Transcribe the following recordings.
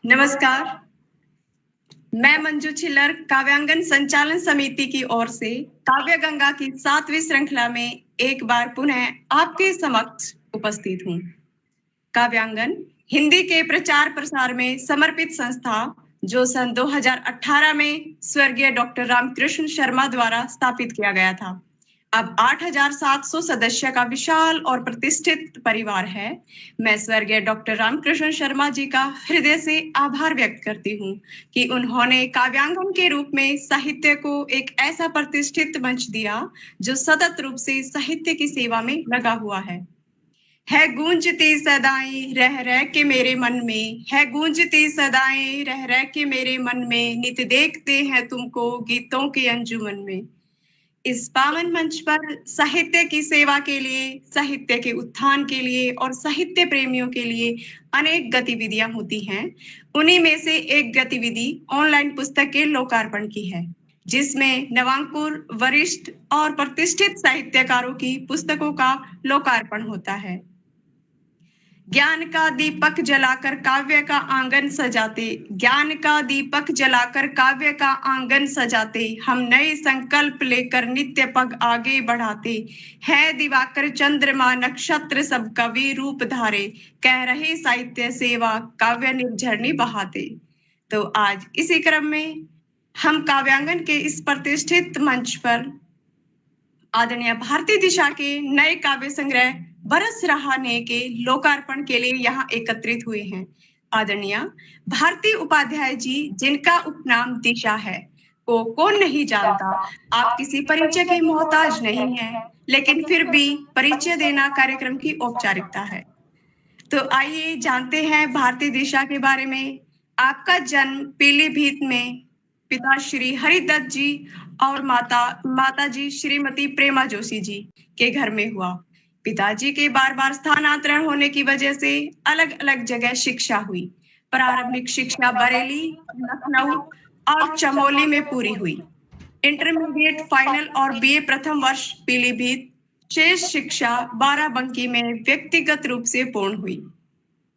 नमस्कार, मैं मंजू छिल्लर काव्यांगन संचालन समिति की ओर से काव्य गंगा की 7वीं श्रृंखला में एक बार पुनः आपके समक्ष उपस्थित हूँ। काव्यांगन हिंदी के प्रचार प्रसार में समर्पित संस्था जो सन 2018 में स्वर्गीय डॉक्टर रामकृष्ण शर्मा द्वारा स्थापित किया गया था। अब 8,700 सदस्य का विशाल और प्रतिष्ठित परिवार है। मैं स्वर्गीय डॉक्टर रामकृष्ण शर्मा जी का हृदय से आभार व्यक्त करती हूँ कि उन्होंने काव्यांगन के रूप में साहित्य को एक ऐसा प्रतिष्ठित मंच दिया जो सतत रूप से साहित्य की सेवा में लगा हुआ है गूंजती सदाएं रह रह के मेरे मन में, है गूंजती सदाएं रह रह के मेरे मन में, नित देखते हैं तुमको गीतों के अंजुमन में। इस पावन मंच पर साहित्य की सेवा के लिए, साहित्य के उत्थान के लिए और साहित्य प्रेमियों के लिए अनेक गतिविधियां होती हैं। उन्हीं में से एक गतिविधि ऑनलाइन पुस्तक के लोकार्पण की है, जिसमें नवांकुर, वरिष्ठ और प्रतिष्ठित साहित्यकारों की पुस्तकों का लोकार्पण होता है। ज्ञान का दीपक जलाकर काव्य का आंगन सजाते, ज्ञान का दीपक जलाकर काव्य का आंगन सजाते, हम नए संकल्प लेकर नित्य पग आगे बढ़ाते हैं। दिवाकर चंद्रमा नक्षत्र सब कवि रूप धारे, कह रहे साहित्य सेवा काव्य निर्झरणी बहाते। तो आज इसी क्रम में हम काव्यांगन के इस प्रतिष्ठित मंच पर आदरणीय भारती दिशा के नए काव्य संग्रह बरस रहा ने के लोकार्पण के लिए यहाँ एकत्रित हुए हैं। आदरणीय भारती उपाध्याय जी, जिनका उपनाम दिशा है, को कौन नहीं जानता। आप किसी परिचय के मोहताज नहीं हैं, लेकिन फिर भी परिचय देना कार्यक्रम की औपचारिकता है। तो आइए जानते हैं भारती दिशा के बारे में। आपका जन्म पीलीभीत में पिता श्री हरिदत्त जी और माता जी श्रीमती प्रेमा जोशी जी के घर में हुआ। पिताजी के बार बार स्थानांतरण होने की वजह से अलग अलग जगह शिक्षा हुई। प्रारंभिक शिक्षा बरेली, लखनऊ और चमोली में पूरी हुई। इंटरमीडिएट फाइनल और बीए प्रथम वर्ष पीलीभीत, शेष शिक्षा बाराबंकी में व्यक्तिगत रूप से पूर्ण हुई।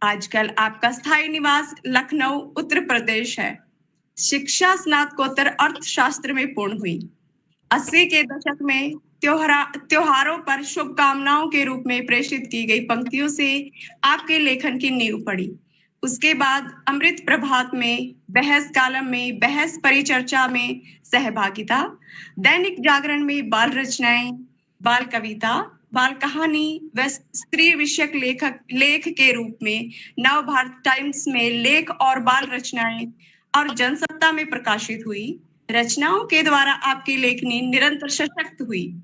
आजकल आपका स्थायी निवास लखनऊ उत्तर प्रदेश है। शिक्षा स्नातकोत्तर अर्थशास्त्र में पूर्ण हुई। 80 के दशक में त्योहारों पर शुभकामनाओं के रूप में प्रेषित की गई पंक्तियों से आपके लेखन की नींव पड़ी। उसके बाद अमृत प्रभात में, बहस कालम में, बहस परिचर्चा में सहभागिता, दैनिक जागरण में बाल रचनाएं, बाल कविता, बाल कहानी व स्त्री विषयक लेख के रूप में नव भारत टाइम्स में लेख और बाल रचनाएं और जनसत्ता में प्रकाशित हुई। रचनाओं के द्वारा आपकी लेखनी निरंतर सशक्त हुई।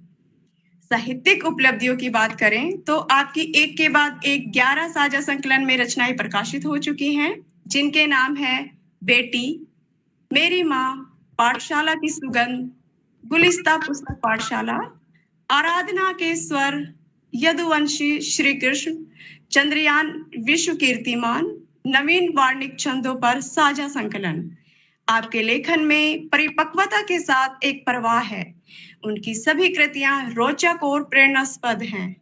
साहित्यिक उपलब्धियों की बात करें तो आपकी एक के बाद एक 11 साझा संकलन में रचनाएं प्रकाशित हो चुकी हैं, जिनके नाम है बेटी, मेरी माँ, पाठशाला की सुगंध, गुलिस्ता पुस्तक पाठशाला, आराधना के स्वर, यदुवंशी श्री कृष्ण, चंद्रयान विश्व कीर्तिमान, नवीन वार्णिक छंदों पर साझा संकलन। आपके लेखन में परिपक्वता के साथ एक प्रवाह है। उनकी सभी कृतियां रोचक और प्रेरणास्पद हैं।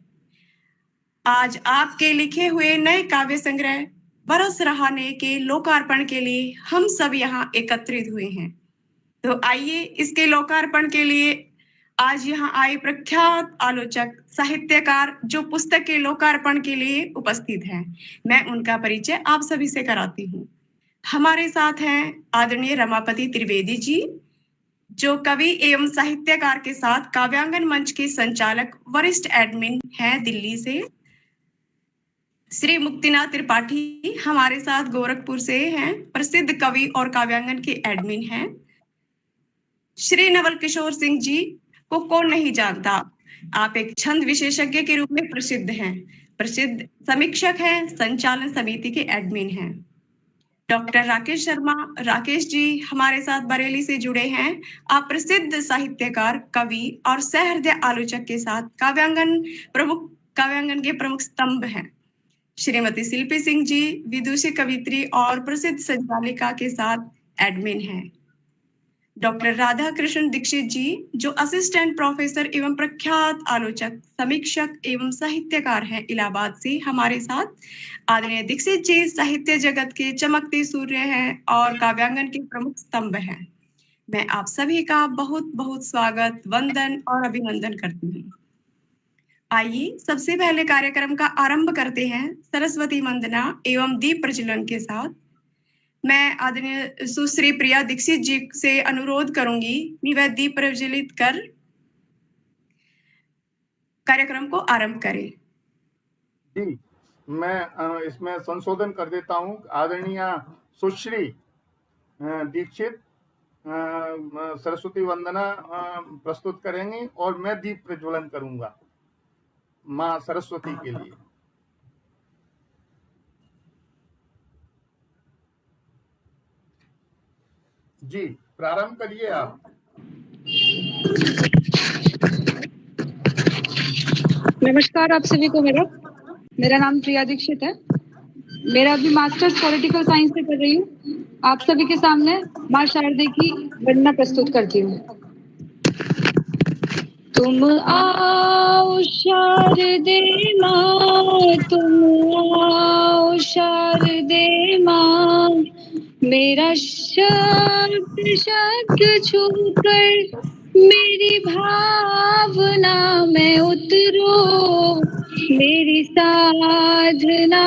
आज आपके लिखे हुए नए काव्य संग्रह बरस रहा ने के लोकार्पण के लिए हम सब यहाँ एकत्रित हुए हैं। तो आइए इसके लोकार्पण के लिए आज यहाँ आए प्रख्यात आलोचक, साहित्यकार जो पुस्तक के लोकार्पण के लिए उपस्थित हैं, मैं उनका परिचय आप सभी से कराती हूँ। हमारे साथ हैं आदरणीय रमापति त्रिवेदी जी, जो कवि एवं साहित्यकार के साथ काव्यांगन मंच के संचालक वरिष्ठ एडमिन हैं दिल्ली से। श्री मुक्तिनाथ त्रिपाठी हमारे साथ गोरखपुर से हैं, प्रसिद्ध कवि और काव्यांगन के एडमिन हैं। श्री नवल किशोर सिंह जी को कौन नहीं जानता, आप एक छंद विशेषज्ञ के रूप में प्रसिद्ध हैं, प्रसिद्ध समीक्षक हैं, संचालन समिति के एडमिन हैं। डॉक्टर राकेश शर्मा, राकेश जी हमारे साथ बरेली से जुड़े हैं। आप प्रसिद्ध साहित्यकार, कवि और सहृदय आलोचक के साथ काव्यांगन के प्रमुख स्तंभ हैं। श्रीमती शिल्पी सिंह जी विदुषी कवित्री और प्रसिद्ध संचालिका के साथ एडमिन हैं। डॉक्टर राधा कृष्ण दीक्षित जी, जो असिस्टेंट प्रोफेसर एवं प्रख्यात आलोचक, समीक्षक एवं साहित्यकार हैं इलाहाबाद से हमारे साथ। आदरणीय दीक्षित जी साहित्य जगत के चमकते सूर्य हैं और काव्यांगन के प्रमुख स्तंभ हैं। मैं आप सभी का बहुत बहुत स्वागत, वंदन और अभिनंदन करती हूँ। आइए सबसे पहले कार्यक्रम का आरंभ करते हैं सरस्वती वंदना एवं दीप प्रज्वलन के साथ। मैं आदरणीय सुश्री प्रिया दीक्षित जी से अनुरोध करूंगी कि वह दीप प्रज्वलित कर कार्यक्रम को आरंभ करें। जी, मैं इसमें संशोधन कर देता हूं। आदरणीय सुश्री दीक्षित सरस्वती वंदना प्रस्तुत करेंगी और मैं दीप प्रज्वलन करूंगा मां सरस्वती के लिए। जी, प्रारंभ करिए आप। नमस्कार आप सभी को। मेरा नाम प्रिया दीक्षित है। मेरा अभी मास्टर्स पॉलिटिकल साइंस से कर रही हूँ। आप सभी के सामने माँ शारदे की वंदना प्रस्तुत करती हूँ। तुम आओ शारदे माँ, तुम आओ शारदे माँ, मेरा शब्द छूकर मेरी भावना में उतरो, मेरी साधना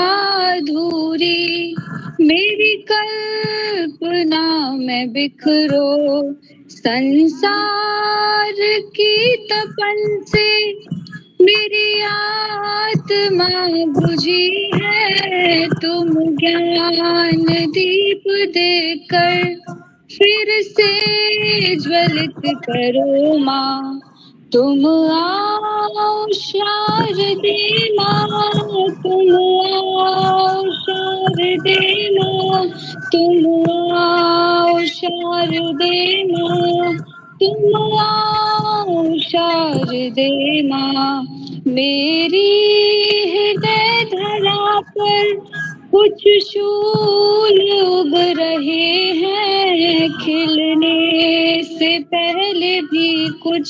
अधूरी, मेरी कल्पना में बिखरो। संसार की तपन से मेरी आत्मा बुझी है, तुम ज्ञान दीप देकर फिर से ज्वलित करो माँ। तुम आओ शारदे माँ, तुम आओ शारदे माँ, तुम आओ शारदे माँ, तुम आओ शारदे माँ। मेरी हृदय धरा पर कुछ शूल उग रहे हैं, खिलने से पहले भी कुछ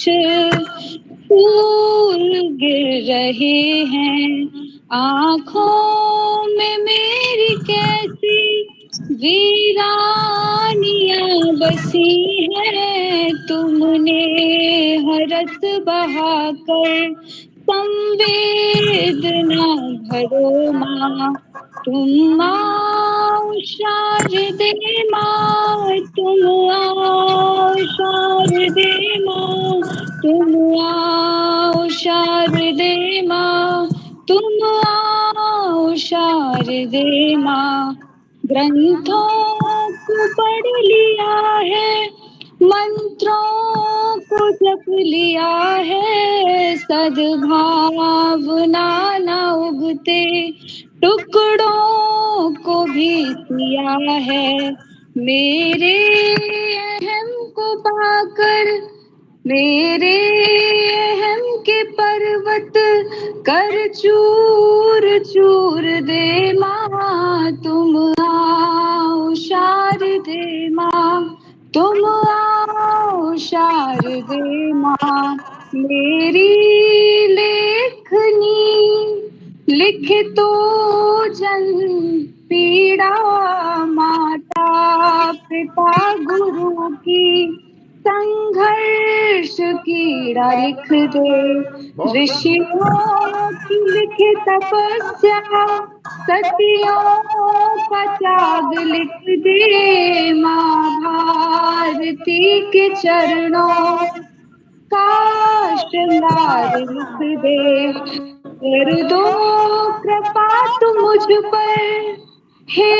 फूल गिर रहे हैं। आँखों में मेरी कैसी वीरानियां बसी है, तुमने हरस बहाकर संवेदना भरो माँ। तुम आओ शारदे माँ, तुम आओ शारदे माँ, तुम आओ शारदे माँ, तुम आओ शारदे माँ। ग्रंथों को पढ़ लिया है, मंत्रों को जप लिया है, सद्भावना न उगते टुकड़ों को भी किया है। मेरे अहम को पाकर मेरे अहम के पर्वत कर चूर चूर दे माँ। तुम आओ शारदे माँ, तुम आओ शारदे माँ। मेरी लेखनी लिखे तो जन पीड़ा, माता पिता गुरु की संघर्ष कीड़ा लिख दे। ऋषियों की लिखे तपस्या, सतियों का त्याग लिख दे। माँ भारती के चरणों का श्रृंगार लिख दे। कर दो कृपा तुम मुझ पर हे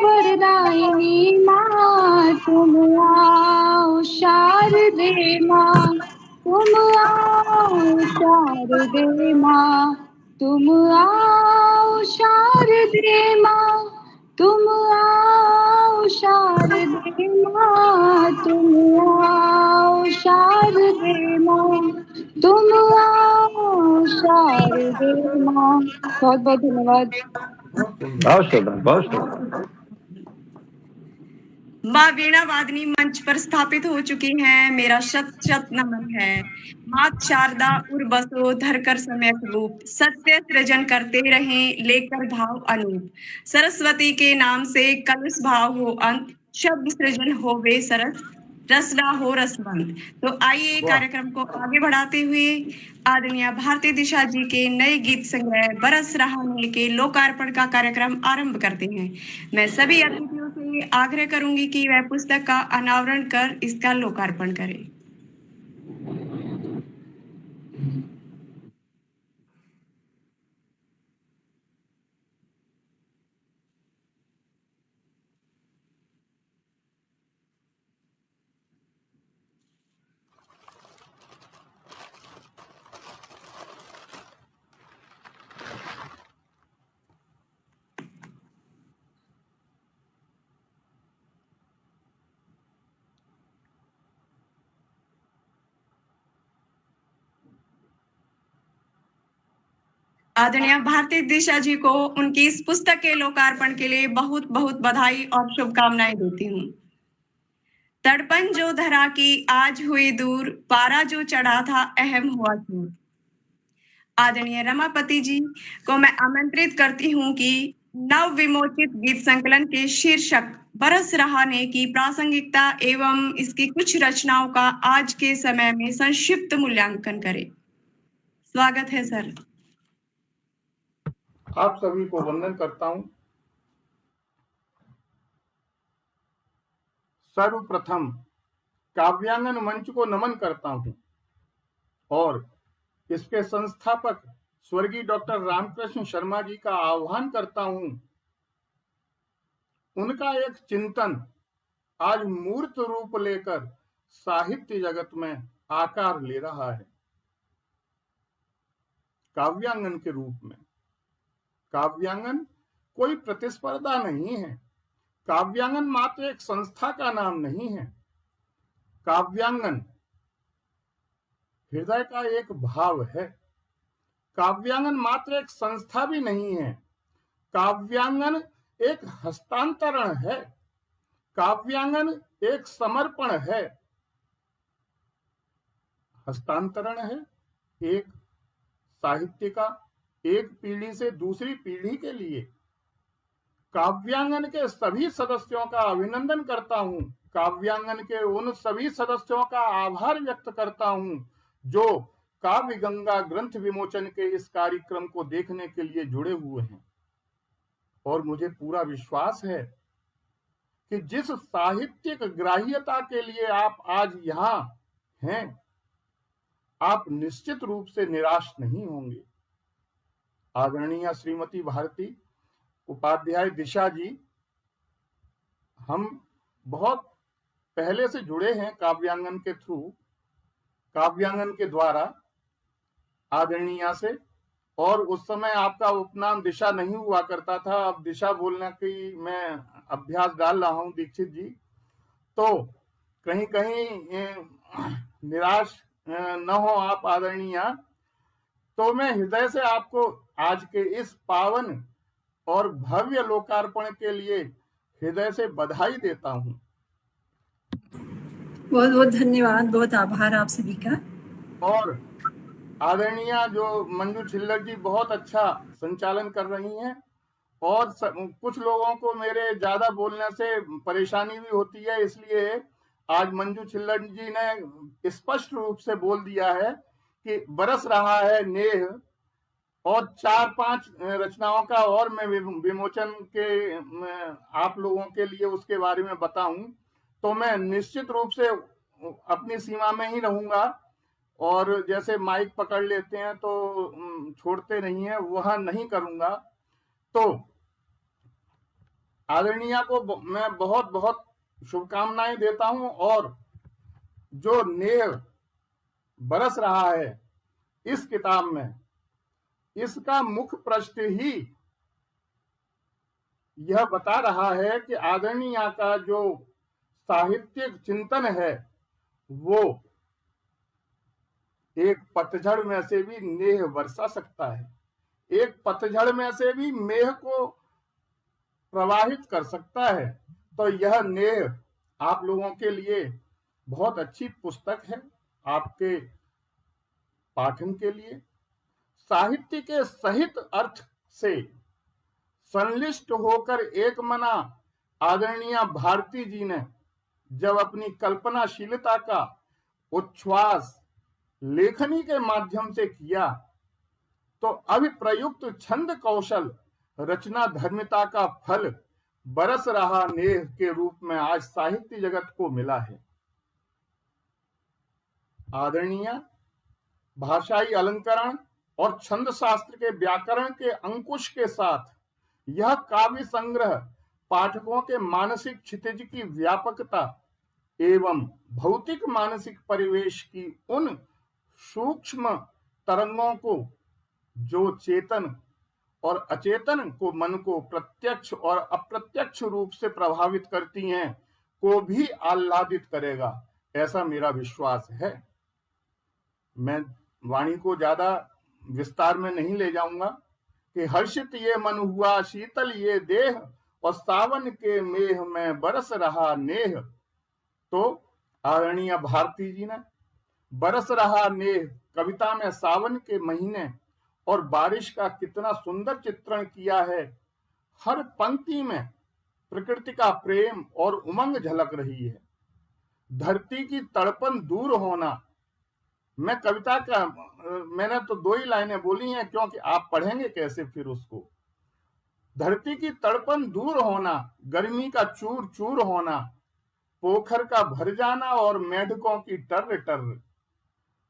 वरदायिनी माँ। तुम आओ शारदे माँ, तुम आओ शारदे माँ, तुम आओ शारदे माँ, तुम आओ शारदे माँ, तुम आओ शारदे माँ, तुम आओ शारदे माँ। बहुत बहुत धन्यवाद। बहुत शुभ, बहुत शुभ। माँ वीणा वादनी मंच पर स्थापित हो चुकी हैं। मेरा शत शत नमन है। मात शारदा उर बसो धरकर सम्यक रूप, सत्य सृजन करते रहें लेकर भाव अनूप। सरस्वती के नाम से कलुष भाव हो अंत, शब्द सृजन हो वे सरस, रसना हो रसवंत। तो आइए वाह, कार्यक्रम को आगे बढ़ाते हुए आदरणीय भारती दिशा जी के नए गीत संग्रह बरस रहा नेह के लोकार्पण का कार्यक्रम आरंभ करते हैं। मैं सभी अतिथियों से आग्रह करूंगी कि वह पुस्तक का अनावरण कर इसका लोकार्पण करें। आदरणीय भारती दिशा जी को उनकी इस पुस्तक के लोकार्पण के लिए बहुत बहुत बधाई और शुभकामनाएं देती हूँ। तड़पन जो धरा की आज हुई दूर, पारा जो चढ़ा था अहम हुआ चूर। आदरणीय रमापति जी को मैं आमंत्रित करती हूँ कि नव विमोचित गीत संकलन के शीर्षक बरस रहा ने की प्रासंगिकता एवं इसकी कुछ रचनाओं का आज के समय में संक्षिप्त मूल्यांकन करें। स्वागत है सर। आप सभी को वंदन करता हूं। सर्वप्रथम काव्यांगन मंच को नमन करता हूं और इसके संस्थापक स्वर्गीय डॉक्टर रामकृष्ण शर्मा जी का आह्वान करता हूं। उनका एक चिंतन आज मूर्त रूप लेकर साहित्य जगत में आकार ले रहा है, काव्यांगन के रूप में। काव्यांगन कोई प्रतिस्पर्धा नहीं है। काव्यांगन मात्र एक संस्था का नाम नहीं है। काव्यांगन हृदय का एक भाव है। काव्यांगन मात्र एक संस्था भी नहीं है। काव्यांगन एक हस्तांतरण है। काव्यांगन एक समर्पण है। हस्तांतरण है एक साहित्य का, एक पीढ़ी से दूसरी पीढ़ी के लिए। काव्यांगन के सभी सदस्यों का अभिनंदन करता हूं। काव्यांगन के उन सभी सदस्यों का आभार व्यक्त करता हूं जो काव्य गंगा ग्रंथ विमोचन के इस कार्यक्रम को देखने के लिए जुड़े हुए हैं। और मुझे पूरा विश्वास है कि जिस साहित्यिक ग्राह्यता के लिए आप आज यहां हैं, आप निश्चित रूप से निराश नहीं होंगे। आदरणीय श्रीमती भारती उपाध्याय दिशा जी, हम बहुत पहले से जुड़े हैं काव्यांगन के थ्रू, काव्यांगन के द्वारा आदरणीय से। और उस समय आपका उपनाम दिशा नहीं हुआ करता था, अब दिशा बोलने की मैं अभ्यास डाल रहा हूं दीक्षित जी। तो कहीं कहीं निराश न हो आप आदरणीय। तो मैं हृदय से आपको आज के इस पावन और भव्य लोकार्पण के लिए हृदय से बधाई देता हूं। बहुत बहुत धन्यवाद, बहुत आभार आप सभी का। और आदरणीय जो मंजू छिल्लर जी बहुत अच्छा संचालन कर रही हैं। और कुछ लोगों को मेरे ज्यादा बोलने से परेशानी भी होती है, इसलिए आज मंजू छिल्लर जी ने स्पष्ट रूप से बोल दिया है कि बरस रहा है नेह, और 4-5 रचनाओं का और मैं विमोचन के आप लोगों के लिए उसके बारे में बताऊं। तो मैं निश्चित रूप से अपनी सीमा में ही रहूंगा, और जैसे माइक पकड़ लेते हैं तो छोड़ते नहीं है, वह नहीं करूंगा। तो आदरणीय को मैं बहुत बहुत शुभकामनाएं देता हूं। और जो नेह बरस रहा है इस किताब में, इसका मुख्य पृष्ठ ही यह बता रहा है कि आदरणीय का जो साहित्यिक चिंतन है वो एक पतझड़ में से भी नेह बरसा सकता है, एक पतझड़ में से भी मेह को प्रवाहित कर सकता है। तो यह नेह आप लोगों के लिए बहुत अच्छी पुस्तक है, आपके पाठन के लिए। साहित्य के सहित अर्थ से संलिष्ट होकर एक मना आदरणीय भारती जी ने जब अपनी कल्पनाशीलता का उच्छ्वास लेखनी के माध्यम से किया, तो अभिप्रयुक्त छंद कौशल रचना धर्मिता का फल बरस रहा नेह के रूप में आज साहित्य जगत को मिला है। आदरणीय भाषाई अलंकरण और छंद शास्त्र के व्याकरण के अंकुश के साथ यह काव्य संग्रह पाठकों के मानसिक क्षितिज की व्यापकता एवं भौतिक मानसिक परिवेश की उन सूक्ष्म तरंगों को जो चेतन और अचेतन को मन को प्रत्यक्ष और अप्रत्यक्ष रूप से प्रभावित करती हैं को भी आह्लादित करेगा, ऐसा मेरा विश्वास है। मैं वाणी को ज्यादा विस्तार में नहीं ले जाऊंगा कि हर्षित ये मन हुआ शीतल ये देह और सावन के मेह में बरस रहा नेह। तो आदरणीय भारती जी ने बरस रहा नेह कविता में सावन के महीने और बारिश का कितना सुंदर चित्रण किया है। हर पंक्ति में प्रकृति का प्रेम और उमंग झलक रही है। धरती की तड़पन दूर होना, मैं कविता का मैंने तो 2 ही लाइनें बोली हैं क्योंकि आप पढ़ेंगे कैसे फिर उसको। धरती की तड़पन दूर होना, गर्मी का चूर चूर होना, पोखर का भर जाना और मेढकों की टर्र टर्र।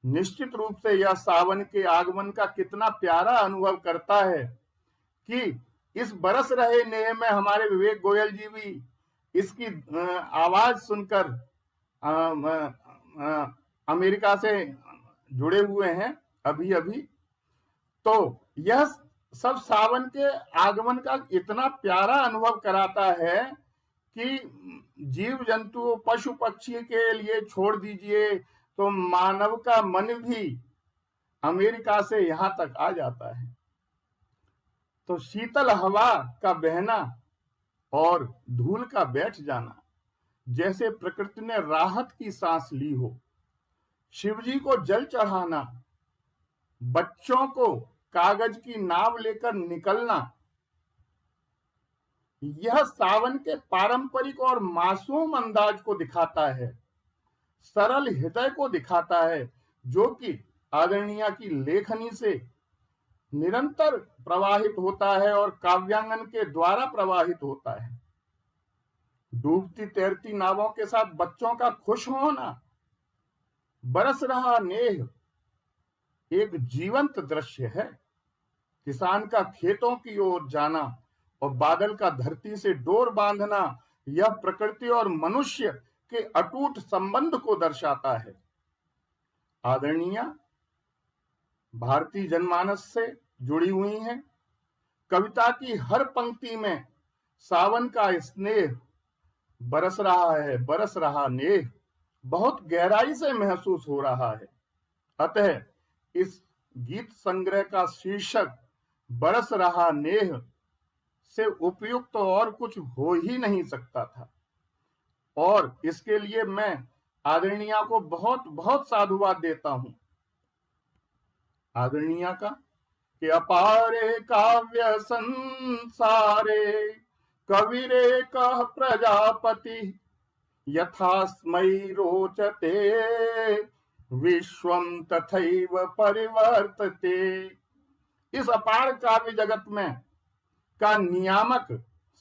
निश्चित रूप से यह सावन के आगमन का कितना प्यारा अनुभव करता है कि इस बरस रहे नेह में हमारे विवेक गोयल जी भी इसकी आवाज सुनकर अमेरिका से जुड़े हुए हैं अभी अभी। तो यह सब सावन के आगमन का इतना प्यारा अनुभव कराता है कि जीव जंतु पशु पक्षी के लिए छोड़ दीजिए तो मानव का मन भी अमेरिका से यहां तक आ जाता है। तो शीतल हवा का बहना और धूल का बैठ जाना, जैसे प्रकृति ने राहत की सांस ली हो। शिवजी को जल चढ़ाना, बच्चों को कागज की नाव लेकर निकलना, यह सावन के पारंपरिक और मासूम अंदाज को दिखाता है, सरल हृदय को दिखाता है, जो कि आदरणीय की लेखनी से निरंतर प्रवाहित होता है और काव्यांगन के द्वारा प्रवाहित होता है। डूबती तैरती नावों के साथ बच्चों का खुश होना, बरस रहा नेह एक जीवंत दृश्य है। किसान का खेतों की ओर जाना और बादल का धरती से डोर बांधना, यह प्रकृति और मनुष्य के अटूट संबंध को दर्शाता है। आदरणीय भारतीय जनमानस से जुड़ी हुई हैं। कविता की हर पंक्ति में सावन का स्नेह बरस रहा है, बरस रहा नेह बहुत गहराई से महसूस हो रहा है। अतः इस गीत संग्रह का शीर्षक बरस रहा नेह से उपयुक्त तो और कुछ हो ही नहीं सकता था, और इसके लिए मैं आदरणीय को बहुत बहुत साधुवाद देता हूं। आदरणीय का कि अपारे काव्य संसारे कविरे कह प्रजापति यथास्मै रोचते विश्वम तथैव परिवर्तते। इस अपार काव्य जगत में का नियामक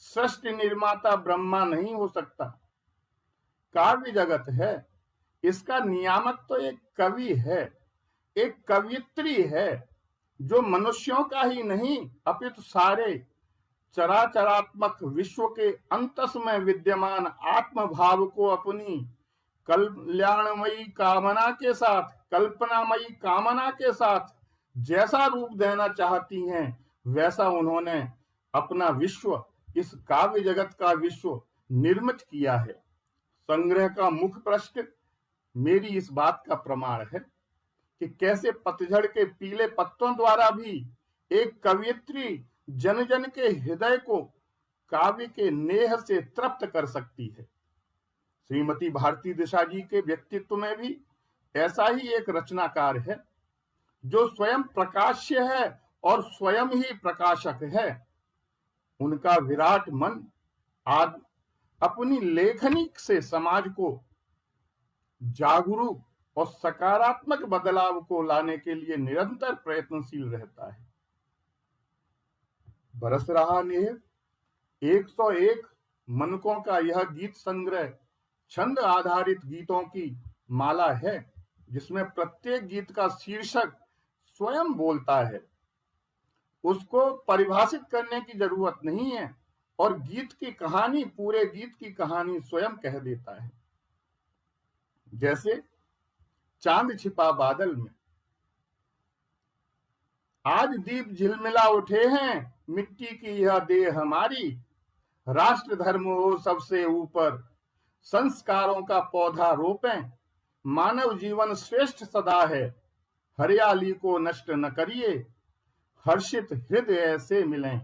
सृष्टि निर्माता ब्रह्मा नहीं हो सकता। काव्य जगत है, इसका नियामक तो एक कवि है, एक कवियत्री है, जो मनुष्यों का ही नहीं अपितु सारे चराचरात्मक विश्व के अंतस में विद्यमान आत्म भाव को अपनी कल्याणमयी कामना के साथ, कल्पनामयी कामना के साथ जैसा रूप देना चाहती हैं, वैसा उन्होंने अपना विश्व, इस काव्य जगत का विश्व निर्मित किया है। संग्रह का मुख्य पृष्ठ मेरी इस बात का प्रमाण है कि कैसे पतझड़ के पीले पत्तों द्वारा भी एक कवियत्री जन जन के हृदय को काव्य के नेह से तृप्त कर सकती है। श्रीमती भारती दिशा जी के व्यक्तित्व में भी ऐसा ही एक रचनाकार है जो स्वयं प्रकाश्य है और स्वयं ही प्रकाशक है। उनका विराट मन आज अपनी लेखनी से समाज को जागरूक और सकारात्मक बदलाव को लाने के लिए निरंतर प्रयत्नशील रहता है। बरस रहा नेह 101 मनकों का यह गीत संग्रह छंद आधारित गीतों की माला है, जिसमें प्रत्येक गीत का शीर्षक स्वयं बोलता है। उसको परिभाषित करने की जरूरत नहीं है और गीत की कहानी, पूरे गीत की कहानी स्वयं कह देता है। जैसे चांद छिपा बादल में, आज दीप झिलमिला उठे हैं, मिट्टी की यह देह हमारी, राष्ट्र धर्म हो सबसे ऊपर, संस्कारों का पौधा रोपें, मानव जीवन श्रेष्ठ सदा है, हरियाली को नष्ट न करिए, हर्षित हृदय से मिलें,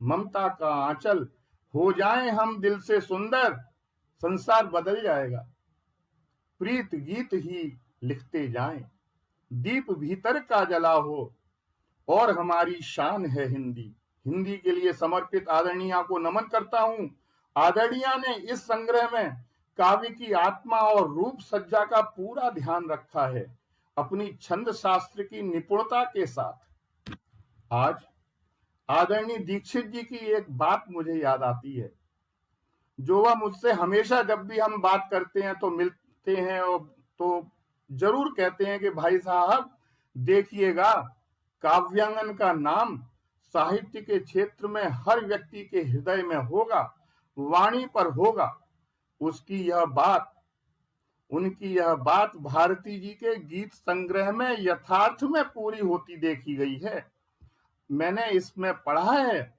ममता का आंचल हो जाएं हम दिल से सुंदर, संसार बदल जाएगा, प्रीत गीत ही लिखते जाएं, दीप भीतर का जला हो और हमारी शान है हिंदी। हिंदी के लिए समर्पित आदरणीया को नमन करता हूं। आदरणीया ने इस संग्रह में काव्य की आत्मा और रूप सज्जा का पूरा ध्यान रखा है, अपनी छंद शास्त्र की निपुणता के साथ। आज आदरणीय दीक्षित जी की एक बात मुझे याद आती है, जो वह मुझसे हमेशा जब भी हम बात करते हैं तो मिलते हैं और तो जरूर कहते हैं कि भाई साहब देखिएगा, काव्यांगन का नाम साहित्य के क्षेत्र में हर व्यक्ति के हृदय में होगा, वाणी पर होगा। उनकी यह बात भारती जी के गीत संग्रह में यथार्थ में पूरी होती देखी गई है। मैंने इसमें पढ़ा है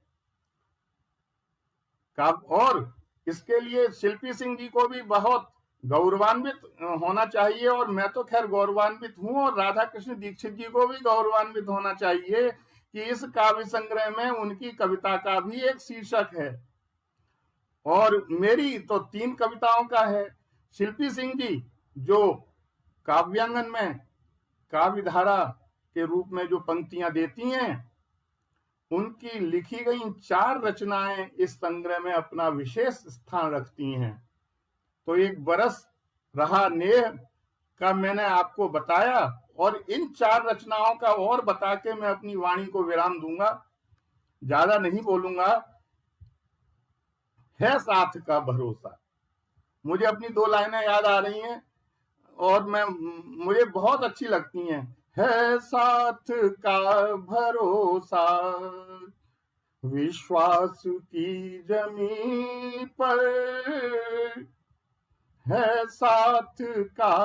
और इसके लिए शिल्पी सिंह जी को भी बहुत गौरवान्वित होना चाहिए, और मैं तो खैर गौरवान्वित हूं, और राधा कृष्ण दीक्षित जी को भी गौरवान्वित होना चाहिए कि इस काव्य संग्रह में उनकी कविता का भी एक शीर्षक है, और मेरी तो 3 कविताओं का है। शिल्पी सिंह जी जो काव्यांगन में काव्य धारा के रूप में जो पंक्तियां देती हैं, उनकी लिखी गई 4 रचनाएं इस संग्रह में अपना विशेष स्थान रखती हैं। तो एक बरस रहा नेह का मैंने आपको बताया, और इन 4 रचनाओं का और बता के मैं अपनी वाणी को विराम दूंगा, ज्यादा नहीं बोलूंगा। है साथ का भरोसा, मुझे अपनी 2 लाइनें याद आ रही हैं और मुझे बहुत अच्छी लगती हैं। है साथ का भरोसा, विश्वास की जमीन पर है साथ का।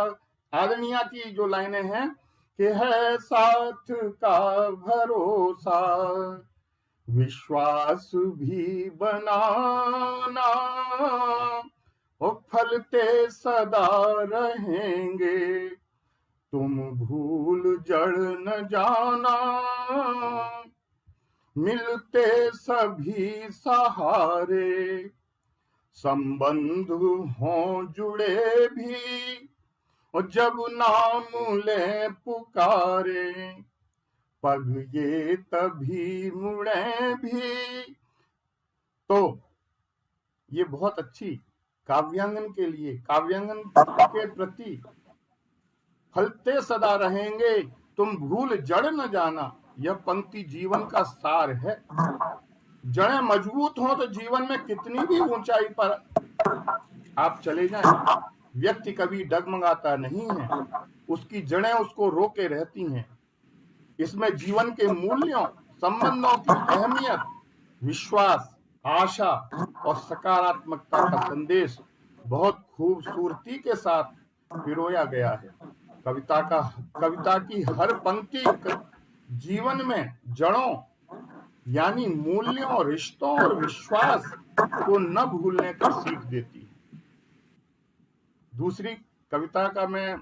आदरणीया की जो लाइनें हैं कि है साथ का भरोसा, विश्वास भी बनाना, और फलते सदा रहेंगे, तुम भूल जड़ न जाना, मिलते सभी सहारे, संबंध हों जुड़े भी, और जब नाम ले पुकारे, पग ये तभी मुड़े भी। तो ये बहुत अच्छी काव्यांगन के लिए, काव्यांगन के प्रति, फलते सदा रहेंगे, तुम भूल जड़ न जाना, यह पंक्ति जीवन का सार है। जड़ें मजबूत हो तो जीवन में कितनी भी ऊंचाई पर आप चले जाएं, व्यक्ति कभी डगमगाता नहीं है, उसकी जड़ें उसको रोके रहती हैं। इसमें जीवन के मूल्यों, संबंधों की अहमियत, विश्वास, आशा और सकारात्मकता का संदेश बहुत खूबसूरती के साथ पिरोया गया है। कविता की हर पंक्ति जीवन में जड़ों यानी मूल्यों, रिश्तों और विश्वास को न भूलने की सीख देती है। दूसरी कविता का मैं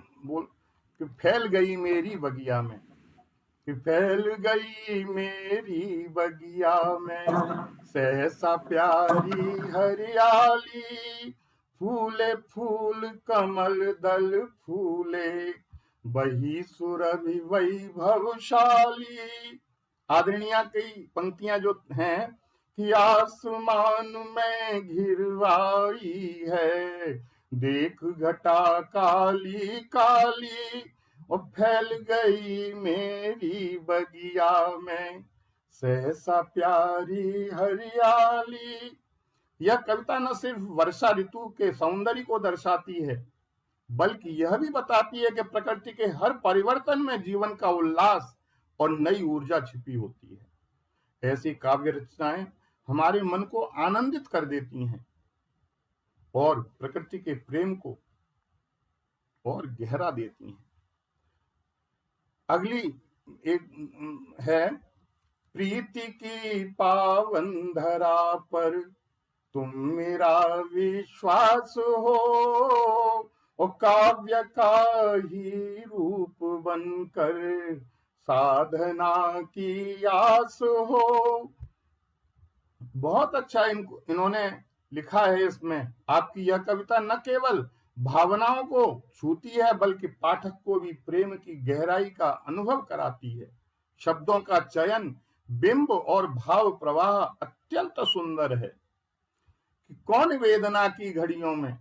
कि फैल गई मेरी बगिया में, कि फैल गई मेरी बगिया में सहसा प्यारी हरियाली, फूले फूल कमल दल फूले, वही सुरभि वैभवशाली। आदरणीय कई पंक्तियां जो हैं कि आसमान में घिरवाई है, देख घटा काली काली, और फैल गई मेरी बगिया में सहसा प्यारी हरियाली। यह कविता न सिर्फ वर्षा ऋतु के सौंदर्य को दर्शाती है, बल्कि यह भी बताती है कि प्रकृति के हर परिवर्तन में जीवन का उल्लास और नई ऊर्जा छिपी होती है। ऐसी काव्य रचनाएं हमारे मन को आनंदित कर देती हैं और प्रकृति के प्रेम को और गहरा देती हैं। अगली एक है, प्रीति की पावन धरा पर तुम मेरा विश्वास हो, और काव्य का ही रूप बनकर साधना की आस हो। बहुत अच्छा इन्होंने लिखा है। इसमें आपकी यह कविता न केवल भावनाओं को छूती है, बल्कि पाठक को भी प्रेम की गहराई का अनुभव कराती है। शब्दों का चयन, बिंब और भाव प्रवाह अत्यंत सुंदर है। कि कौन वेदना की घड़ियों में,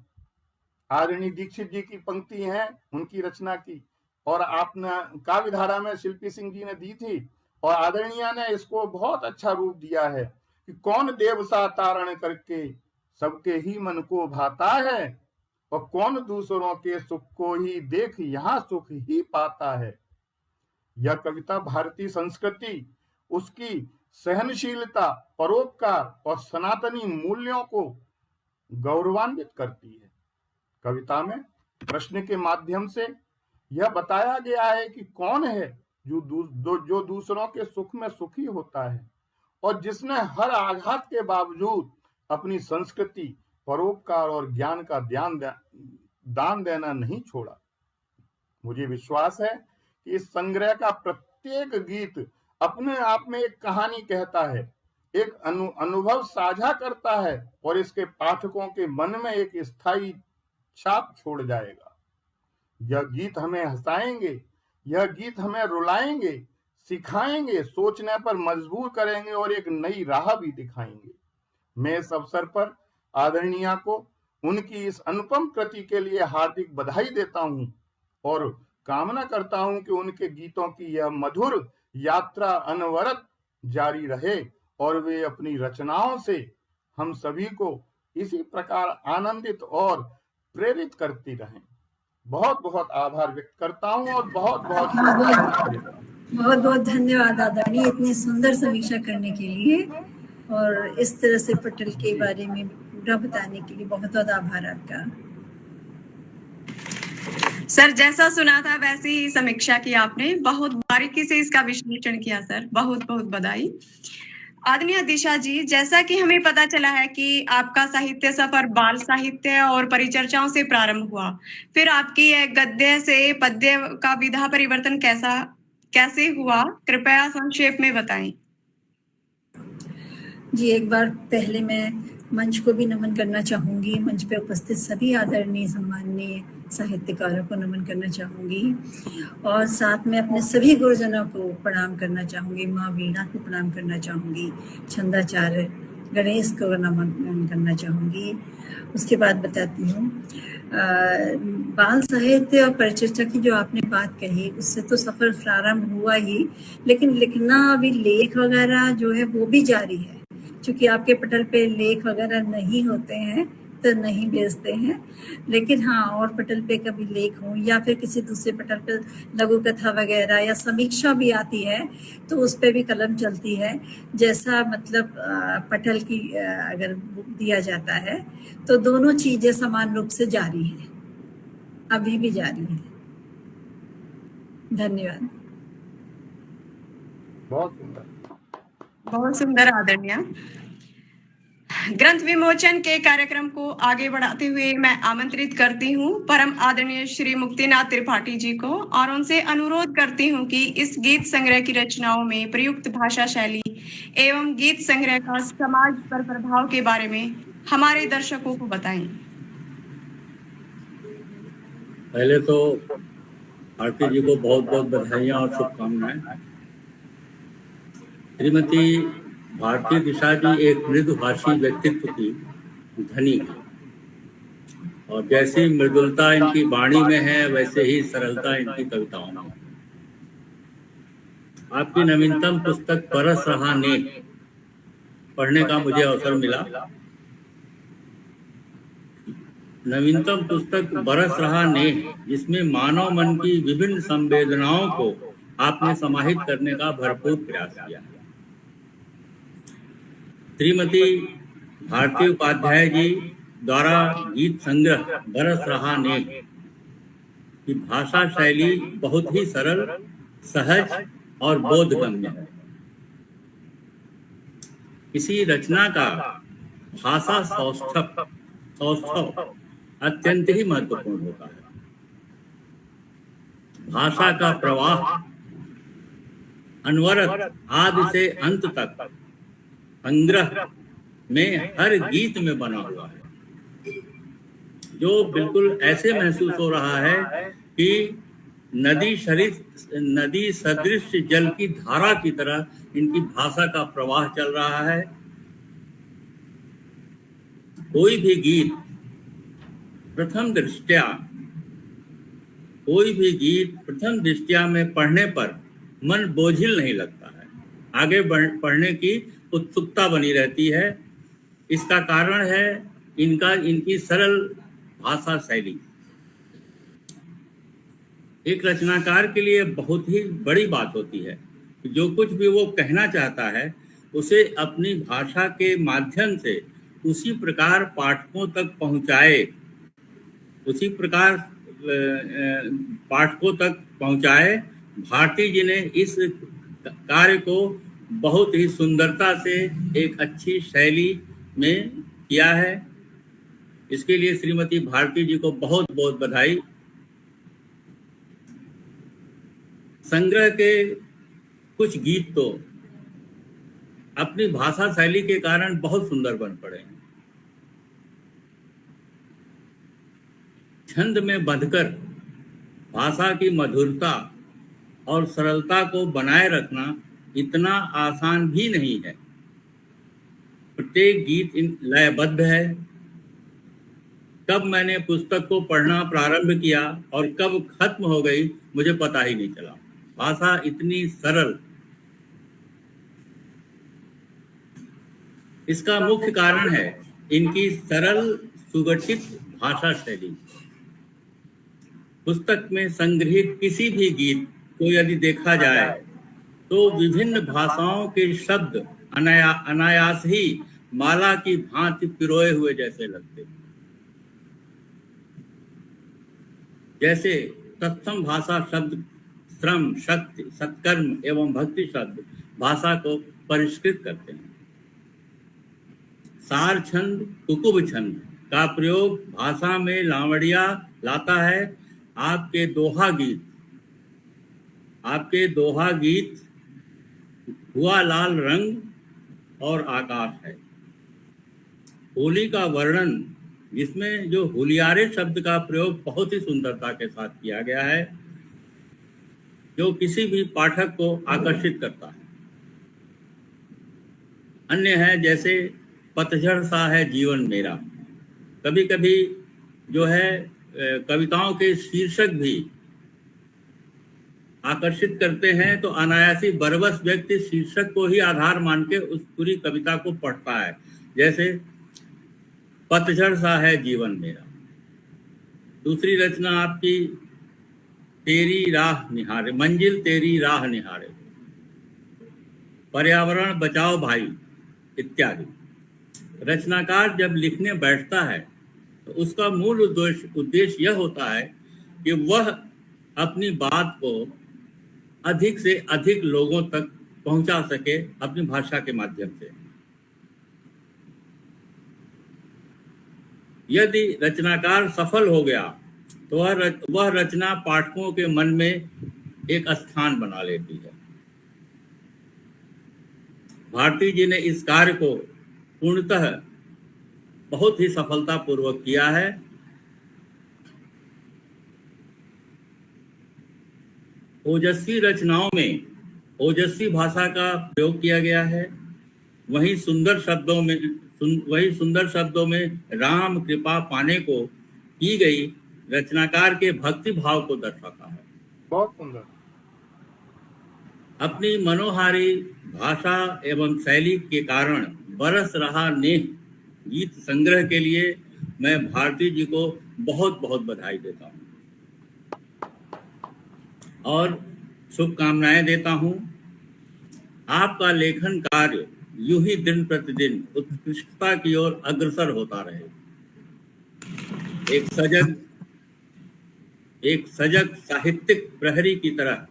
आदरणीय दीक्षित जी की पंक्ति है उनकी रचना की, और आपने काव्य धारा में शिल्पी सिंह जी ने दी थी, और आदरणीय ने इसको बहुत अच्छा रूप दिया है कि कौन देव सा तारण करके सबके ही मन को भाता है, और कौन दूसरों के सुख को ही देख यहाँ सुख ही पाता है। यह कविता भारतीय संस्कृति, उसकी सहनशीलता, परोपकार और सनातनी मूल्यों को गौरवान्वित करती है। कविता में प्रश्न के माध्यम से यह बताया गया है कि कौन है जो दूसरों के सुख में सुखी होता है, और जिसने हर आघात के बावजूद अपनी संस्कृति, परोपकार और ज्ञान का दान देना नहीं छोड़ा। मुझे विश्वास है कि इस संग्रह का प्रत्येक गीत अपने आप में एक कहानी कहता है, एक अनुभव साझा करता है, और इसके पाठकों के मन में एक स्थायी छाप छोड़ जाएगा। यह गीत हमें हंसाएंगे, यह गीत हमें रुलाएंगे, सिखाएंगे, सोचने पर मजबूर करेंगे और एक नई राह भी दिखाएंगे। मैं इस अवसर पर आदरणीय को उनकी इस अनुपम कृति के लिए हार्दिक बधाई देता हूं, और कामना करता हूं कि उनके गीतों की यह मधुर यात्रा अनवरत जारी रहे, और वे अपनी रचनाओं से हम सभी को इसी प्रकार आनंदित और प्रेरित करती रहें। बहुत बहुत आभार व्यक्त करता हूं और बहुत बहुत धन्यवाद आदरणीय, इतनी सुंदर समीक्षा करने के लिए और इस तरह से पटेल के बारे में पूरा बताने के लिए बहुत बहुत आभार आपका। सर, जैसा सुना था वैसी ही समीक्षा की आपने, बहुत बारीकी से इसका विश्लेषण किया सर, बहुत बहुत बधाई। आदरणीय दिशा जी, जैसा कि हमें पता चला है कि आपका साहित्य सफर बाल साहित्य और परिचर्चाओं से प्रारंभ हुआ, फिर आपकी यह गद्य से पद्य का विधा परिवर्तन कैसे हुआ, कृपया संक्षेप में बताएं। जी, एक बार पहले मैं मंच को भी नमन करना चाहूँगी, मंच पे उपस्थित सभी आदरणीय सम्माननीय साहित्यकारों को नमन करना चाहूँगी, और साथ में अपने सभी गुरुजनों को प्रणाम करना चाहूँगी, माँ वीणा को प्रणाम करना चाहूँगी, छंदाचार्य गणेश को नमन करना चाहूँगी। उसके बाद बताती हूँ, बाल साहित्य और परिचर्चा की जो आपने बात कही, उससे तो सफ़र प्रारंभ हुआ ही, लेकिन लिखना अभी लेख वगैरह जो है वो भी जारी है। चूँकि आपके पटल पे लेख वगैरह नहीं होते हैं तो नहीं बेचते हैं, लेकिन हाँ, और पटल पे कभी लेख हो या फिर किसी दूसरे पटल पे लघु कथा वगैरह या समीक्षा भी आती है तो उस पे भी कलम चलती है। जैसा मतलब पटल की अगर दिया जाता है तो दोनों चीज़ें समान रूप से जारी हैं, अभी भी जारी है। धन्यवाद। बहुत सुंदर आदरणीय। ग्रंथ विमोचन के कार्यक्रम को आगे बढ़ाते हुए मैं आमंत्रित करती हूँ परम आदरणीय श्री मुक्तिनाथ त्रिपाठी जी को, और उनसे अनुरोध करती हूँ कि इस गीत संग्रह की रचनाओं में प्रयुक्त भाषा शैली एवं गीत संग्रह का समाज पर प्रभाव के बारे में हमारे दर्शकों को बताएं। पहले तो भारती जी को बहुत बहुत बधाइयाँ और शुभकामनाएं। श्रीमती भारती दिशा जी एक मृदुभाषी व्यक्तित्व की धनी है और जैसी मृदुलता इनकी वाणी में है वैसे ही सरलता इनकी कविताओं में है। आपकी नवीनतम पुस्तक बरस रहा नेह पढ़ने का मुझे अवसर मिला। नवीनतम पुस्तक बरस रहा नेह, जिसमें मानव मन की विभिन्न संवेदनाओं को आपने समाहित करने का भरपूर प्रयास किया है। श्रीमती भारती उपाध्याय जी द्वारा गीत संग्रह बरस रहा नेह की भाषा शैली बहुत ही सरल, सहज और बोधगम्य है। किसी रचना का भाषा सौष्ठव अत्यंत ही महत्वपूर्ण होता है। भाषा का प्रवाह अनवरत आदि से अंत तक संग्रह में हर गीत में बना हुआ है, जो बिल्कुल ऐसे महसूस हो रहा है कि नदी सदृश जल की धारा की तरह इनकी भाषा का प्रवाह चल रहा है। कोई भी गीत प्रथम दृष्टया में पढ़ने पर मन बोझिल नहीं लगता है, आगे पढ़ने की उत्सुकता बनी रहती है। इसका कारण है इनकी सरल भाषा शैली। एक रचनाकार के लिए बहुत ही बड़ी बात होती है कि जो कुछ भी वो कहना चाहता है उसे अपनी भाषा के माध्यम से उसी प्रकार पाठकों तक पहुंचाए। भारती जी ने इस कार्य को बहुत ही सुंदरता से एक अच्छी शैली में किया है। इसके लिए श्रीमती भारती जी को बहुत बहुत बधाई। संग्रह के कुछ गीत तो अपनी भाषा शैली के कारण बहुत सुंदर बन पड़े हैं। छंद में बंधकर भाषा की मधुरता और सरलता को बनाए रखना इतना आसान भी नहीं है। प्रत्येक गीत लयबद्ध है। कब मैंने पुस्तक को पढ़ना प्रारंभ किया और कब खत्म हो गई मुझे पता ही नहीं चला। भाषा इतनी सरल। इसका मुख्य कारण है इनकी सरल सुगठित भाषा शैली। पुस्तक में संग्रहित किसी भी गीत को यदि देखा जाए तो विभिन्न भाषाओं के शब्द अनायास ही माला की भांति पिरोए हुए जैसे लगते, जैसे तत्सम भाषा शब्द श्रम, शक्ति, सत्कर्म एवं भक्ति शब्द भाषा को परिष्कृत करते हैं। सार छंद, कुकुब छंद का प्रयोग भाषा में लावड़िया लाता है। आपके दोहा गीत हुआ लाल रंग और आकाश है। होली का वर्णन, जिसमें जो होलियारे शब्द का प्रयोग बहुत ही सुंदरता के साथ किया गया है, जो किसी भी पाठक को आकर्षित करता है। अन्य है जैसे पतझड़ सा है जीवन मेरा। कभी कभी जो है कविताओं के शीर्षक भी आकर्षित करते हैं, तो अनायासी बरबस व्यक्ति शीर्षक को ही आधार मान के उस पूरी कविता को पढ़ता है। जैसे पतझड़ सा है जीवन मेरा। दूसरी रचना आपकी तेरी राह निहारे, मंजिल तेरी राह निहारे, पर्यावरण बचाओ भाई इत्यादि। रचनाकार जब लिखने बैठता है तो उसका मूल उद्देश्य यह होता है कि वह अपनी बात को अधिक से अधिक लोगों तक पहुंचा सके अपनी भाषा के माध्यम से। यदि रचनाकार सफल हो गया तो वह रचना पाठकों के मन में एक स्थान बना लेती है। भारती जी ने इस कार्य को पूर्णतः बहुत ही सफलतापूर्वक किया है। ओजस्वी रचनाओं में ओजस्वी भाषा का प्रयोग किया गया है। वही सुंदर शब्दों में राम कृपा पाने को की गई रचनाकार के भक्ति भाव को दर्शाता है। बहुत सुंदर। अपनी मनोहारी भाषा एवं शैली के कारण बरस रहा नेह गीत संग्रह के लिए मैं भारती जी को बहुत बहुत बधाई देता हूँ और शुभकामनाएं देता हूँ। आपका लेखन कार्य यूं ही दिन प्रतिदिन उत्कृष्टता की ओर अग्रसर होता रहे। एक सजग साहित्यिक प्रहरी की तरह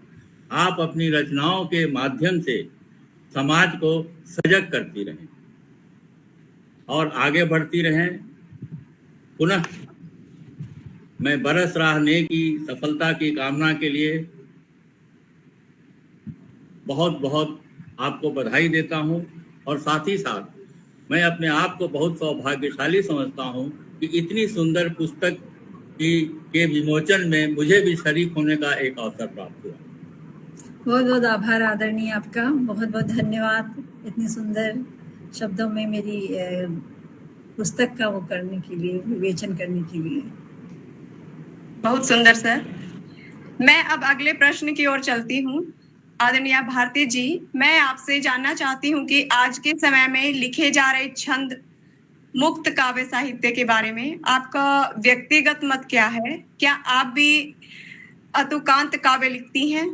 आप अपनी रचनाओं के माध्यम से समाज को सजग करती रहें और आगे बढ़ती रहें। पुनः मैं बरस रहने की सफलता की कामना के लिए बहुत बहुत आपको बधाई देता हूं और साथ ही साथ मैं अपने आप को बहुत सौभाग्यशाली समझता हूं कि इतनी सुंदर पुस्तक के विमोचन में मुझे भी शरीक होने का एक अवसर प्राप्त हुआ। बहुत बहुत आभार आदरणीय आपका, बहुत बहुत धन्यवाद इतनी सुंदर शब्दों में मेरी पुस्तक का वो करने के लिए, विवेचन करने के लिए। बहुत सुंदर सर। मैं अब अगले प्रश्न की ओर चलती हूँ। आदरणीय भारती जी, मैं आपसे जानना चाहती हूँ कि आज के समय में लिखे जा रहे छंद मुक्त काव्य साहित्य के बारे में आपका व्यक्तिगत मत क्या है? क्या आप भी अतुकांत काव्य लिखती हैं?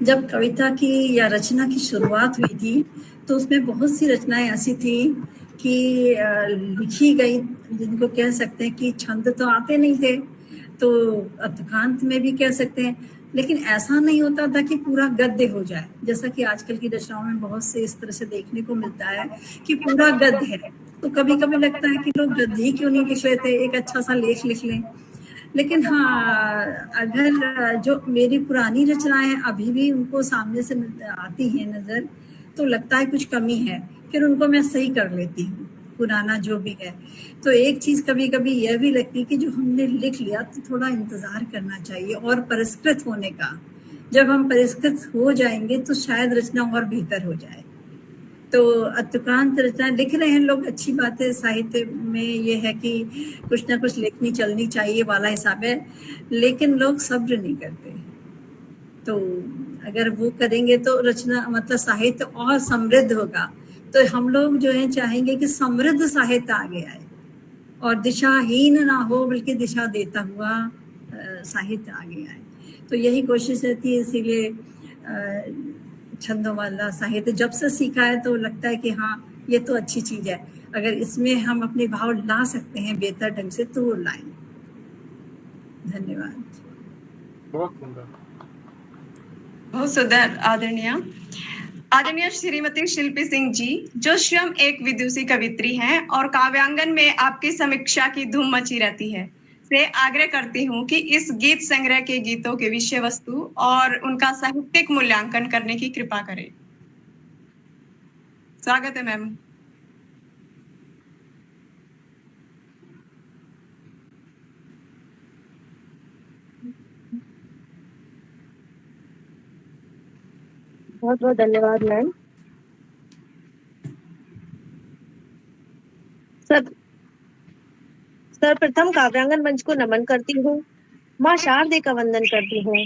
जब कविता की या रचना की शुरुआत हुई थी तो उसमें बहुत सी रचनाएं ऐसी थी कि लिखी गई जिनको कह सकते हैं कि छंद तो आते नहीं थे, तो अतुकांत में भी कह सकते हैं, लेकिन ऐसा नहीं होता था कि पूरा गद्य हो जाए, जैसा कि आजकल की रचनाओं में बहुत से इस तरह से देखने को मिलता है कि पूरा गद्य है। तो कभी कभी लगता है कि लोग गद्य ही क्यों नहीं लिख लेते, एक अच्छा सा लेख लिख लें। लेकिन हाँ, अगर जो मेरी पुरानी रचनाएं हैं अभी भी उनको सामने से आती हैं नजर, तो लगता है कुछ कमी है, फिर उनको मैं सही कर लेती हूँ, पुराना जो भी है। तो एक चीज कभी कभी यह भी लगती है कि जो हमने लिख लिया तो थोड़ा इंतजार करना चाहिए और परिष्कृत होने का। जब हम परिष्कृत हो जाएंगे तो शायद रचना और बेहतर हो जाए। तो अतुकांत रचना लिख रहे हैं लोग, अच्छी बात है। साहित्य में ये है कि कुछ ना कुछ लिखनी चलनी चाहिए वाला हिसाब है, लेकिन लोग सब्र नहीं करते। तो अगर वो करेंगे तो रचना मतलब साहित्य और समृद्ध होगा। तो हम लोग जो है चाहेंगे कि समृद्ध साहित्य आगे आए और दिशाहीन ना हो, बल्कि दिशा देता हुआ साहित्य आगे आए। तो यही कोशिश रहती है। इसीलिए छंदों वाला साहित्य जब से सीखा है तो लगता है कि हाँ ये तो अच्छी चीज है, अगर इसमें हम अपने भाव ला सकते हैं बेहतर ढंग से तो वो लाएं। धन्यवाद। बहुत सुंदर, बहुत सुंदर। आदरणीय श्रीमती शिल्पी सिंह जी, जो स्वयं एक विदुषी कवित्री हैं और काव्यांगन में आपकी समीक्षा की धूम मची रहती है, से आग्रह करती हूँ कि इस गीत संग्रह के गीतों के विषय वस्तु और उनका साहित्यिक मूल्यांकन करने की कृपा करें। स्वागत है मैम। बहुत बहुत धन्यवाद मैम। सर्वप्रथम काव्यांगन मंच को नमन करती हूँ, माँ शारदे का वंदन करती हूँ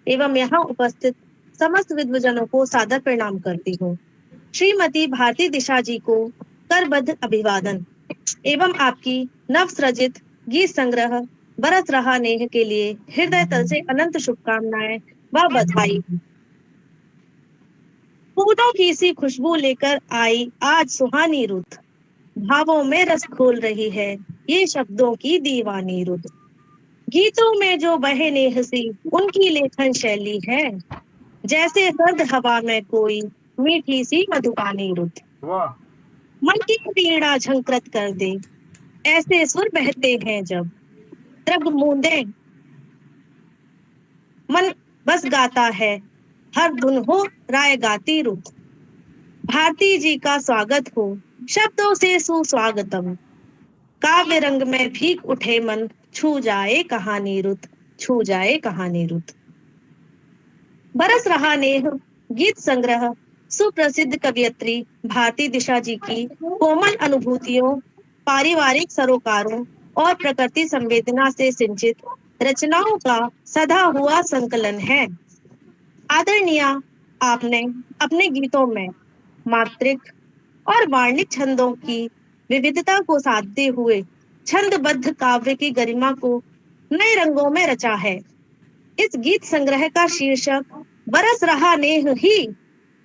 एवं यहाँ उपस्थित समस्त विद्वजनों को सादर प्रणाम करती हूँ। श्रीमती भारती दिशा जी को करबद्ध अभिवादन एवं आपकी नव सृजित गीत संग्रह बरस रहा नेह के लिए हृदय तल से अनंत शुभकामनाएं व बधाई। फूलों की सी खुशबू लेकर आई आज सुहानी रुत, भावों में रस घोल रही है ये शब्दों की दीवानी रुत। गीतों में जो बहे नेह सी उनकी लेखन शैली है, जैसे सर्द हवा में कोई मीठी सी मधुबानी रुत। वाह। मन की पीड़ा झंकृत कर दे ऐसे सुर बहते हैं जब द्रग मूंदे, मन बस गाता है हर धुन हो राय गाती रुत। भारती जी का स्वागत हो शब्दों से सुस्वागतम, काव्य रंग में भीग उठे मन छू जाए कहानी रुत, छू जाए कहानी रुत। बरस रहा नेह गीत संग्रह सुप्रसिद्ध कवियत्री भारती दिशा जी की कोमल अनुभूतियों, पारिवारिक सरोकारों और प्रकृति संवेदना से सिंचित रचनाओं का सधा हुआ संकलन है। आदरणीय, आपने अपने गीतों में मात्रिक और वार्णिक छंदों की विविधता को साधते हुए छंदबद्ध काव्य की गरिमा को नए रंगों में रचा है। इस गीत संग्रह का शीर्षक बरस रहा नेह ही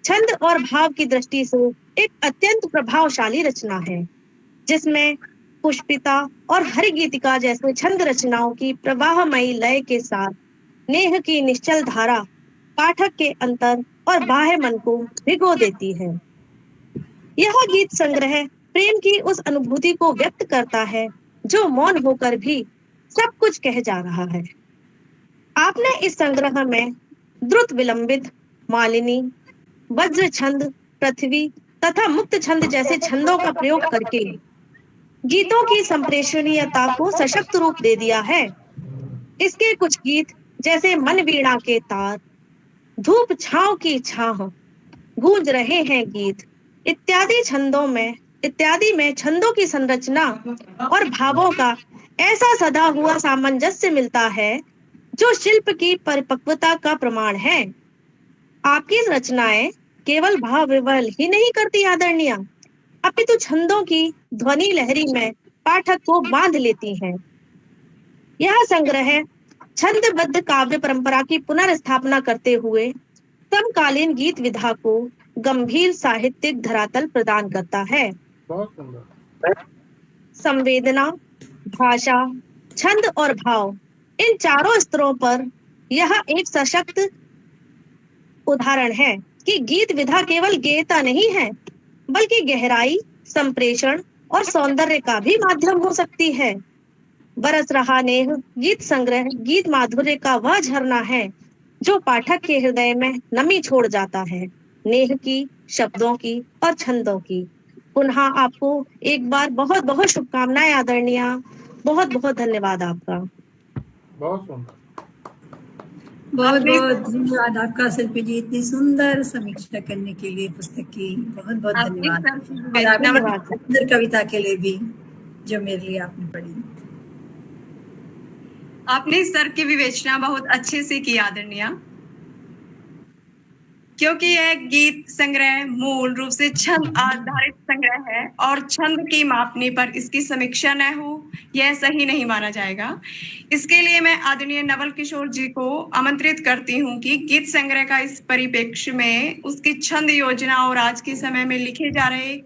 छंद और भाव की दृष्टि से एक अत्यंत प्रभावशाली रचना है, जिसमें पुष्पिता और हरिगीतिका जैसे छंद रचनाओं की प्रवाहमयी लय के साथ नेह की निश्चल धारा पाठक के अंतर और बाह्य मन को भिगो देती है। यह गीत संग्रह प्रेम की उस अनुभूति को व्यक्त करता है जो मौन होकर भी सब कुछ कह जा रहा है। आपने इस संग्रह में द्रुत विलंबित, मालिनी, वज्र छंद, पृथ्वी तथा मुक्त छंद जैसे छंदों का प्रयोग करके गीतों की संप्रेषणीयता को सशक्त रूप दे दिया है। इसके कुछ गीत जैसे मन वीणा के तार, धूप छांव की छाह, गूंज रहे हैं गीत इत्यादि में छंदों की संरचना और भावों का ऐसा सदा हुआ सामंजस्य मिलता है जो शिल्प की परिपक्वता का प्रमाण है। आपकी रचनाएं केवल भाव विवल ही नहीं करती आदरणीय, अपितु छंदों की ध्वनि लहरी में पाठक को बांध लेती हैं। यह संग्रह छंदबद्ध काव्य परंपरा की पुनर्स्थापना करते हुए समकालीन गीत विधा को गंभीर साहित्यिक धरातल प्रदान करता है। बहुत सुंदर। संवेदना, भाषा, छंद और भाव, इन चारों स्तरों पर यह एक सशक्त उदाहरण है कि गीत विधा केवल गेयता नहीं है, बल्कि गहराई, संप्रेषण और सौंदर्य का भी माध्यम हो सकती है। बरस रहा नेह गीत संग्रह गीत माधुर्य का वह झरना है जो पाठक के हृदय में नमी छोड़ जाता है, नेह की, शब्दों की और छंदों की। पुनः आपको एक बार बहुत बहुत शुभकामनाएं आदरणीय, बहुत बहुत धन्यवाद आपका। बहुत सुंदर। बहुत बहुत धन्यवाद आपका शिल्पी जी, इतनी सुंदर समीक्षा करने के लिए पुस्तक की। बहुत बहुत धन्यवाद। और आपकी सुंदर कविता के लिए भी जो मेरे लिए आपने पढ़ी। आपने स्तर की विवेचना बहुत अच्छे से की आदरणीय, क्योंकि यह गीत संग्रह मूल रूप से छंद आधारित संग्रह है और छंद की मापनी पर इसकी समीक्षा न हो यह सही नहीं माना जाएगा। इसके लिए मैं आदरणीय नवल किशोर जी को आमंत्रित करती हूं कि गीत संग्रह का इस परिप्रेक्ष्य में उसकी छंद योजना और आज के समय में लिखे जा रहे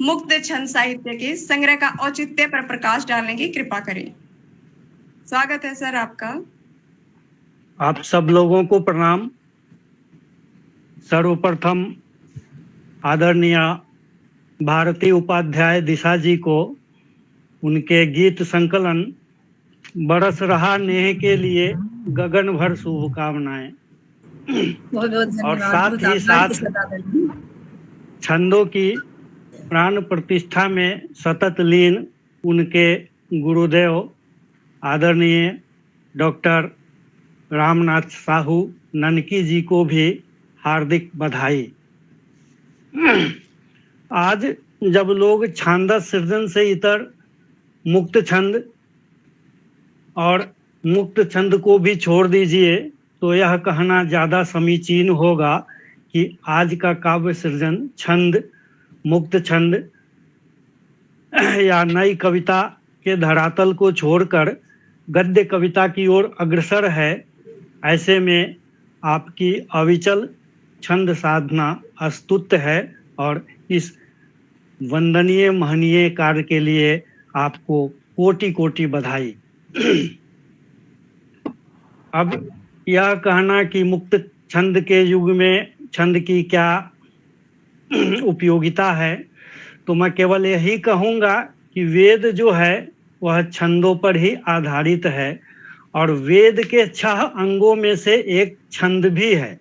मुक्त छंद साहित्य के संग्रह का औचित्य पर प्रकाश डालने की कृपा करें। स्वागत है सर आपका। आप सब लोगों को प्रणाम। सर्वप्रथम आदरणीय भारती उपाध्याय दिशा जी को उनके गीत संकलन बरस रहा नेह के लिए गगन भर शुभकामनाएं। और साथ ही साथ छंदों की प्राण प्रतिष्ठा में सतत लीन उनके गुरुदेव आदरणीय डॉक्टर रामनाथ साहू ननकी जी को भी हार्दिक बधाई। आज जब लोग छांदस सृजन से इतर मुक्त छंद और मुक्त छंद को भी छोड़ दीजिए तो यह कहना ज़्यादा समीचीन होगा कि आज का काव्य सृजन छंद, मुक्त छंद या नई कविता के धरातल को छोड़कर गद्य कविता की ओर अग्रसर है। ऐसे में आपकी अविचल छंद साधना अस्तुत्य है और इस वंदनीय महनीय कार्य के लिए आपको कोटि कोटि बधाई। अब यह कहना कि मुक्त छंद के युग में छंद की क्या उपयोगिता है, तो मैं केवल यही कहूँगा कि वेद जो है वह छंदों पर ही आधारित है और वेद के 6 अंगों में से एक छंद भी है।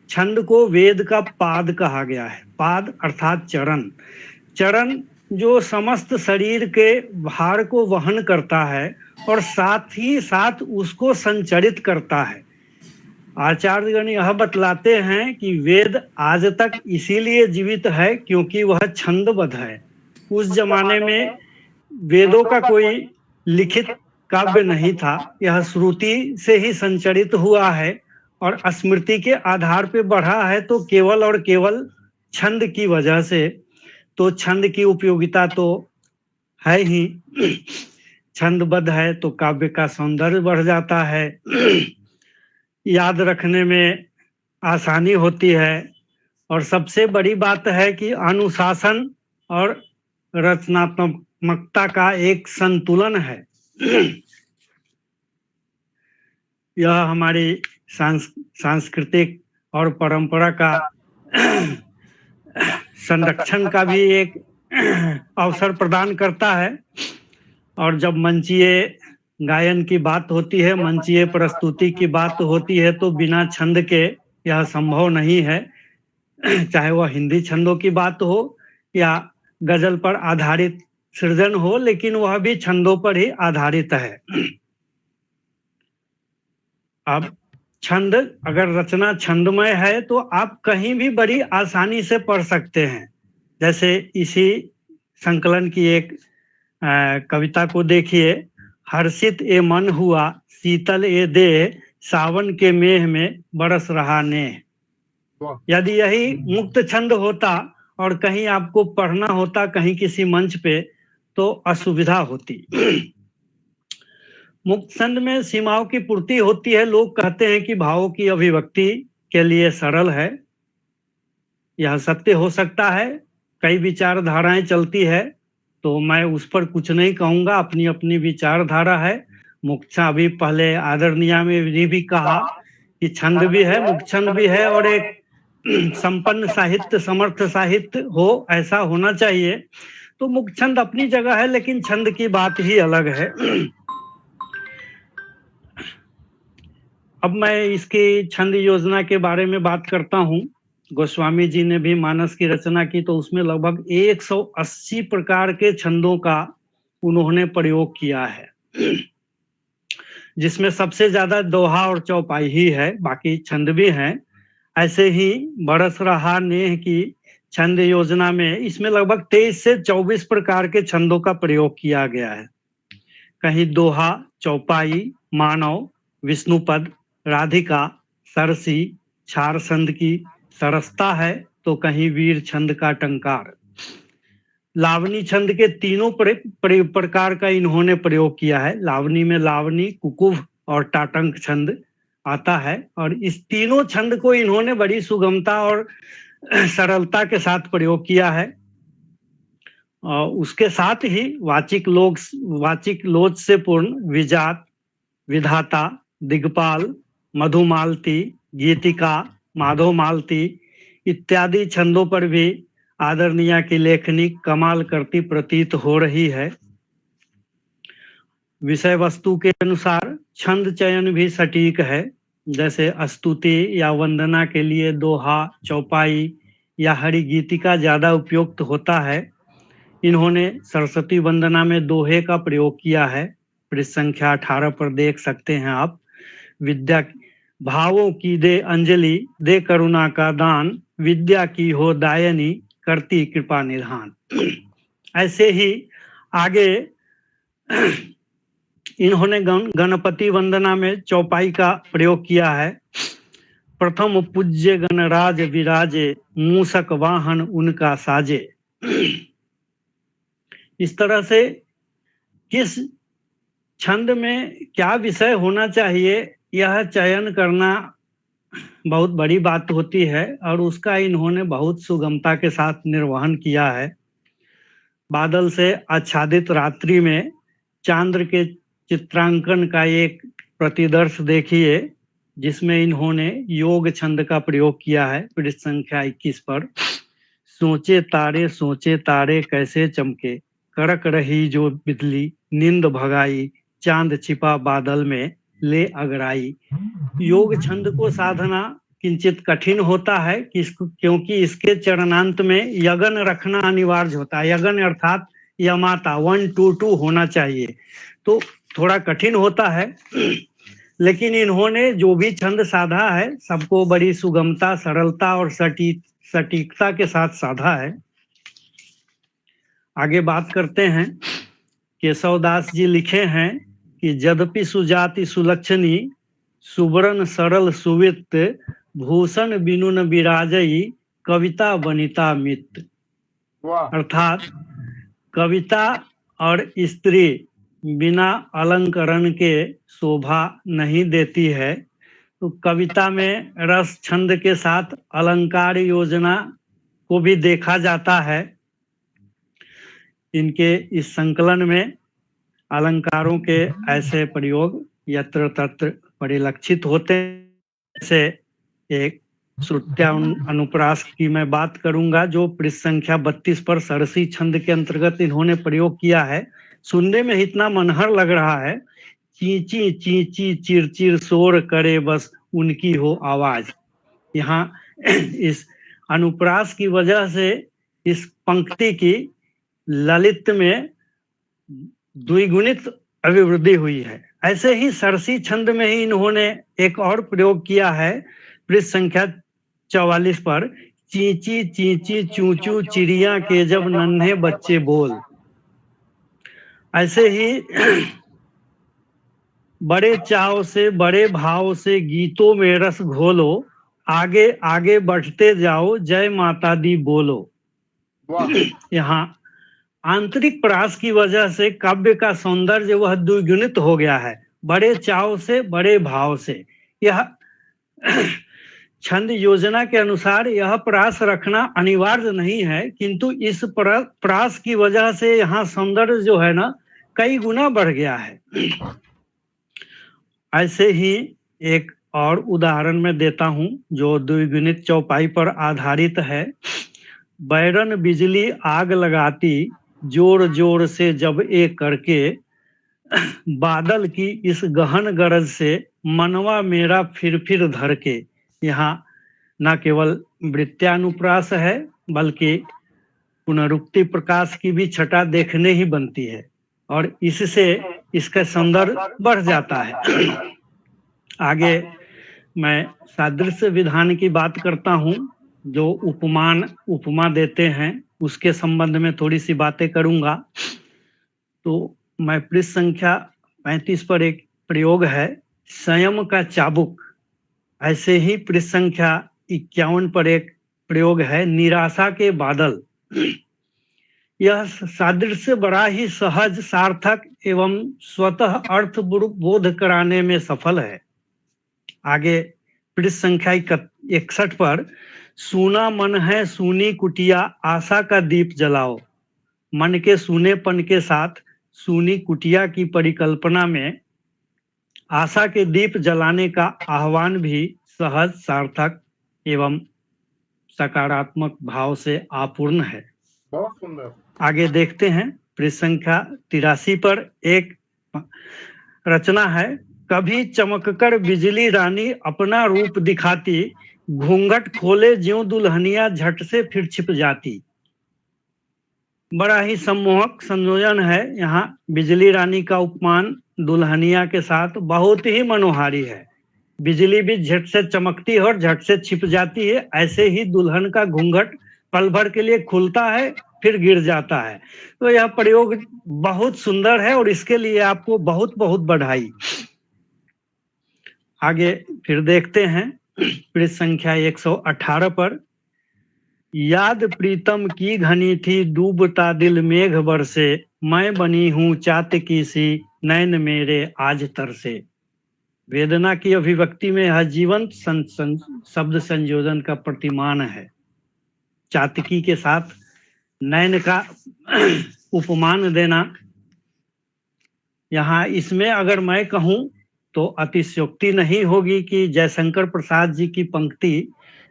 छंद को वेद का पाद कहा गया है। पाद अर्थात चरण। चरण जो समस्त शरीर के भार को वहन करता है और साथ ही साथ उसको संचरित करता है। आचार्यगण यह बतलाते हैं कि वेद आज तक इसीलिए जीवित है क्योंकि वह छंदबद्ध है। उस जमाने में वेदों का कोई लिखित काव्य नहीं था, यह श्रुति से ही संचरित हुआ है और स्मृति के आधार पे बढ़ा है, तो केवल और केवल छंद की वजह से। तो छंद की उपयोगिता तो है ही, छंदबद्ध है तो काव्य का सौंदर्य बढ़ जाता है, याद रखने में आसानी होती है, और सबसे बड़ी बात है कि अनुशासन और रचनात्मकता का एक संतुलन है। यह हमारी सांस्कृतिक और परंपरा का संरक्षण का भी एक अवसर प्रदान करता है। और जब मंचीय गायन की बात होती है, मंचीय प्रस्तुति की बात होती है, तो बिना छंद के यह संभव नहीं है, चाहे वह हिंदी छंदों की बात हो या गजल पर आधारित सृजन हो, लेकिन वह भी छंदों पर ही आधारित है। अब छंद, अगर रचना छंदमय है तो आप कहीं भी बड़ी आसानी से पढ़ सकते हैं। जैसे इसी संकलन की एक कविता को देखिए, हर्षित ए मन हुआ शीतल ए देह, सावन के मेह में बरस रहा नेह। यदि यही मुक्त छंद होता और कहीं आपको पढ़ना होता कहीं किसी मंच पे, तो असुविधा होती। मुक्त छंद में सीमाओं की पूर्ति होती है। लोग कहते हैं कि भावों की अभिव्यक्ति के लिए सरल है, यह सत्य हो सकता है। कई विचारधाराएं चलती है, तो मैं उस पर कुछ नहीं कहूंगा, अपनी अपनी विचारधारा है। मुक्त अभी पहले आदरणीय में भी कहा कि छंद भी है, मुक्त छंद भी है, और एक संपन्न साहित्य, समर्थ साहित्य हो, ऐसा होना चाहिए। तो मुक्त छंद अपनी जगह है, लेकिन छंद की बात ही अलग है। अब मैं इसकी छंद योजना के बारे में बात करता हूँ। गोस्वामी जी ने भी मानस की रचना की, तो उसमें लगभग 180 प्रकार के छंदों का उन्होंने प्रयोग किया है, जिसमें सबसे ज्यादा दोहा और चौपाई ही है, बाकी छंद भी हैं। ऐसे ही बरस रहा नेह की छंद योजना में इसमें लगभग 23 से 24 प्रकार के छंदों का प्रयोग किया गया है। कहीं दोहा, चौपाई, मानव, विष्णुपद, राधिका, सरसी, छार छंद की सरसता है, तो कहीं वीर छंद का टंकार। लावनी छंद के तीनों प्रकार का इन्होंने प्रयोग किया है। लावनी में लावनी, कुकुभ और टाटंक छंद आता है, और इस तीनों छंद को इन्होंने बड़ी सुगमता और सरलता के साथ प्रयोग किया है। और उसके साथ ही वाचिक लोच से पूर्ण विजात, विधाता, दिग्पाल, मधुमालती, गीतिका, माधव मालती इत्यादि छंदों पर भी आदरणीय की लेखनी कमाल करती प्रतीत हो रही है। विषय वस्तु के अनुसार छंद चयन भी सटीक है। जैसे स्तुति या वंदना के लिए दोहा, चौपाई या हरि गीतिका ज्यादा उपयुक्त होता है। इन्होंने सरस्वती वंदना में दोहे का प्रयोग किया है, पृष्ठ संख्या 18 पर देख सकते हैं आप। विद्या भावों की दे अंजलि, दे करुणा का दान, विद्या की हो दायनी, करती कृपा निधान। ऐसे ही आगे इन्होंने गणपति वंदना में चौपाई का प्रयोग किया है। प्रथम पूज्य गणराज विराजे, मूषक वाहन उनका साजे। इस तरह से किस छंद में क्या विषय होना चाहिए, यह चयन करना बहुत बड़ी बात होती है, और उसका इन्होंने बहुत सुगमता के साथ निर्वहन किया है। बादल से आच्छादित रात्रि में चांद्र के चित्रांकन का एक प्रतिदर्श देखिए, जिसमें इन्होंने योग छंद का प्रयोग किया है, पृष्ठ संख्या 21 पर। सोचे तारे कैसे चमके, कड़क रही जो बिजली, नींद भगाई, चांद छिपा बादल में ले अगराई। योग छंद को साधना किंचित कठिन होता है, क्योंकि इसके चरणांत में यगन रखना अनिवार्य होता है। यगन अर्थात यमाता 1 2 2 होना चाहिए, तो थोड़ा कठिन होता है। लेकिन इन्होंने जो भी छंद साधा है सबको बड़ी सुगमता, सरलता और सटीकता के साथ साधा है। आगे बात करते हैं। केशवदास जी लिखे हैं कि यद्यपि सुजाति सुलक्षणी, सुवर्ण सरल सुवित, भूषण बिनुन विराजई, कविता वनिता मित। अर्थात कविता और स्त्री बिना अलंकरण के शोभा नहीं देती है, तो कविता में रस छंद के साथ अलंकार योजना को भी देखा जाता है। इनके इस संकलन में अलंकारों के ऐसे प्रयोग यत्र तत्र परिलक्षित होते हैं। जैसे एक श्रुत्या अनुप्रास की मैं बात करूंगा, जो पृष्ठ संख्या 32 पर सरसी छंद के अंतर्गत इन्होंने प्रयोग किया है। सुनने में इतना मनहर लग रहा है, चींची चींची चिरचिर शोर करे बस उनकी हो आवाज। यहाँ इस अनुप्रास की वजह से इस पंक्ति की ललित में द्विगुणित अभिवृद्धि हुई है। ऐसे ही सरसी छंद में ही इन्होंने एक और प्रयोग किया है, पृष्ठ संख्या 44 पर, चींची चींची चू चू चिड़िया के जब नन्हे बच्चे बोल। ऐसे ही बड़े चाव से बड़े भाव से गीतों में रस घोलो, आगे आगे बढ़ते जाओ जय माता दी बोलो। यहाँ आंतरिक प्रयास की वजह से काव्य का सौंदर्य वह द्विगुणित हो गया है, बड़े चाव से बड़े भाव से। यह छंद योजना के अनुसार यह प्रयास रखना अनिवार्य नहीं है, किंतु इस प्रयास की वजह से यहाँ सौंदर्य जो है ना कई गुना बढ़ गया है। ऐसे ही एक और उदाहरण मैं देता हूं जो द्विगुणित चौपाई पर आधारित है। बैरन बिजली आग लगाती, जोर जोर से जब एक करके, बादल की इस गहन गरज से मनवा मेरा फिर धर के। यहाँ न केवल वृत्यानुप्रास है बल्कि पुनरुक्ति प्रकाश की भी छटा देखने ही बनती है और इससे इसका सौंदर्य बढ़ जाता है। आगे मैं सादृश्य विधान की बात करता हूँ, जो उपमा देते हैं उसके संबंध में थोड़ी सी बातें करूंगा। तो मैं पृष्ठ संख्या 35 पर एक प्रयोग है, संयम का चाबुक। ऐसे ही पृष्ठ संख्या 51 पर एक प्रयोग है, निराशा के बादल। यह सादृश्य बड़ा ही सहज, सार्थक एवं स्वतः अर्थ बोध कराने में सफल है। आगे पृष्ठ संख्या 61 पर, सूना मन है सूनी कुटिया, आशा का दीप जलाओ। मन के सूनेपन के साथ सूनी कुटिया की परिकल्पना में आशा के दीप जलाने का आह्वान भी सहज, सार्थक एवं सकारात्मक भाव से आपूर्ण है। बहुत सुंदर। आगे देखते हैं, पृष्ठ संख्या 83 पर एक रचना है, कभी चमककर बिजली रानी अपना रूप दिखाती, घूंघट खोले ज्यों दुल्हनिया झट से फिर छिप जाती। बड़ा ही सम्मोहक संयोजन है। यहाँ बिजली रानी का उपमान दुल्हनिया के साथ बहुत ही मनोहारी है। बिजली भी झट से चमकती है और झट से छिप जाती है, ऐसे ही दुल्हन का घूंघट पल भर के लिए खुलता है फिर गिर जाता है। तो यह प्रयोग बहुत सुंदर है और इसके लिए आपको बहुत बहुत बधाई। आगे फिर देखते हैं, पृष्ठ संख्या 118 पर, याद प्रीतम की घनी थी, डूबता दिल मेघ बरसे, मैं बनी हूँ चातकी सी, नैन मेरे आज तरसे। वेदना की अभिव्यक्ति में यह जीवंत शब्द संयोजन का प्रतिमान है। चातकी के साथ नैन का उपमान देना, यहाँ इसमें अगर मैं कहूँ तो अतिशयोक्ति नहीं होगी कि जयशंकर प्रसाद जी की पंक्ति,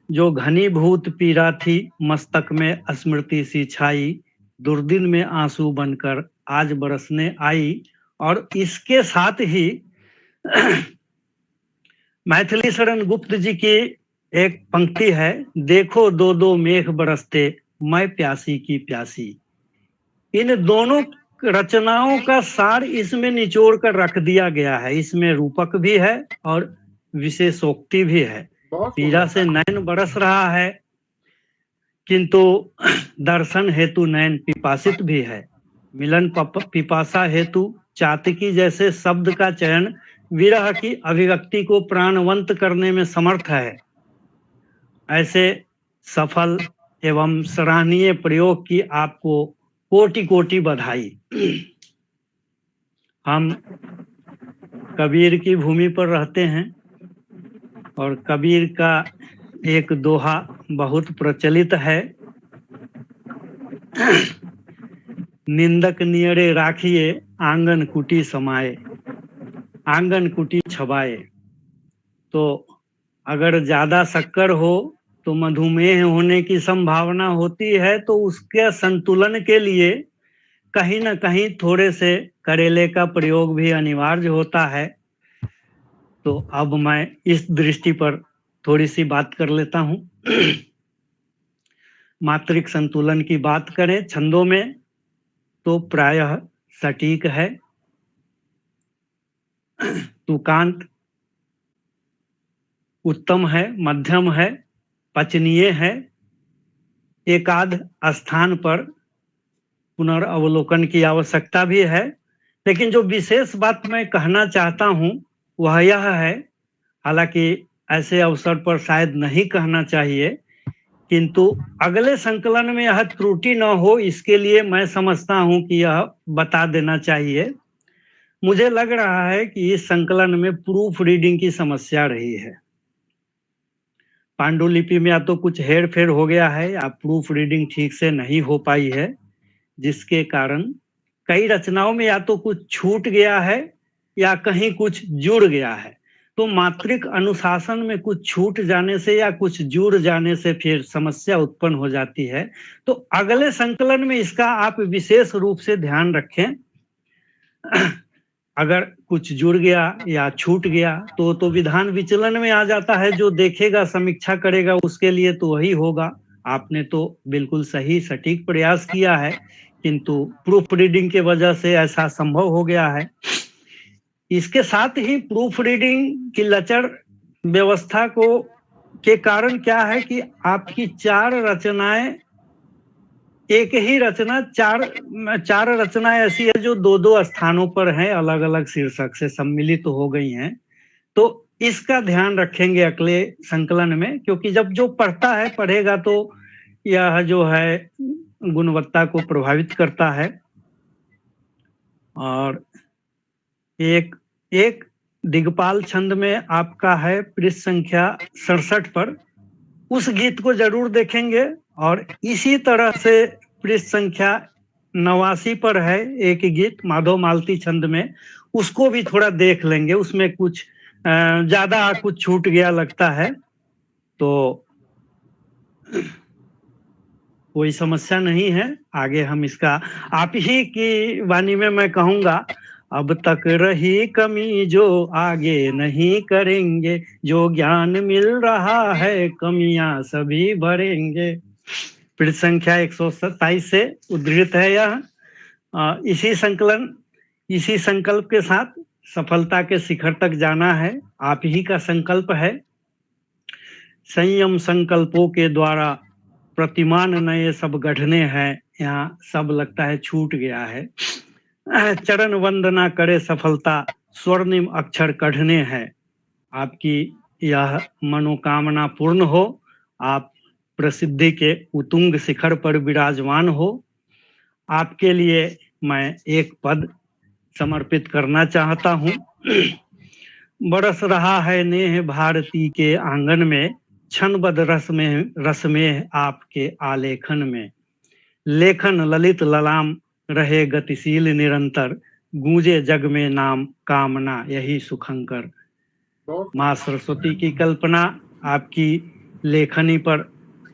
जो घनीभूत पीड़ा थी मस्तक में स्मृति सी छाई, दुर्दिन में आंसू बनकर आज बरसने आई, और इसके साथ ही मैथिली शरण गुप्त जी की एक पंक्ति है, देखो दो दो मेघ बरसते, मैं प्यासी की प्यासी। इन दोनों रचनाओं का सार इसमें निचोड़ कर रख दिया गया है। इसमें रूपक भी है और विशेषोक्ति भी है। बहुत पीड़ा सुंदर। से नैन बरस रहा है, किंतु दर्शन हेतु नैन पिपासित भी है। मिलन पिपासा हेतु चातकी जैसे शब्द का चयन विरह की अभिव्यक्ति को प्राणवंत करने में समर्थ है। ऐसे सफल एवं सराहनीय प्रयोग की आपको कोटि कोटि बधाई। हम कबीर की भूमि पर रहते हैं और कबीर का एक दोहा बहुत प्रचलित है, निंदक नियरे राखिए आंगन कुटी समाए, आंगन कुटी छबाए। तो अगर ज्यादा शक्कर हो तो मधुमेह होने की संभावना होती है, तो उसके संतुलन के लिए कहीं ना कहीं थोड़े से करेले का प्रयोग भी अनिवार्य होता है। तो अब मैं इस दृष्टि पर थोड़ी सी बात कर लेता हूं। मात्रिक संतुलन की बात करें छंदों में तो प्रायः सटीक है। तुकांत उत्तम है, मध्यम है, पचनीय है। एकाध स्थान पर पुनर्अवलोकन की आवश्यकता भी है, लेकिन जो विशेष बात मैं कहना चाहता हूं वह यह है, हालांकि ऐसे अवसर पर शायद नहीं कहना चाहिए, किंतु अगले संकलन में यह त्रुटि न हो इसके लिए मैं समझता हूं कि यह बता देना चाहिए। मुझे लग रहा है कि इस संकलन में प्रूफ रीडिंग की समस्या रही है। पांडुलिपि में या तो कुछ हेर फेर हो गया है या प्रूफ रीडिंग ठीक से नहीं हो पाई है, जिसके कारण कई रचनाओं में या तो कुछ छूट गया है या कहीं कुछ जुड़ गया है। तो मात्रिक अनुशासन में कुछ छूट जाने से या कुछ जुड़ जाने से फिर समस्या उत्पन्न हो जाती है। तो अगले संकलन में इसका आप विशेष रूप से ध्यान रखें। अगर कुछ जुड़ गया या छूट गया तो विधान विचलन में आ जाता है। जो देखेगा समीक्षा करेगा उसके लिए तो वही होगा। आपने तो बिल्कुल सही सटीक प्रयास किया है, किंतु प्रूफ रीडिंग के वजह से ऐसा संभव हो गया है। इसके साथ ही प्रूफ रीडिंग की लचर व्यवस्था के कारण क्या है कि आपकी चार रचनाएं, एक ही रचना चार रचनाएं ऐसी है जो दो दो स्थानों पर हैं, अलग अलग शीर्षक से सम्मिलित हो गई हैं। तो इसका ध्यान रखेंगे अगले संकलन में, क्योंकि जब जो पढ़ता है पढ़ेगा तो यह जो है गुणवत्ता को प्रभावित करता है। और एक दिगपाल छंद में आपका है पृष्ठ संख्या 67 पर, उस गीत को जरूर देखेंगे। और इसी तरह से पृष्ठ संख्या 89 पर है एक गीत माधव मालती छंद में, उसको भी थोड़ा देख लेंगे। उसमें कुछ ज्यादा कुछ छूट गया लगता है, तो कोई समस्या नहीं है। आगे हम इसका आप ही की वाणी में मैं कहूंगा, अब तक रही कमी जो आगे नहीं करेंगे, जो ज्ञान मिल रहा है कमियां सभी भरेंगे। पृष्ठ संख्या 127 से उद्धृत है यह। इसी संकल्प के साथ सफलता के शिखर तक जाना है, आप ही का संकल्प है। संयम संकल्पों के द्वारा प्रतिमान नए सब गढ़ने हैं, यहाँ सब लगता है छूट गया है। चरण वंदना करे सफलता स्वर्णिम अक्षर कढ़ने हैं। आपकी यह मनोकामना पूर्ण हो, आप प्रसिद्धि के उतुंग शिखर पर विराजमान हो। आपके लिए मैं एक पद समर्पित करना चाहता हूँ। बरस रहा है नेह भारती के आंगन में, क्षणबद्ध रस में आपके आलेखन में। लेखन ललित ललाम रहे गतिशील निरंतर, गूंजे जग में नाम कामना यही सुखंकर। माँ सरस्वती की कल्पना आपकी लेखनी पर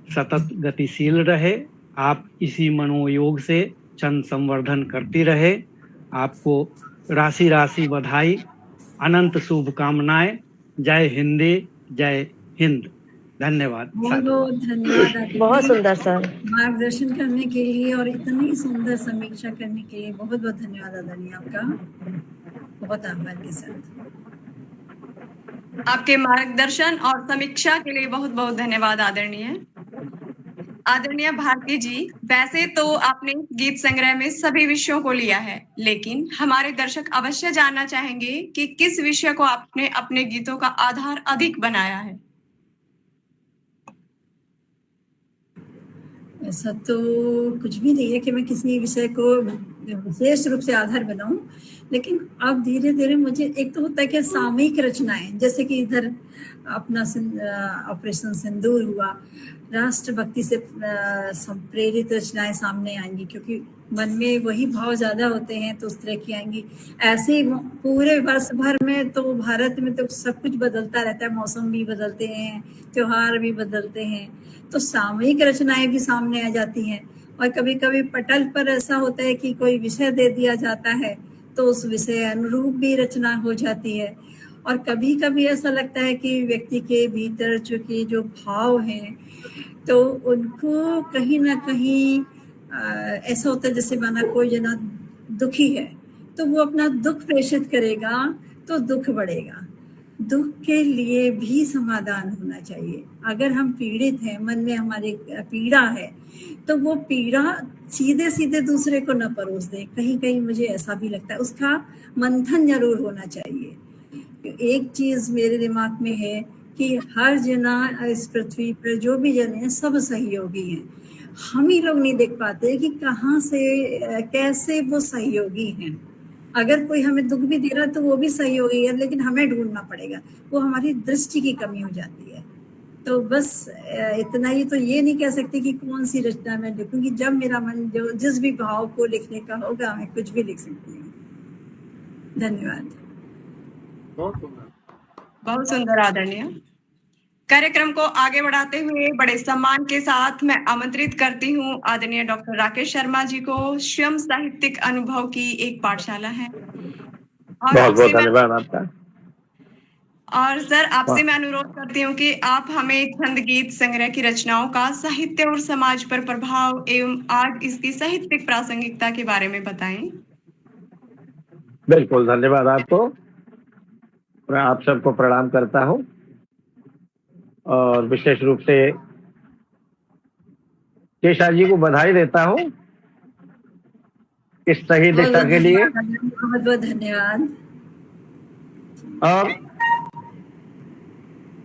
सतत गतिशील रहे, आप इसी मनोयोग से छंद संवर्धन करती रहे। आपको राशि राशि बधाई, अनंत शुभकामनाएं। जय हिंदी, जय हिंद। धन्यवाद। बहुत बहुत धन्यवाद आपको बहुत सुंदर सर। मार्गदर्शन करने के लिए और इतनी सुंदर समीक्षा करने के लिए बहुत बहुत धन्यवाद आदरणीय आपका, बहुत आभार के साथ। आपके मार्गदर्शन और समीक्षा के लिए बहुत बहुत धन्यवाद आदरणीय। आदरणीय भारती जी, वैसे तो आपने गीत संग्रह में सभी विषयों को लिया है, लेकिन हमारे दर्शक अवश्य जानना चाहेंगे कि किस विषय को आपने अपने गीतों का आधार अधिक बनाया है। ऐसा तो कुछ भी नहीं है कि मैं किसी विषय को विशेष रूप से आधार बनाऊं, लेकिन अब धीरे धीरे मुझे एक तो होता है कि सामयिक रचनाएं, जैसे कि इधर अपना ऑपरेशन सिंदूर हुआ, राष्ट्रभक्ति से प्रेरित रचनाएं सामने आएंगी, क्योंकि मन में वही भाव ज्यादा होते हैं तो उस तरह की आएंगी। ऐसे पूरे वर्ष भर में तो भारत में तो सब कुछ बदलता रहता है, मौसम भी बदलते हैं, त्योहार भी बदलते हैं, तो सामयिक रचनाएं भी सामने आ जाती हैं। और कभी कभी पटल पर ऐसा होता है कि कोई विषय दे दिया जाता है तो उस विषय अनुरूप भी रचना हो जाती है। और कभी कभी ऐसा लगता है कि व्यक्ति के भीतर चूंकि जो भाव हैं तो उनको कहीं ना कहीं ऐसा होता है जैसे माना कोई जना दुखी है तो वो अपना दुख प्रेषित करेगा तो दुख बढ़ेगा। दुख के लिए भी समाधान होना चाहिए। अगर हम पीड़ित हैं, मन में हमारे पीड़ा है, तो वो पीड़ा सीधे सीधे दूसरे को न परोस दे। कहीं कहीं मुझे ऐसा भी लगता है उसका मंथन जरूर होना चाहिए। एक चीज मेरे दिमाग में है कि हर जना इस पृथ्वी पर जो भी जन है सब सहयोगी हैं। हम ही लोग नहीं देख पाते कि कहाँ से कैसे वो सहयोगी हैं। अगर कोई हमें दुख भी दे रहा है तो वो भी सहयोगी है, लेकिन हमें ढूंढना पड़ेगा, वो हमारी दृष्टि की कमी हो जाती है। तो बस इतना ही, तो ये नहीं कह सकती कि कौन सी रचना मैं लिखूंगी। जब मेरा मन जो जिस भी भाव को लिखने का होगा मैं कुछ भी लिख सकती हूँ। धन्यवाद। बहुत सुंदर आदरणीय। कार्यक्रम को आगे बढ़ाते हुए बड़े सम्मान के साथ मैं आमंत्रित करती हूँ आदरणीय डॉक्टर राकेश शर्मा जी को। स्वयं साहित्यिक अनुभव की एक पाठशाला है और बहुत बहुत धन्यवाद आपका। और सर आपसे मैं अनुरोध करती हूँ कि आप हमें छंद गीत संग्रह की रचनाओं का साहित्य और समाज पर प्रभाव एवं आज इसकी साहित्यिक प्रासंगिकता के बारे में बताएं। बिल्कुल, धन्यवाद आपको। मैं आप सबको प्रणाम करता हूँ और विशेष रूप से केशा जी को बधाई देता हूँ इस सही दिशा के लिए। बहुत बहुत धन्यवाद। और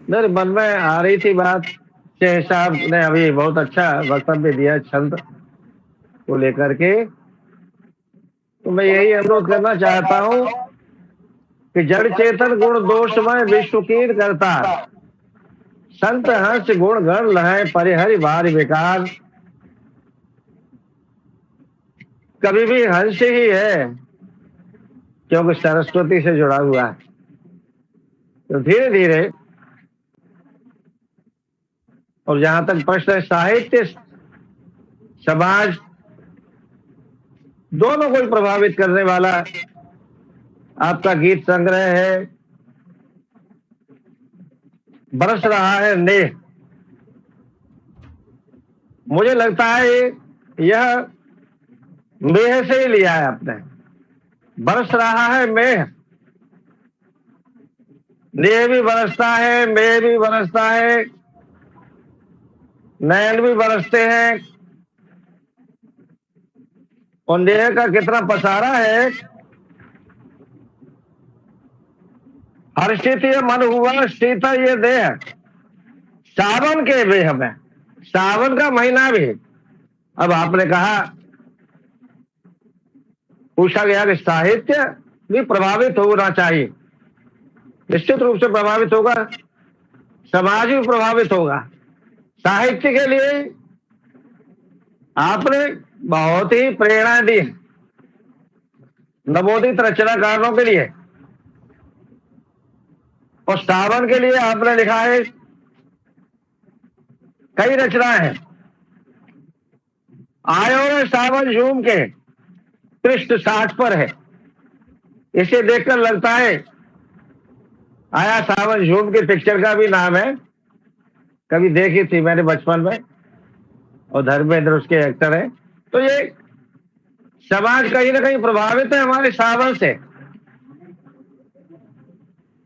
मेरे मन में आ रही थी बात, शेख साहब ने अभी बहुत अच्छा वक्तव्य दिया छंद को लेकर के, तो मैं यही अनुरोध करना चाहता हूँ कि जड़ चेतन गुण दोषमय विश्व कीर्त करता, संत हंस गुण गण लहै परिहरि वारि विकार। कभी भी हंस ही है क्योंकि सरस्वती से जुड़ा हुआ है। तो धीरे धीरे, और जहां तक प्रश्न है, साहित्य समाज दोनों को प्रभावित करने वाला आपका गीत संग्रह है। बरस रहा है नेह, मुझे लगता है यह मेह से ही लिया है आपने। बरस रहा है मेह, नेह भी बरसता है, मेह भी बरसता है, नयन भी बरसते हैं। और नेह का कितना पसारा है। हर्षित ये मन हुआ शीतल ये देह, सावन के बेह में, सावन का महीना भी। अब आपने कहा, पूछा गया कि साहित्य भी प्रभावित होना चाहिए। निश्चित रूप से प्रभावित होगा, समाज भी प्रभावित होगा। साहित्य के लिए आपने बहुत ही प्रेरणा दी है नवोदित रचनाकारों के लिए। और सावन के लिए आपने लिखा है कई रचनाएं हैं। आयो रे सावन झूम के पृष्ठ 60 पर है। इसे देखकर लगता है आया सावन झूम के पिक्चर का भी नाम है। कभी देखी थी मैंने बचपन में, और धर्मेंद्र उसके एक्टर है। तो ये समाज कहीं ना कहीं प्रभावित है हमारे सावन से।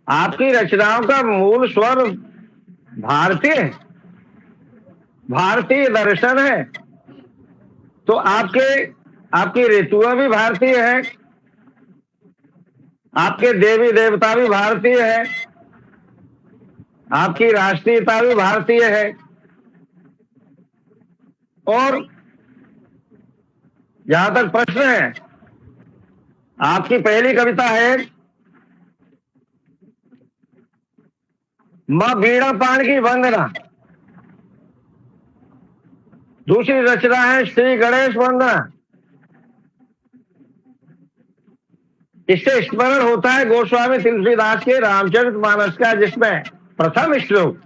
आपकी रचनाओं का मूल स्वर भारतीय दर्शन है, तो आपकी ऋतुएं भी भारतीय है, आपके देवी देवता भी भारतीय है, आपकी राष्ट्रीयता भी भारतीय है। और जहां तक प्रश्न है, आपकी पहली कविता है मां बीणा पाण की वंदना, दूसरी रचना है श्री गणेश वंदना। इससे स्मरण होता है गोस्वामी तुलसीदास के रामचरितमानस का, जिसमें प्रथम श्लोक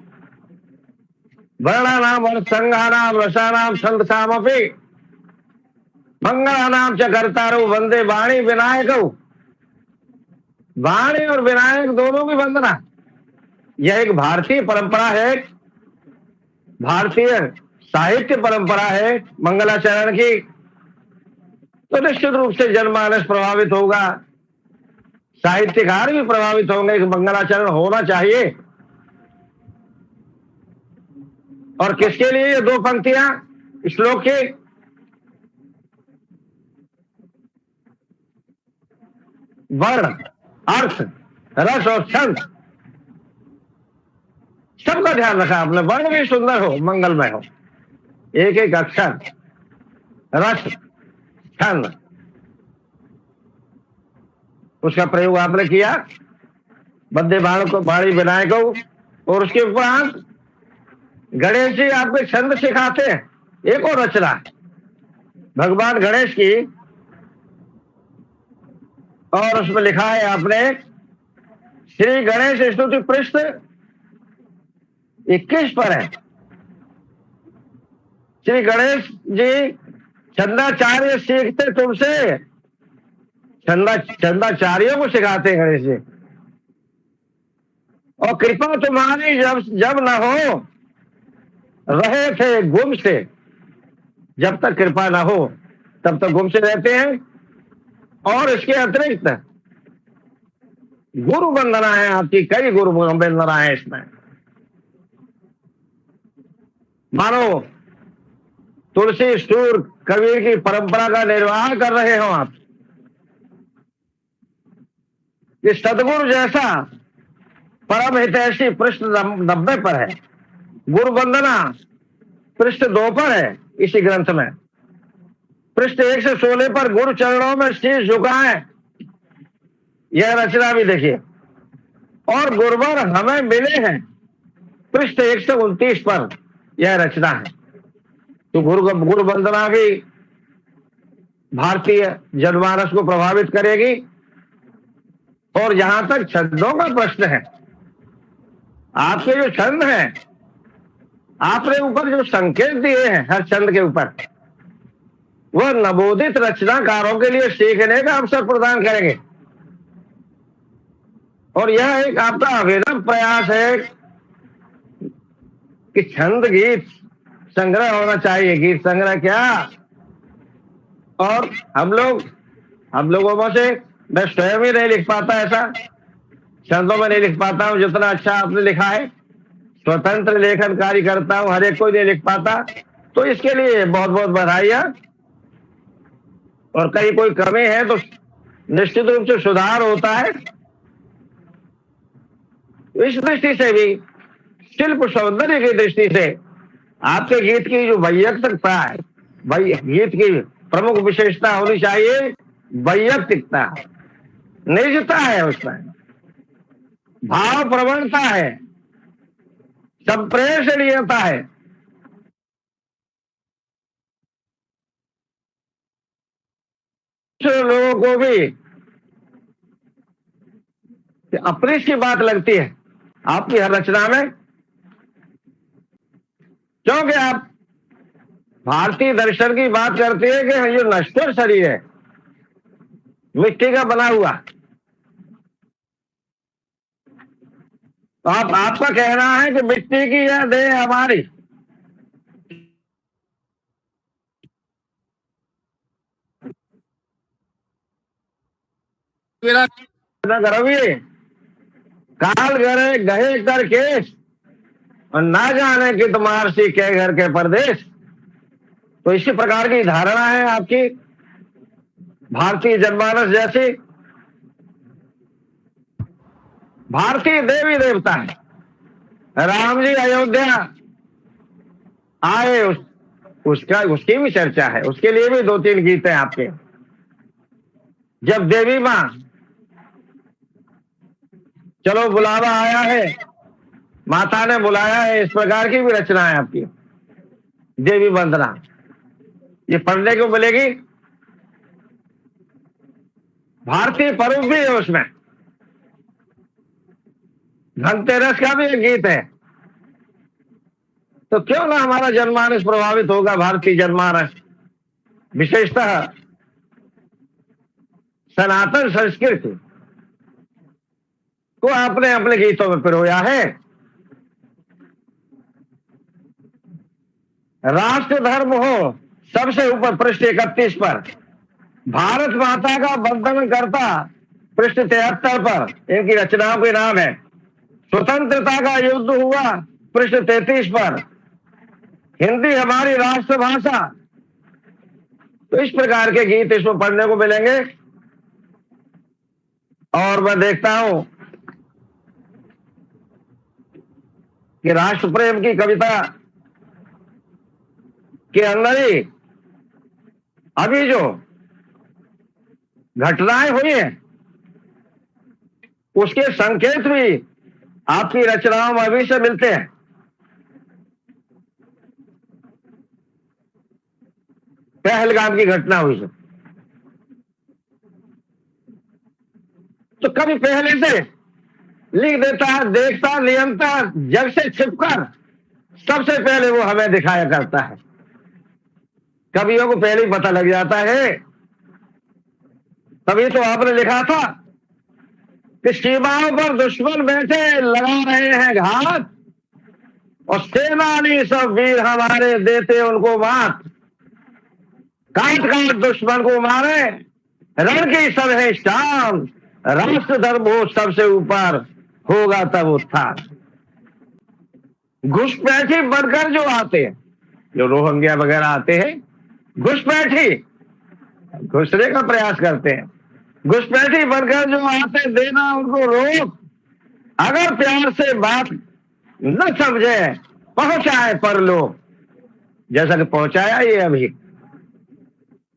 वर्णानाम वर्णसंगानाम रसानाम छंदसामपि मंगलानाम च कर्तारो वंदे वाणी विनायकौ। वाणी और विनायक दोनों की वंदना, यह एक भारतीय परंपरा है, भारतीय साहित्य परंपरा है मंगलाचरण की। तो निश्चित रूप से जनमानस प्रभावित होगा, साहित्यकार भी प्रभावित होंगे कि मंगलाचरण होना चाहिए। और किसके लिए ये 2 पंक्तियां श्लोक की? वर्ण, अर्थ, रस और छंद सबका ध्यान रखा आपने। वर्ण भी सुंदर हो, मंगलमय हो, एक एक अक्षर, रस, छंद, उसका प्रयोग आपने किया। बद्दे बाण को बाणी विनायक हो, और उसके उपरांत गणेश जी आपको छंद सिखाते हैं। एक और रचना भगवान गणेश की, और उसमें लिखा है आपने श्री गणेश स्तुति पृष्ठ 21 पर है। श्री गणेश जी छंदाचार्य सीखते तुमसे, छंदाचार्यों को सिखाते हैं गणेश जी। और कृपा तुम्हारी जब न हो रहे थे गुम से, जब तक कृपा ना हो तब तक गुम से रहते हैं। और इसके अतिरिक्त गुरु वंदना है आपकी, कई गुरु वंदना है इसमें। मानो तुलसी सूर कबीर की परंपरा का निर्वाह कर रहे हो आप। ये सदगुरु जैसा परम हितैषी पृष्ठ 90 पर है, गुरु वंदना पृष्ठ 2 पर है इसी ग्रंथ में। पृष्ठ 1 से 16 पर गुरु चरणों में शीश झुकाएं, यह रचना भी देखिए। और गुरुवर हमें मिले हैं, पृष्ठ 1 से 29 पर यह रचना है। तो गुरु वंदना भी भारतीय जनमानस को प्रभावित करेगी। और जहां तक छंदों का प्रश्न है, आपके जो छंद हैं, आपने ऊपर जो संकेत दिए हैं हर छंद के ऊपर, वह नवोदित रचनाकारों के लिए सीखने का अवसर प्रदान करेंगे। और यह एक आपका अविरत प्रयास है कि छंद गीत संग्रह होना चाहिए। गीत संग्रह क्या, और हम लोगों में से मैं स्वयं ही नहीं लिख पाता, ऐसा छंदों में नहीं लिख पाता हूं जितना अच्छा आपने लिखा है। स्वतंत्र लेखन कार्य करता हूं, हर एक कोई नहीं लिख पाता। तो इसके लिए बहुत बहुत बधाइयां। और कहीं कोई कमी है तो निश्चित रूप से सुधार होता है। इस दृष्टि से भी, शिल्प सौंदर्य की दृष्टि से आपके गीत की जो वैयक्तिकता है, गीत की प्रमुख विशेषता होनी चाहिए वैयक्तिकता, निजता है, उसमें भाव प्रवणता है, संप्रेषणीयता है। लोगों को भी अपनी सी बात लगती है आपकी हर रचना में, क्योंकि आप भारतीय दर्शन की बात करते हैं कि जो नश्वर शरीर है, मिट्टी का बना हुआ, तो आपका कहना है कि मिट्टी की यह देह हमारी, रवि काल गए गहे कर केश और ना जाने कि तुम्हार सी के घर के परदेश। तो इसी प्रकार की धारणा है आपकी भारतीय जनमानस जैसी। भारतीय देवी देवता है, राम जी अयोध्या आए, उसकी भी चर्चा है, उसके लिए भी 2-3 गीत हैं आपके। जब देवी मां चलो बुलावा आया है, माता ने बुलाया है, इस प्रकार की भी रचना है आपकी देवी वंदना। ये पढ़ने को मिलेगी। भारतीय पर्व भी है उसमें, धनतेरस का भी एक गीत है। तो क्यों ना हमारा जनमानस प्रभावित होगा, भारतीय जनमानस विशेषतः सनातन संस्कृति को आपने अपने गीतों में पिरोया है। राष्ट्र धर्म हो सबसे ऊपर पृष्ठ 31 पर, भारत माता का वंदन करता पृष्ठ 73 पर इनकी रचनाओं के नाम है। स्वतंत्रता का युद्ध हुआ पृष्ठ 33 पर, हिंदी हमारी राष्ट्रभाषा। तो इस प्रकार के गीत इसमें पढ़ने को मिलेंगे। और मैं देखता हूं कि राष्ट्र प्रेम की कविता के अंदर ही अभी जो घटनाएं हुई हैं उसके संकेत भी आपकी रचनाओं में अभी से मिलते हैं। पहलगाम की घटना हुई तो कभी पहले से लिख देता है, देखता नियंत्रण जग से छिपकर सबसे पहले वो हमें दिखाया करता है। कवियों को पहले ही पता लग जाता है। तभी तो आपने लिखा था कि सीमाओं पर दुश्मन बैठे लगा रहे हैं घात और सेनानी सब वीर हमारे देते उनको मात। काट काट दुश्मन को मारे रण की सब है शाम, राष्ट्र धर्म हो सबसे ऊपर होगा तब उत्थान। घुसपैठी बनकर जो आते हैं, जो रोहिंग्या वगैरह आते हैं, घुसपैठी घुसने का प्रयास करते हैं, घुसपैठी बनकर जो आते देना उनको रोक। अगर प्यार से बात न समझे पहुंचाए पर लोग, जैसा कि पहुंचाया ये अभी।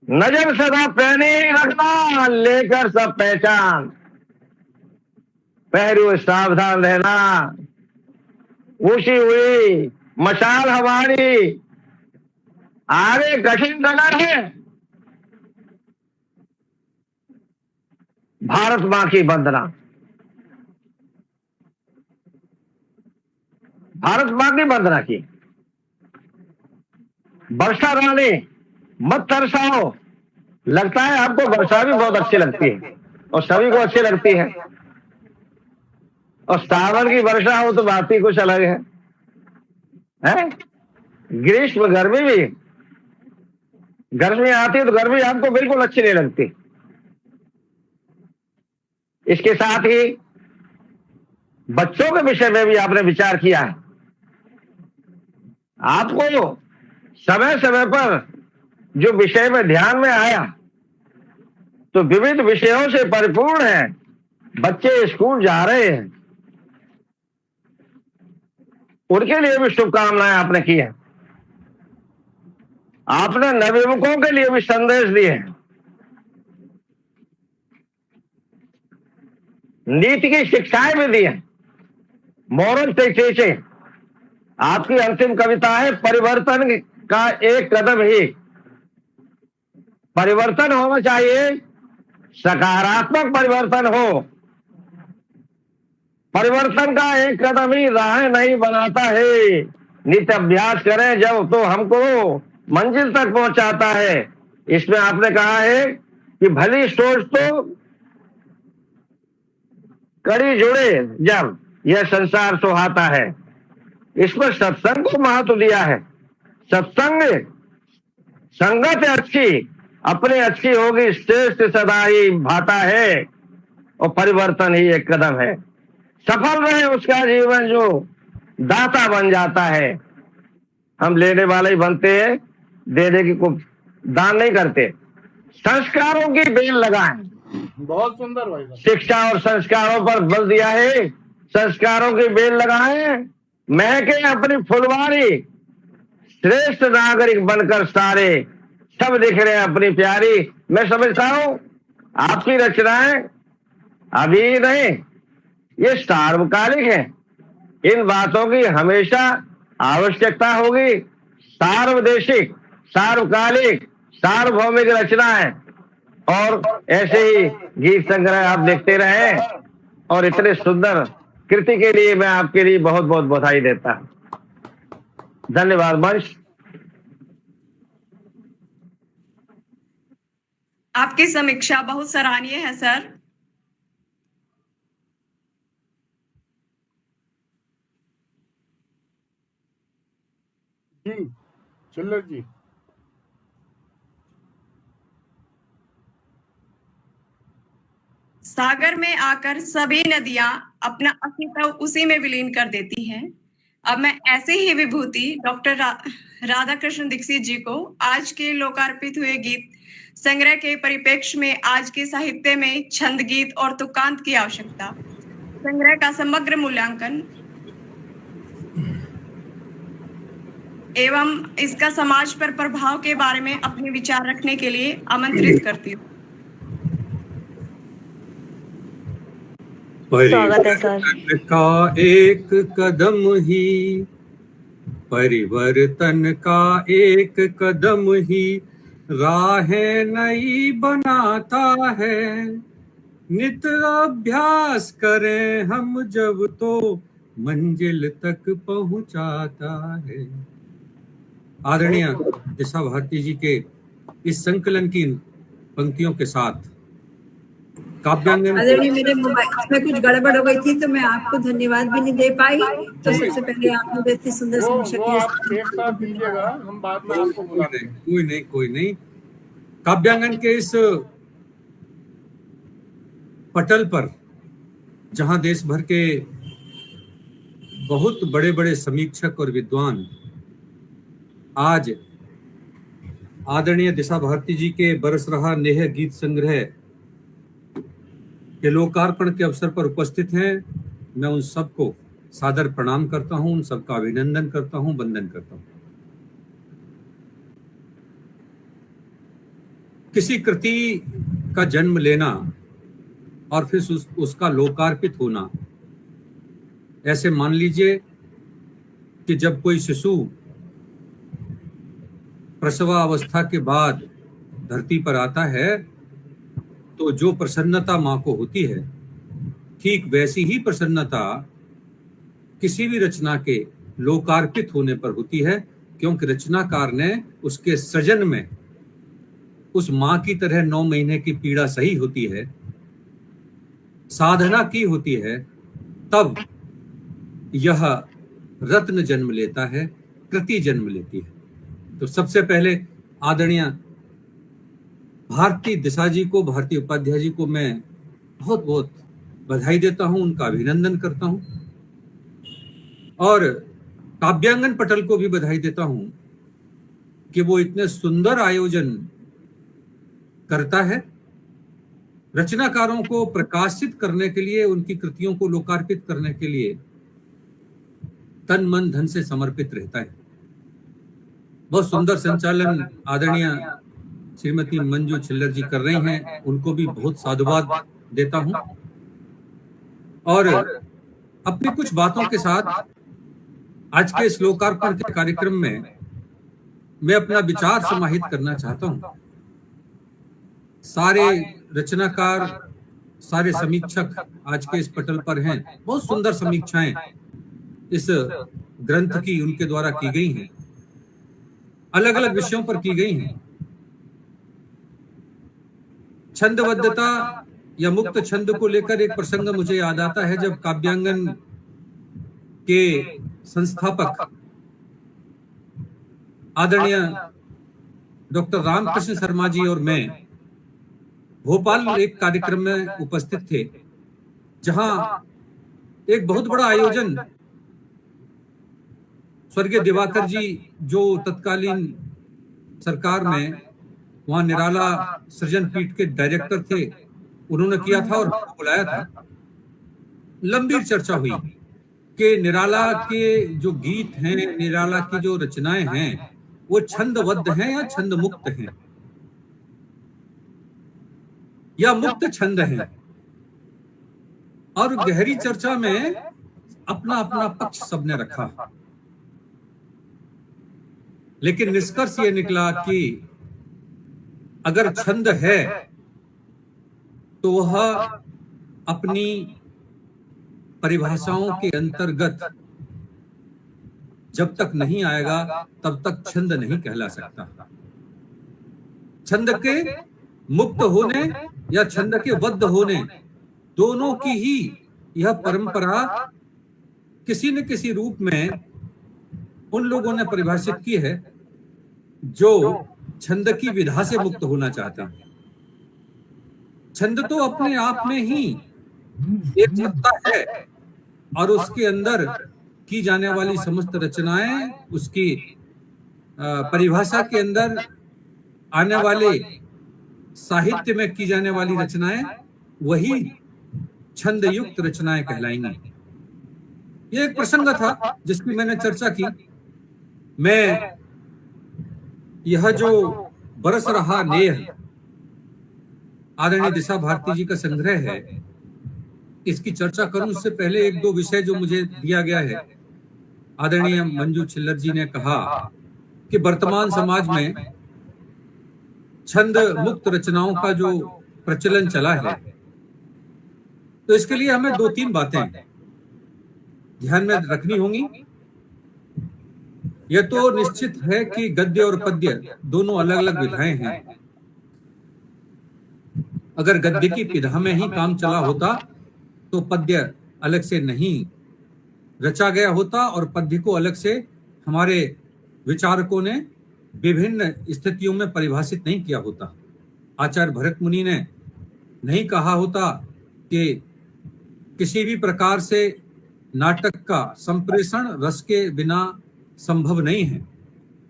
नजर सदा पैनी रखना लेकर सब पहचान, पहरू सावधान रहना। ऊंची हुई मशाल हमारी आगे कठिन डगर है। भारत मां की वंदना, भारत मां की वंदना की। वर्षा रानी मत तरसाओ। लगता है आपको वर्षा भी बहुत अच्छी लगती है और सभी को अच्छी लगती है। और सावन की वर्षा हो तो बात ही कुछ अलग है? ग्रीष्म गर्मी भी, गर्मी आती है तो गर्मी आपको बिल्कुल अच्छी नहीं लगती। इसके साथ ही बच्चों के विषय में भी आपने विचार किया है। आपको समय समय पर जो विषय में ध्यान में आया तो विविध विषयों से परिपूर्ण है। बच्चे स्कूल जा रहे हैं, उनके लिए भी शुभकामनाएं आपने की है। आपने नवयुवकों के लिए भी संदेश दिए हैं। नीति की शिक्षाएं भी दी हैं, मोरल टीचिंग। आपकी अंतिम कविता है परिवर्तन का एक कदम ही। परिवर्तन होना चाहिए, सकारात्मक परिवर्तन हो। परिवर्तन का एक कदम ही राह नहीं बनाता है। नित्य अभ्यास करें जब तो हमको मंजिल तक पहुंचाता है। इसमें आपने कहा है कि भली सोच तो कड़ी जुड़े जब यह संसार सुहाता है। इसमें सत्संग को महत्व दिया है। सत्संग संगत अच्छी अपने अच्छी होगी, श्रेष्ठ सदा ही भाता है, और परिवर्तन ही एक कदम है। सफल रहे उसका जीवन जो दाता बन जाता है। हम लेने वाले ही बनते हैं, देने की को दान नहीं करते। संस्कारों की बेल लगाएं। बहुत सुंदर भाई साहब। शिक्षा और संस्कारों पर बल दिया है। संस्कारों की बेल लगाएं, महके अपनी फुलवारी, श्रेष्ठ नागरिक बनकर सारे सब दिख रहे हैं अपनी प्यारी। मैं समझता हूं आपकी रचनाएं अभी नहीं, ये सार्वकालिक है। इन बातों की हमेशा आवश्यकता होगी। सार्वदेशिक, सार्वकालिक, सार्वभौमिक रचनाएं और ऐसे ही गीत संग्रह आप देखते रहे। और इतने सुंदर कृति के लिए मैं आपके लिए बहुत बहुत बधाई देता हूं। धन्यवाद मंच। आपकी समीक्षा बहुत सराहनीय है सर। जी चिल्लर जी। सागर में आकर सभी नदियां अपना अस्तित्व उसी में विलीन कर देती हैं। अब मैं ऐसे ही विभूति डॉक्टर राधा कृष्ण दीक्षित जी को आज के लोकार्पित हुए गीत संग्रह के परिप्रेक्ष्य में आज के साहित्य में छंद, गीत और तुकांत की आवश्यकता, संग्रह का समग्र मूल्यांकन एवं इसका समाज पर प्रभाव के बारे में अपने विचार रखने के लिए आमंत्रित करती हूँ। स्वागत है सर। का एक कदम ही परिवर्तन का एक कदम ही राहें नई बनाता है। नित अभ्यास करें हम जब तो मंजिल तक पहुंचाता है। आदरणीय दिशा भारती जी के इस संकलन की पंक्तियों के साथ काव्यांगन आदरणीय मेरे मोबाइल में कुछ गड़बड़ हो गई थी तो मैं आपको धन्यवाद भी नहीं दे पाई। तो सबसे पहले आपने इतनी सुंदर समीक्षा वो आप एक साथ दीजिएगा, हम बाद में आपको बुलाते हैं। कोई नहीं। काव्यांगन के इस पटल पर जहां देश भर के बहुत बड़े बड़े समीक्षक और विद्वान आज आदरणीय दिशा भारती जी के बरस रहा नेह गीत संग्रह के लोकार्पण के अवसर पर उपस्थित हैं, मैं उन सबको सादर प्रणाम करता हूं, उन सबका अभिनंदन करता हूं, वंदन करता हूं। किसी कृति का जन्म लेना और फिर उसका लोकार्पित होना, ऐसे मान लीजिए कि जब कोई शिशु प्रसवावस्था के बाद धरती पर आता है तो जो प्रसन्नता माँ को होती है, ठीक वैसी ही प्रसन्नता किसी भी रचना के लोकार्पित होने पर होती है, क्योंकि रचनाकार ने उसके सृजन में उस माँ की तरह 9 महीने की पीड़ा सही होती है, साधना की होती है, तब यह रत्न जन्म लेता है, कृति जन्म लेती है। तो सबसे पहले आदरणीय भारती दिशा जी को, भारती उपाध्याय जी को मैं बहुत बहुत बधाई देता हूं, उनका अभिनंदन करता हूं और काव्यांगन पटल को भी बधाई देता हूं कि वो इतने सुंदर आयोजन करता है। रचनाकारों को प्रकाशित करने के लिए, उनकी कृतियों को लोकार्पित करने के लिए तन मन धन से समर्पित रहता है। बहुत सुंदर संचालन आदरणीय श्रीमती मंजू छिल्लर जी कर रही हैं, उनको भी बहुत साधुवाद देता हूं और अपनी कुछ बातों के साथ आज के इस लोकार्पण के कार्यक्रम में मैं अपना विचार समाहित करना चाहता हूं। सारे रचनाकार, सारे समीक्षक आज के इस पटल पर हैं। बहुत सुंदर समीक्षाएं इस ग्रंथ की उनके द्वारा की गई हैं, अलग अलग विषयों पर की गई हैं। छंदबद्धता या मुक्त छंद को लेकर एक प्रसंग मुझे याद आता है। जब काव्यांगन के संस्थापक आदरणीय डॉक्टर रामकृष्ण शर्मा जी और मैं भोपाल एक कार्यक्रम में उपस्थित थे, जहां एक बहुत बड़ा आयोजन स्वर्गीय दिवाकर जी जो तत्कालीन सरकार में वहां निराला सृजन पीठ के डायरेक्टर थे, उन्होंने किया था और बुलाया था। लंबी चर्चा हुई कि निराला के जो गीत हैं, निराला की जो रचनाएं हैं, वो छंदबद्ध हैं या छंद मुक्त हैं या मुक्त छंद हैं। और गहरी चर्चा में अपना अपना पक्ष सबने रखा, लेकिन निष्कर्ष ये निकला कि अगर छंद है तो वह अपनी परिभाषाओं के अंतर्गत जब तक नहीं आएगा तब तक छंद नहीं कहला सकता। छंद के मुक्त होने या छंद के बद्ध होने, दोनों की ही यह परंपरा किसी न किसी रूप में उन लोगों ने परिभाषित की है जो छंद की विधा से मुक्त होना चाहते हैं। छंद तो अपने आप में ही एक सत्ता है और उसके अंदर की जाने वाली समस्त रचनाएं, उसकी परिभाषा के अंदर आने वाले साहित्य में की जाने वाली रचनाएं, वही छंद युक्त रचनाएं कहलाएंगी। ये एक प्रसंग था जिसकी मैंने चर्चा की। मैं यह जो बरस रहा नेह आदरणीय दिशा भारती जी का संग्रह है, इसकी चर्चा करूं उससे पहले एक दो विषय जो मुझे दिया गया है। आदरणीय मंजू छिल्लर जी ने कहा कि वर्तमान समाज में छंद मुक्त रचनाओं का जो प्रचलन चला है, तो इसके लिए हमें दो तीन बातें ध्यान में रखनी होंगी। यह तो निश्चित है कि गद्य और पद्य दोनों अलग अलग विधाएं हैं। अगर गद्य की विधा में ही काम चला होता तो पद्य अलग से नहीं रचा गया होता और पद्य को अलग से हमारे विचारकों ने विभिन्न स्थितियों में परिभाषित नहीं किया होता। आचार्य भरत मुनि ने नहीं कहा होता कि किसी भी प्रकार से नाटक का संप्रेषण रस के बिना संभव नहीं है,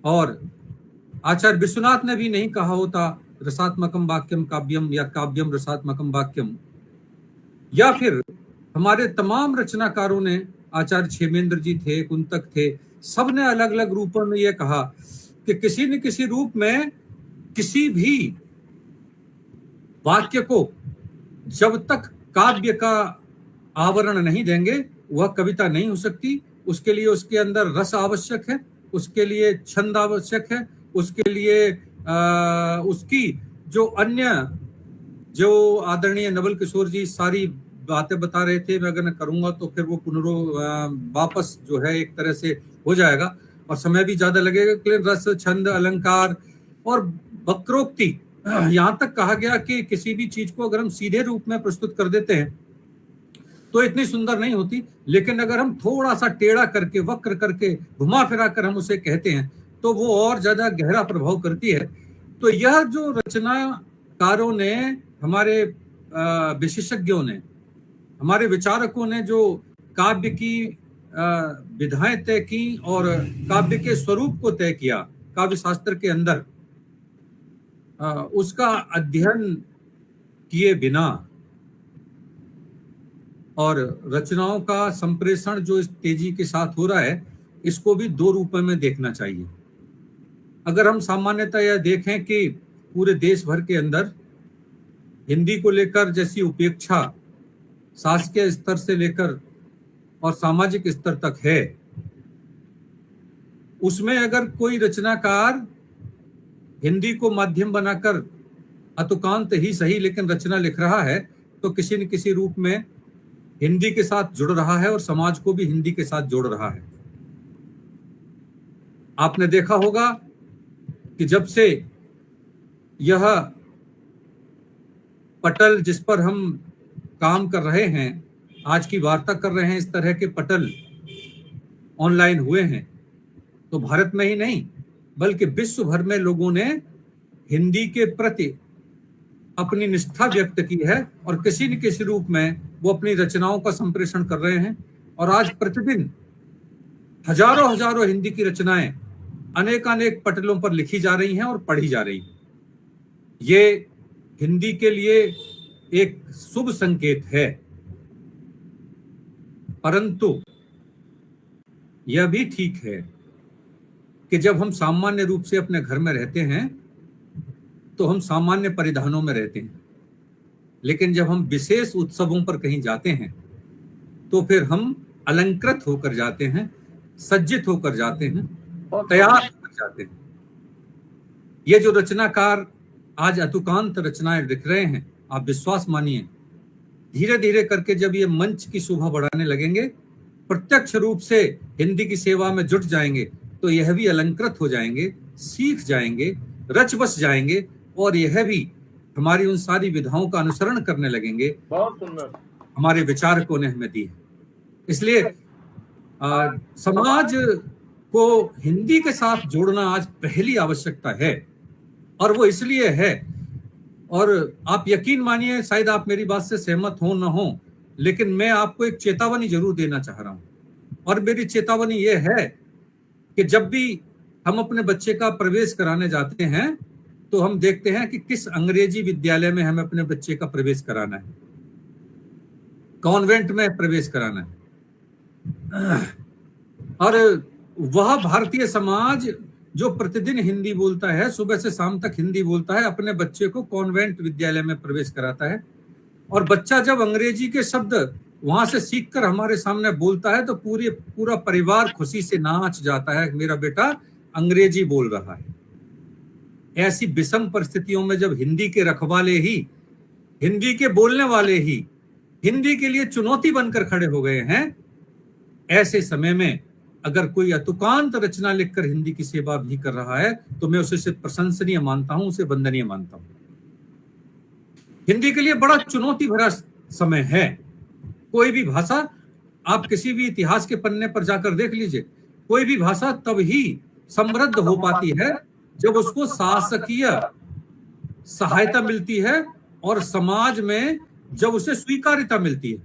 और आचार्य विश्वनाथ ने भी नहीं कहा होता रसात्मकम वाक्यम काव्यम या काव्यम रसात्मकम वाक्यम। या फिर हमारे तमाम रचनाकारों ने, आचार्य क्षेमेंद्र जी थे, कुंतक थे, सब ने अलग अलग रूपों में यह कहा कि किसी न किसी रूप में किसी भी वाक्य को जब तक काव्य का आवरण नहीं देंगे वह कविता नहीं हो सकती। उसके लिए उसके अंदर रस आवश्यक है, उसके लिए छंद आवश्यक है, उसके लिए उसकी जो अन्य जो आदरणीय नवल किशोर जी सारी बातें बता रहे थे, मैं अगर मैं करूंगा तो फिर वो वापस जो है एक तरह से हो जाएगा और समय भी ज्यादा लगेगा। लेकिन रस, छंद, अलंकार और वक्रोक्ति, यहाँ तक कहा गया कि किसी भी चीज को अगर हम सीधे रूप में प्रस्तुत कर देते हैं तो इतनी सुंदर नहीं होती, लेकिन अगर हम थोड़ा सा टेढ़ा करके, वक्र करके, घुमा फिरा कर हम उसे कहते हैं तो वो और ज्यादा गहरा प्रभाव करती है। तो यह जो रचनाकारों ने, हमारे विशेषज्ञों ने, हमारे विचारकों ने जो काव्य की विधाएं तय की और काव्य के स्वरूप को तय किया काव्य शास्त्र के अंदर, उसका अध्ययन किए बिना और रचनाओं का संप्रेषण जो इस तेजी के साथ हो रहा है, इसको भी दो रूपों में देखना चाहिए। अगर हम सामान्यतः यह देखें कि पूरे देश भर के अंदर हिंदी को लेकर जैसी उपेक्षा शासकीय स्तर से लेकर और सामाजिक स्तर तक है, उसमें अगर कोई रचनाकार हिंदी को माध्यम बनाकर अतुकांत ही सही लेकिन रचना लिख रहा है तो किसी न किसी रूप में हिंदी के साथ जुड़ रहा है और समाज को भी हिंदी के साथ जोड़ रहा है। आपने देखा होगा कि जब से यह पटल जिस पर हम काम कर रहे हैं, आज की वार्ता कर रहे हैं, इस तरह के पटल ऑनलाइन हुए हैं, तो भारत में ही नहीं बल्कि विश्व भर में लोगों ने हिंदी के प्रति अपनी निष्ठा व्यक्त की है और किसी न किसी रूप में वो अपनी रचनाओं का संप्रेषण कर रहे हैं। और आज प्रतिदिन हजारों हिंदी की रचनाएं अनेक पटलों पर लिखी जा रही हैं और पढ़ी जा रही हैं। ये हिंदी के लिए एक शुभ संकेत है, परंतु यह भी ठीक है कि जब हम सामान्य रूप से अपने घर में रहते हैं तो हम सामान्य परिधानों में रहते हैं, लेकिन जब हम विशेष उत्सवों पर कहीं जाते हैं तो फिर हम अलंकृत होकर जाते हैं, सज्जित होकर जाते हैं, तैयार होकर जाते हैं। ये जो रचनाकार आज अतुकांत रचनाएं लिख रहे हैं, आप विश्वास मानिए धीरे धीरे करके जब ये मंच की शोभा बढ़ाने लगेंगे, प्रत्यक्ष रूप से हिंदी की सेवा में जुट जाएंगे, तो यह भी अलंकृत हो जाएंगे, सीख जाएंगे, रच बस जाएंगे और यह भी हमारी उन सारी विधाओं का अनुसरण करने लगेंगे। बहुत सुंदर हमारे विचारकों ने हमें दी है। इसलिए समाज को हिंदी के साथ जोड़ना आज पहली आवश्यकता है, और वो इसलिए है, और आप यकीन मानिए, शायद आप मेरी बात से सहमत हो न हो, लेकिन मैं आपको एक चेतावनी जरूर देना चाह रहा हूं। और मेरी चेतावनी ये है कि जब भी हम अपने बच्चे का प्रवेश कराने जाते हैं तो हम देखते हैं कि किस अंग्रेजी विद्यालय में हमें अपने बच्चे का प्रवेश कराना है, कॉन्वेंट में प्रवेश कराना है। और वह भारतीय समाज जो प्रतिदिन हिंदी बोलता है, सुबह से शाम तक हिंदी बोलता है, अपने बच्चे को कॉन्वेंट विद्यालय में प्रवेश कराता है, और बच्चा जब अंग्रेजी के शब्द वहां से सीखकर हमारे सामने बोलता है तो पूरा परिवार खुशी से नाच जाता है, मेरा बेटा अंग्रेजी बोल रहा है। ऐसी विषम परिस्थितियों में जब हिंदी के रखवाले ही, हिंदी के बोलने वाले ही हिंदी के लिए चुनौती बनकर खड़े हो गए हैं, ऐसे समय में अगर कोई अतुकांत रचना लिखकर हिंदी की सेवा भी कर रहा है तो मैं उसे सिर्फ प्रशंसनीय मानता हूं, उसे वंदनीय मानता हूं। हिंदी के लिए बड़ा चुनौती भरा समय है। कोई भी भाषा, आप किसी भी इतिहास के पन्ने पर जाकर देख लीजिए, कोई भी भाषा तब ही समृद्ध हो पाती है जब उसको शासकीय सहायता मिलती है और समाज में जब उसे स्वीकार्यता मिलती है।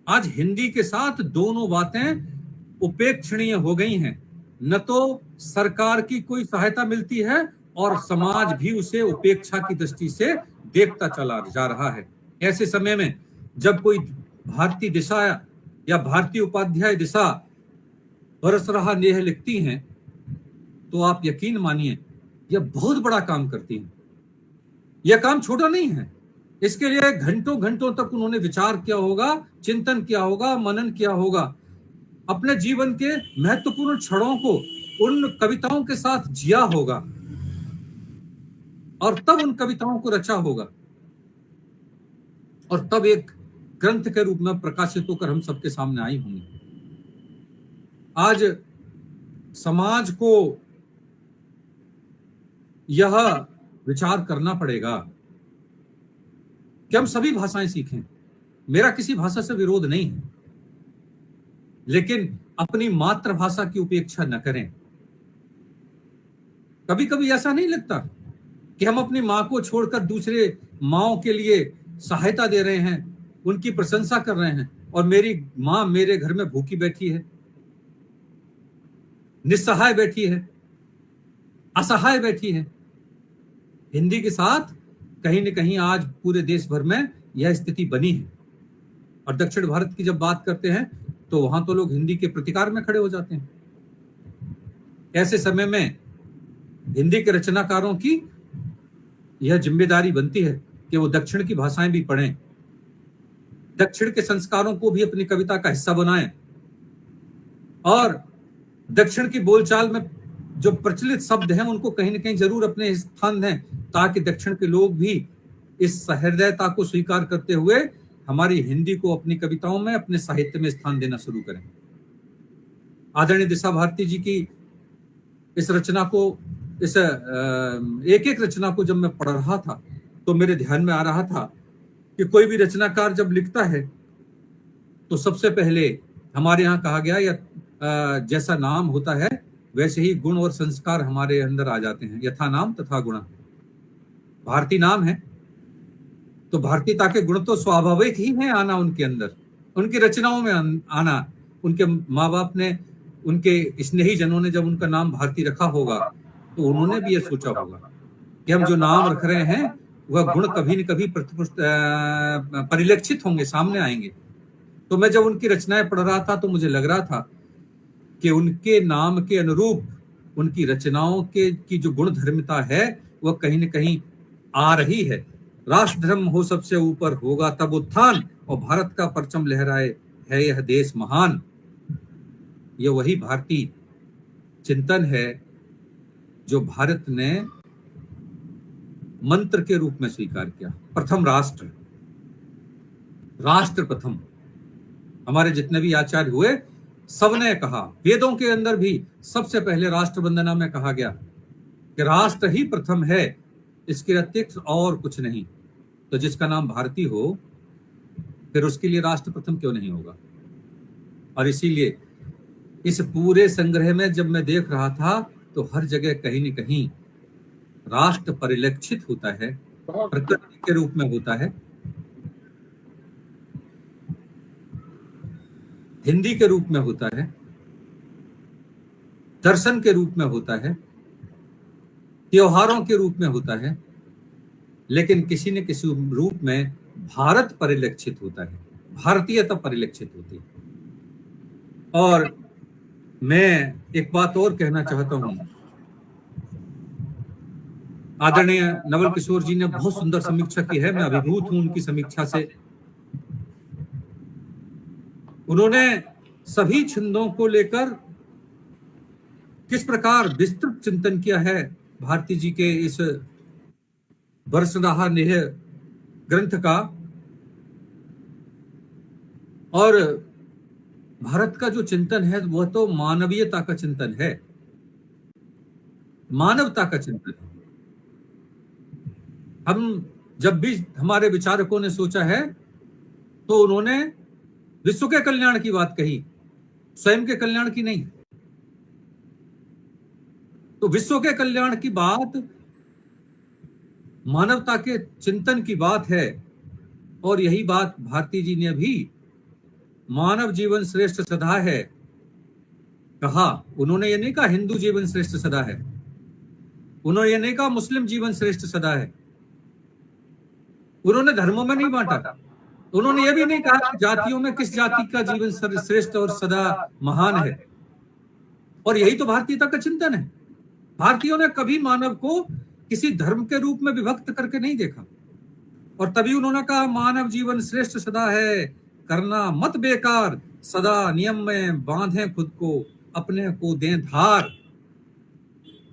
आज हिंदी के साथ दोनों बातें उपेक्षणीय हो गई हैं। न तो सरकार की कोई सहायता मिलती है और समाज भी उसे उपेक्षा की दृष्टि से देखता चला जा रहा है। ऐसे समय में जब कोई भारतीय दिशा या भारतीय उपाध्याय दिशा बरस रहा नेह लिखती हैं, तो आप यकीन मानिए यह बहुत बड़ा काम करती हैं। यह काम छोटा नहीं है, इसके लिए घंटों तक उन्होंने विचार किया होगा, चिंतन किया होगा, मनन किया होगा, अपने जीवन के महत्वपूर्ण क्षणों को उन कविताओं के साथ जिया होगा और तब उन कविताओं को रचा होगा और तब एक ग्रंथ के रूप में प्रकाशित होकर हम सबके सामने आई होंगी। आज समाज को यह विचार करना पड़ेगा कि हम सभी भाषाएं सीखें। मेरा किसी भाषा से विरोध नहीं है, लेकिन अपनी मातृभाषा की उपेक्षा न करें। कभी कभी ऐसा नहीं लगता कि हम अपनी मां को छोड़कर दूसरे माओं के लिए सहायता दे रहे हैं, उनकी प्रशंसा कर रहे हैं, और मेरी मां मेरे घर में भूखी बैठी है, निस्सहाय बैठी है, असहाय बैठी है। हिंदी के साथ कहीं न कहीं आज पूरे देश भर में यह स्थिति बनी है। और दक्षिण भारत की जब बात करते हैं तो वहां तो लोग हिंदी के प्रतिकार में खड़े हो जाते हैं। ऐसे समय में हिंदी के रचनाकारों की यह जिम्मेदारी बनती है कि वो दक्षिण की भाषाएं भी पढ़ें, दक्षिण के संस्कारों को भी अपनी कविता का हिस्सा बनाएं, और दक्षिण की बोलचाल में जो प्रचलित शब्द हैं उनको कहीं न कहीं जरूर अपने स्थान दें, ताकि दक्षिण के लोग भी इस सहृदयता को स्वीकार करते हुए हमारी हिंदी को अपनी कविताओं में, अपने साहित्य में स्थान देना शुरू करें। आदरणीय दिशा भारती जी की इस रचना को, इस एक एक रचना को जब मैं पढ़ रहा था तो मेरे ध्यान में आ रहा था कि कोई भी रचनाकार जब लिखता है तो सबसे पहले हमारे यहाँ कहा गया, या जैसा नाम होता है वैसे ही गुण और संस्कार हमारे अंदर आ जाते हैं। यथा नाम तथा गुण। भारती नाम है तो भारतीयता के गुण तो स्वाभाविक ही हैं आना उनके अंदर, उनकी रचनाओं में आना। उनके माँ बाप ने, उनके स्नेही जनों ने जब उनका नाम भारती रखा होगा तो उन्होंने भी ये सोचा होगा कि हम जो नाम रख रहे हैं वह गुण कभी न कभी परिलक्षित होंगे, सामने आएंगे। तो मैं जब उनकी रचनाएं पढ़ रहा था तो मुझे लग रहा था कि उनके नाम के अनुरूप उनकी रचनाओं की जो गुण धर्मिता है वह कहीं न कहीं आ रही है। राष्ट्र धर्म हो सबसे ऊपर, होगा तब उत्थान, और भारत का परचम लहराए, है यह देश महान। यह वही भारतीय चिंतन है जो भारत ने मंत्र के रूप में स्वीकार किया। प्रथम राष्ट्र, राष्ट्र प्रथम। हमारे जितने भी आचार्य हुए सबने कहा, वेदों के अंदर भी सबसे पहले राष्ट्र वंदना में कहा गया कि राष्ट्र ही प्रथम है, इसके अतिरिक्त और कुछ नहीं। तो जिसका नाम भारती हो फिर उसके लिए राष्ट्र प्रथम क्यों नहीं होगा। और इसीलिए इस पूरे संग्रह में जब मैं देख रहा था तो हर जगह कहीं न कहीं राष्ट्र परिलक्षित होता है, प्रकृति के रूप में होता है, हिंदी के रूप में होता है, दर्शन के रूप में होता है, त्योहारों के रूप में होता है, लेकिन किसी न किसी रूप में भारत परिलक्षित होता है, भारतीयता परिलक्षित होती है। और मैं एक बात और कहना चाहता हूं, आदरणीय नवल किशोर जी ने बहुत सुंदर समीक्षा की है, मैं अभिभूत हूं उनकी समीक्षा से। उन्होंने सभी छंदों को लेकर किस प्रकार विस्तृत चिंतन किया है भारती जी के इस वर्षदाहा नेह ग्रंथ का। और भारत का जो चिंतन है वह तो मानवीयता का चिंतन है, मानवता का चिंतन है। हम जब भी हमारे विचारकों ने सोचा है तो उन्होंने विश्व के कल्याण की बात कही, स्वयं के कल्याण की नहीं। तो विश्व के कल्याण की बात मानवता के चिंतन की बात है। और यही बात भारती जी ने भी मानव जीवन श्रेष्ठ सदा है कहा। उन्होंने ये नहीं कहा हिंदू जीवन श्रेष्ठ सदा है, उन्होंने ये नहीं कहा मुस्लिम जीवन श्रेष्ठ सदा है, उन्होंने धर्मों में नहीं बांटा। उन्होंने ये भी नहीं कहा कि जातियों में किस जाति का जीवन श्रेष्ठ और सदा महान है। और यही तो भारतीयता का चिंतन है। भारतीयों ने कभी मानव को किसी धर्म के रूप में विभक्त करके नहीं देखा। और तभी उन्होंने कहा मानव जीवन श्रेष्ठ सदा है, करना मत बेकार, सदा नियम में बांधे खुद को, अपने को दें धार।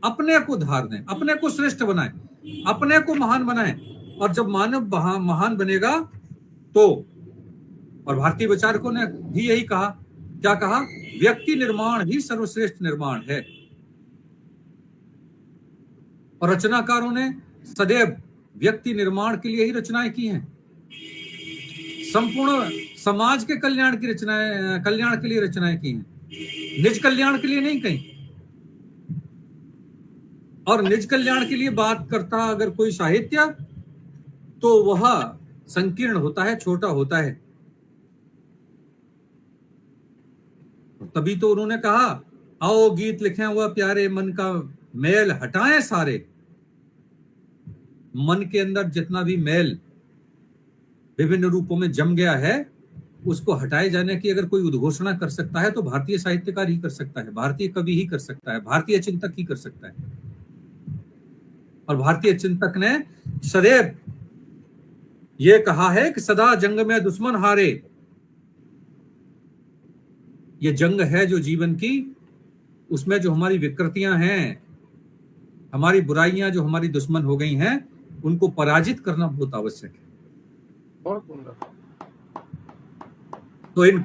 अपने को धार दें, अपने को श्रेष्ठ बनाएं, अपने को महान बनाएं। और जब मानव महान बनेगा तो, और भारतीय विचारकों ने भी यही कहा, क्या कहा, व्यक्ति निर्माण ही सर्वश्रेष्ठ निर्माण है। और रचनाकारों ने सदैव व्यक्ति निर्माण के लिए ही रचनाएं की हैं, संपूर्ण समाज के कल्याण की रचनाएं, कल्याण के लिए रचनाएं की हैं, निज कल्याण के लिए नहीं कहीं। और निज कल्याण के लिए बात करता अगर कोई साहित्य तो वह संकीर्ण होता है, छोटा होता है। तभी तो उन्होंने कहा आओ गीत लिखें हुआ प्यारे, मन का मैल हटाएं सारे। मन के अंदर जितना भी मैल विभिन्न रूपों में जम गया है उसको हटाए जाने की अगर कोई उद्घोषणा कर सकता है तो भारतीय साहित्यकार ही कर सकता है, भारतीय कवि ही कर सकता है, भारतीय चिंतक ही कर सकता है। और भारतीय चिंतक ने सदैव ये कहा है कि सदा जंग में दुश्मन हारे। ये जंग है जो जीवन की, उसमें जो हमारी विकृतियां हैं, हमारी बुराइयां जो हमारी दुश्मन हो गई हैं, उनको पराजित करना बहुत आवश्यक है। बहुत सुंदर। तो इन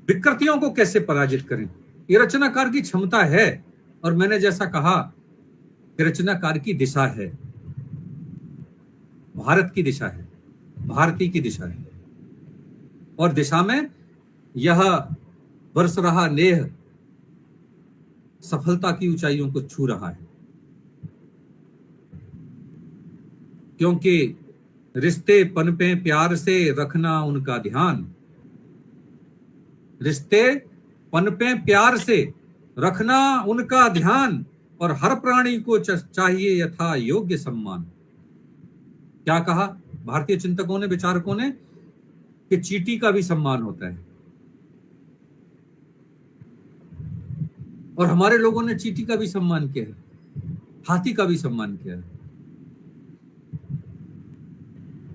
विकृतियों को कैसे पराजित करें, ये रचनाकार की क्षमता है। और मैंने जैसा कहा कि रचनाकार की दिशा है, भारत की दिशा है, भारती की दिशा है। और दिशा में यह बरस रहा नेह सफलता की ऊंचाइयों को छू रहा है, क्योंकि रिश्ते पनपे प्यार से, रखना उनका ध्यान। रिश्ते पनपे प्यार से, रखना उनका ध्यान, और हर प्राणी को चाहिए यथा योग्य सम्मान। क्या कहा भारतीय चिंतकों ने, विचारकों ने, कि चींटी का भी सम्मान होता है, और हमारे लोगों ने चींटी का भी सम्मान किया है, हाथी का भी सम्मान किया है।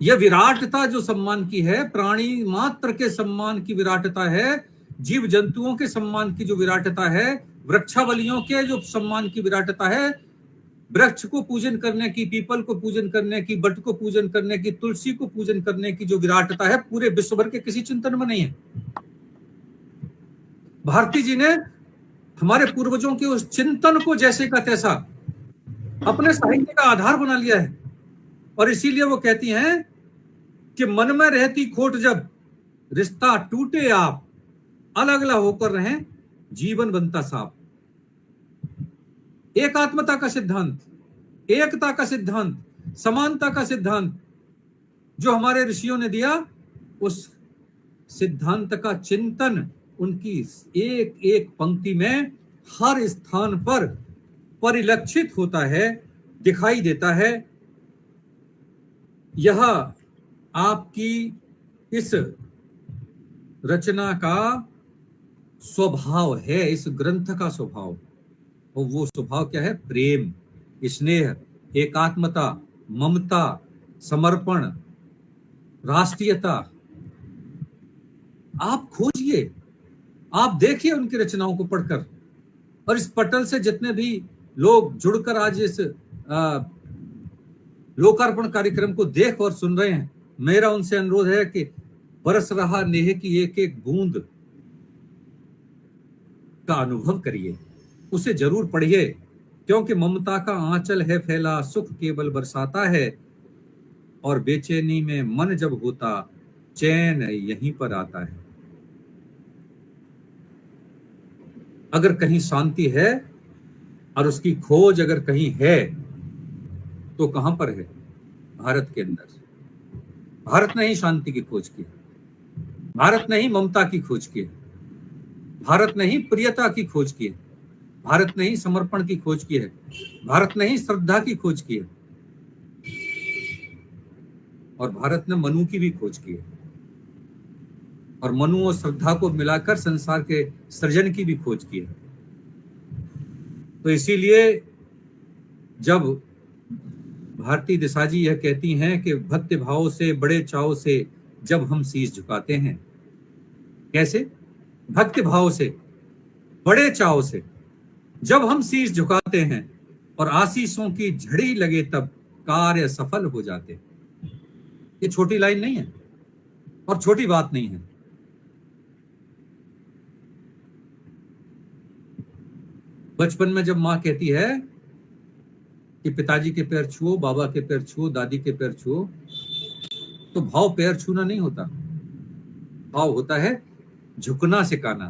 यह विराटता जो सम्मान की है, प्राणी मात्र के सम्मान की विराटता है, जीव जंतुओं के सम्मान की जो विराटता है, वृक्षावलियों के जो सम्मान की विराटता है, वृक्ष को पूजन करने की, पीपल को पूजन करने की, बट को पूजन करने की, तुलसी को पूजन करने की जो विराटता है, पूरे विश्व भर के किसी चिंतन में नहीं है। भारती जी ने हमारे पूर्वजों के उस चिंतन को जैसे का तैसा अपने साहित्य का आधार बना लिया है, और इसीलिए वो कहती हैं कि मन में रहती खोट जब, रिश्ता टूटे आप, अलग अलग होकर रहें, जीवन बनता साफ। एकात्मता का सिद्धांत, एकता का सिद्धांत, समानता का सिद्धांत जो हमारे ऋषियों ने दिया, उस सिद्धांत का चिंतन उनकी एक एक पंक्ति में हर स्थान पर परिलक्षित होता है, दिखाई देता है। यह आपकी इस रचना का स्वभाव है, इस ग्रंथ का स्वभाव। और वो स्वभाव क्या है? प्रेम, स्नेह, एकात्मता, ममता, समर्पण, राष्ट्रीयता। आप खोजिए, आप देखिए उनकी रचनाओं को पढ़कर, और इस पटल से जितने भी लोग जुड़कर आज इस लोकार्पण कार्यक्रम को देख और सुन रहे हैं, मेरा उनसे अनुरोध है कि बरस रहा नेह की एक एक बूंद का अनुभव करिए, उसे जरूर पढ़िए, क्योंकि ममता का आंचल है फैला, सुख केवल बरसाता है, और बेचैनी में मन जब होता, चैन यहीं पर आता है। अगर कहीं शांति है और उसकी खोज अगर कहीं है तो कहां पर है? भारत के अंदर। भारत ने ही शांति की खोज की, भारत ने ही ममता की खोज की, भारत ने ही प्रियता की खोज की है, भारत ने ही समर्पण की खोज की है, भारत ने ही श्रद्धा की खोज की है, और भारत ने मनु की भी खोज की है, और मनु और श्रद्धा को मिलाकर संसार के सृजन की भी खोज की है। तो इसीलिए जब भारती दिशा जी यह कहती हैं कि भक्ति भाव से, बड़े चाव से जब हम शीश झुकाते हैं, कैसे? भक्ति भाव से, बड़े चाव से जब हम शीश झुकाते हैं, और आशीषों की झड़ी लगे तब कार्य सफल हो जाते। ये छोटी लाइन नहीं है और छोटी बात नहीं है। बचपन में जब माँ कहती है कि पिताजी के पैर छुओ, बाबा के पैर छुओ, दादी के पैर छुओ, तो भाव पैर छूना नहीं होता, भाव होता है झुकना सिखाना,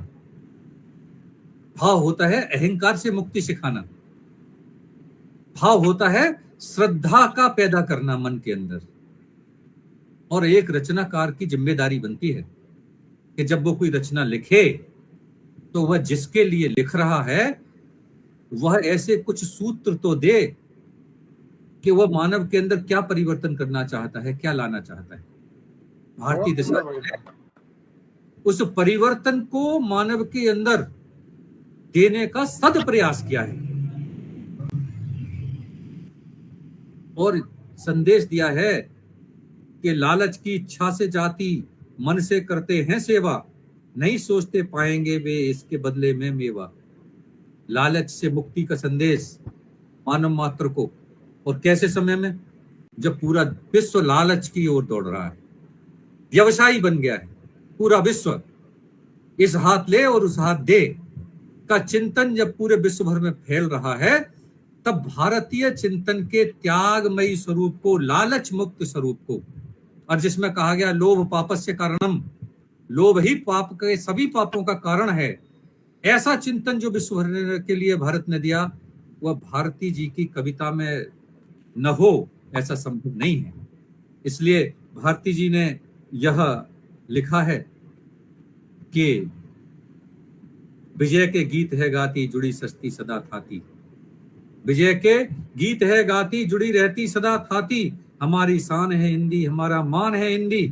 भाव होता है अहंकार से मुक्ति सिखाना, भाव होता है श्रद्धा का पैदा करना मन के अंदर। और एक रचनाकार की जिम्मेदारी बनती है कि जब वो कोई रचना लिखे तो वह जिसके लिए लिख रहा है वह ऐसे कुछ सूत्र तो दे कि वह मानव के अंदर क्या परिवर्तन करना चाहता है, क्या लाना चाहता है। भारतीय दिशा उस परिवर्तन को मानव के अंदर देने का सद प्रयास किया है, और संदेश दिया है कि लालच की इच्छा से जाति, मन से करते हैं सेवा, नहीं सोचते पाएंगे वे इसके बदले में मेवा। लालच से मुक्ति का संदेश मानव मात्र को, और कैसे समय में? जब पूरा विश्व लालच की ओर दौड़ रहा है, व्यवसायी बन गया है पूरा विश्व, इस हाथ ले और उस हाथ दे का चिंतन जब पूरे विश्व भर में फैल रहा है, तब भारतीय चिंतन के त्यागमयी स्वरूप को, लालच मुक्त स्वरूप को, और जिसमें कहा गया लोभ पापस्य कारणम, लोभ ही पाप के सभी पापों का कारण है, ऐसा चिंतन जो विश्व भर के लिए भारत ने दिया, वह भारती जी की कविता में न हो ऐसा संभव नहीं है। इसलिए भारती जी ने यह लिखा है कि विजय के गीत है गाती जुड़ी सस्ती सदा थाती, विजय के गीत है गाती जुड़ी रहती सदा थाती, हमारी शान है हिंदी, हमारा मान है हिंदी,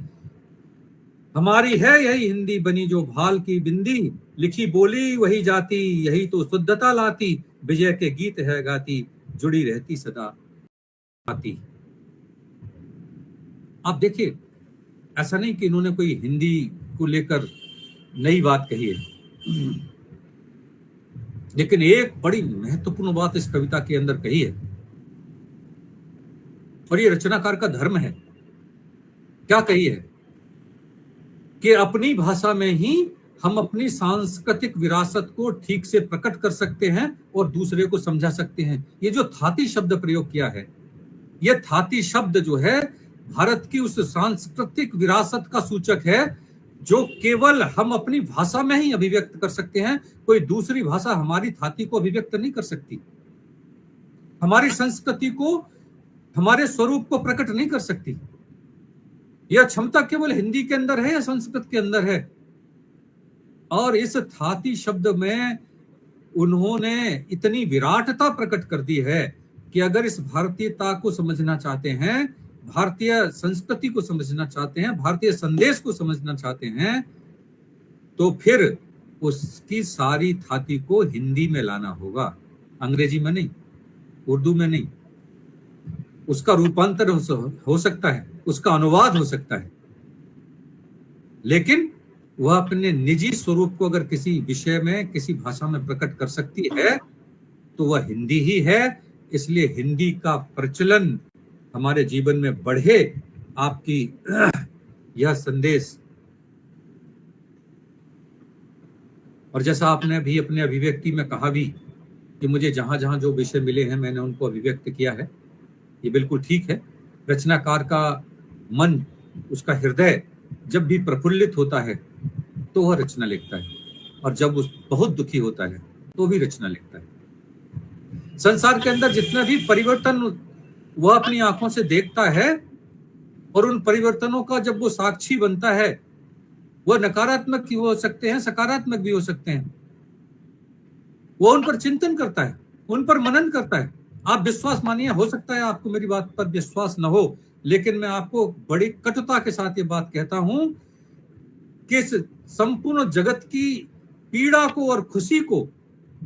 हमारी है यही हिंदी बनी जो भाल की बिंदी, लिखी बोली वही जाती यही तो शुद्धता लाती, विजय के गीत है गाती जुड़ी रहती सदा थाती। आप देखिए, ऐसा नहीं कि इन्होंने कोई हिंदी को लेकर नई बात कही है, लेकिन एक बड़ी महत्वपूर्ण बात इस कविता के अंदर कही है, और ये रचनाकार का धर्म है। क्या कही है कि अपनी भाषा में ही हम अपनी सांस्कृतिक विरासत को ठीक से प्रकट कर सकते हैं और दूसरे को समझा सकते हैं। ये जो थाती शब्द प्रयोग किया है, ये थाती शब्द जो है भारत की उस सांस्कृतिक विरासत का सूचक है जो केवल हम अपनी भाषा में ही अभिव्यक्त कर सकते हैं। कोई दूसरी भाषा हमारी थाती को अभिव्यक्त नहीं कर सकती, हमारी संस्कृति को, हमारे स्वरूप को प्रकट नहीं कर सकती। यह क्षमता केवल हिंदी के अंदर है या संस्कृत के अंदर है। और इस थाती शब्द में उन्होंने इतनी विराटता प्रकट कर दी है कि अगर इस भारतीयता को समझना चाहते हैं, भारतीय संस्कृति को समझना चाहते हैं, भारतीय संदेश को समझना चाहते हैं, तो फिर उसकी सारी थाती को हिंदी में लाना होगा, अंग्रेजी में नहीं, उर्दू में नहीं। उसका रूपांतर हो सकता है, उसका अनुवाद हो सकता है, लेकिन वह अपने निजी स्वरूप को अगर किसी विषय में, किसी भाषा में प्रकट कर सकती है तो वह हिंदी ही है। इसलिए हिंदी का प्रचलन हमारे जीवन में बढ़े, आपकी यह संदेश। और जैसा आपने भी अपने अभिव्यक्ति में कहा भी कि मुझे जहां जहां जो विषय मिले हैं मैंने उनको अभिव्यक्त किया है, ये बिल्कुल ठीक है। रचनाकार का मन, उसका हृदय जब भी प्रफुल्लित होता है तो वह रचना लिखता है, और जब उस बहुत दुखी होता है तो भी रचना लिखता है। संसार के अंदर जितने भी परिवर्तन वह अपनी आंखों से देखता है, और उन परिवर्तनों का जब वो साक्षी बनता है, वह नकारात्मक भी हो सकते हैं, सकारात्मक भी हो सकते हैं, वो उन पर चिंतन करता है, उन पर मनन करता है। आप विश्वास मानिए, हो सकता है आपको मेरी बात पर विश्वास न हो, लेकिन मैं आपको बड़ी कटुता के साथ ये बात कहता हूं कि इस संपूर्ण जगत की पीड़ा को और खुशी को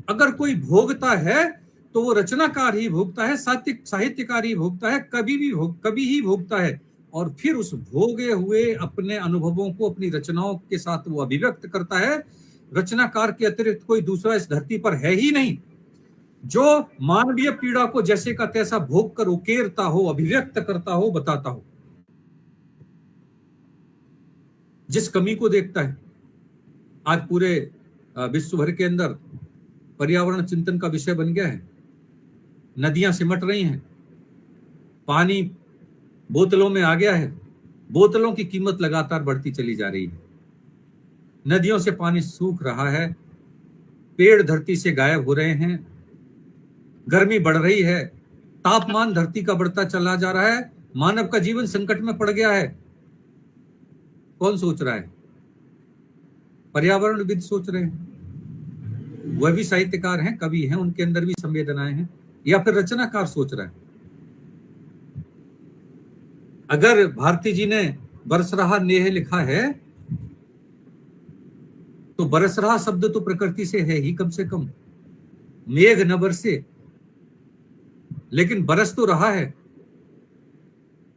अगर कोई भोगता है तो वो रचनाकार ही भोगता है, साहित्यकार ही भोगता है, कभी ही भोगता है, और फिर उस भोगे हुए अपने अनुभवों को अपनी रचनाओं के साथ वो अभिव्यक्त करता है। रचनाकार के अतिरिक्त कोई दूसरा इस धरती पर है ही नहीं जो मानवीय पीड़ा को जैसे का तैसा भोग कर उकेरता हो, अभिव्यक्त करता हो, बताता हो। जिस कमी को देखता है, आज पूरे विश्व भर के अंदर पर्यावरण चिंतन का विषय बन गया है। नदियां सिमट रही हैं, पानी बोतलों में आ गया है, बोतलों की कीमत लगातार बढ़ती चली जा रही है, नदियों से पानी सूख रहा है, पेड़ धरती से गायब हो रहे हैं, गर्मी बढ़ रही है, तापमान धरती का बढ़ता चला जा रहा है, मानव का जीवन संकट में पड़ गया है। कौन सोच रहा है? पर्यावरणविद सोच रहे हैं, वह भी साहित्यकार हैं, कवि हैं, उनके अंदर भी संवेदनाएं हैं, या फिर रचनाकार सोच रहा है? अगर भारती जी ने बरसरहा नेह लिखा है तो बरसरहा शब्द तो प्रकृति से है ही, कम से कम मेघ न बरसे, लेकिन बरस तो रहा है।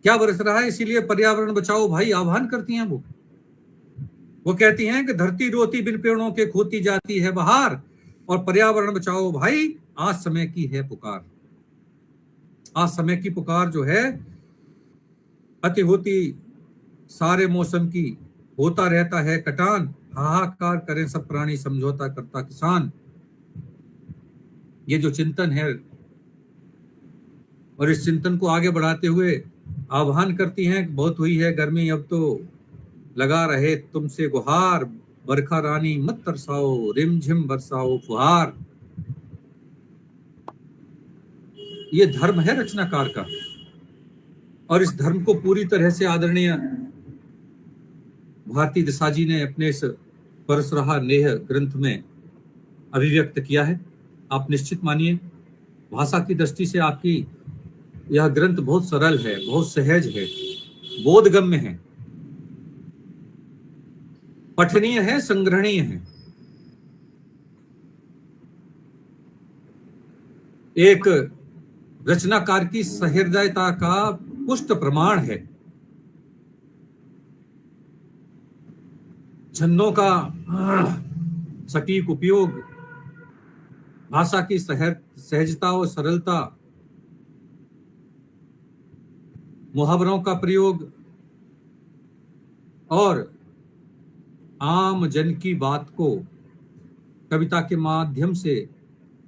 क्या बरस रहा है? इसीलिए पर्यावरण बचाओ भाई आह्वान करती हैं वो कहती हैं कि धरती रोती बिन पेड़ों के खोती जाती है बहार, और पर्यावरण बचाओ भाई आज समय की है पुकार। आज समय की पुकार जो है, अति होती सारे मौसम की, होता रहता है कटान, हाहाकार करें सब प्राणी समझौता करता किसान। ये जो चिंतन है, और इस चिंतन को आगे बढ़ाते हुए आह्वान करती हैं, बहुत हुई है गर्मी, अब तो लगा रहे तुमसे गुहार, बरखा रानी मत तरसाओ, रिमझिम बरसाओ फुहार। ये धर्म है रचनाकार का, और इस धर्म को पूरी तरह से आदरणीय भारती दिशा जी ने अपने इस बरस रहा नेह ग्रंथ में अभिव्यक्त किया है। आप निश्चित मानिए, भाषा की दृष्टि से आपकी यह ग्रंथ बहुत सरल है, बहुत सहज है, बोधगम्य है, पठनीय है, संग्रहणीय है। एक रचनाकार की सहृदयता का पुष्ट प्रमाण है। छंदों का सटीक उपयोग, भाषा की सहजता और सरलता, मुहावरों का प्रयोग और आम जन की बात को कविता के माध्यम से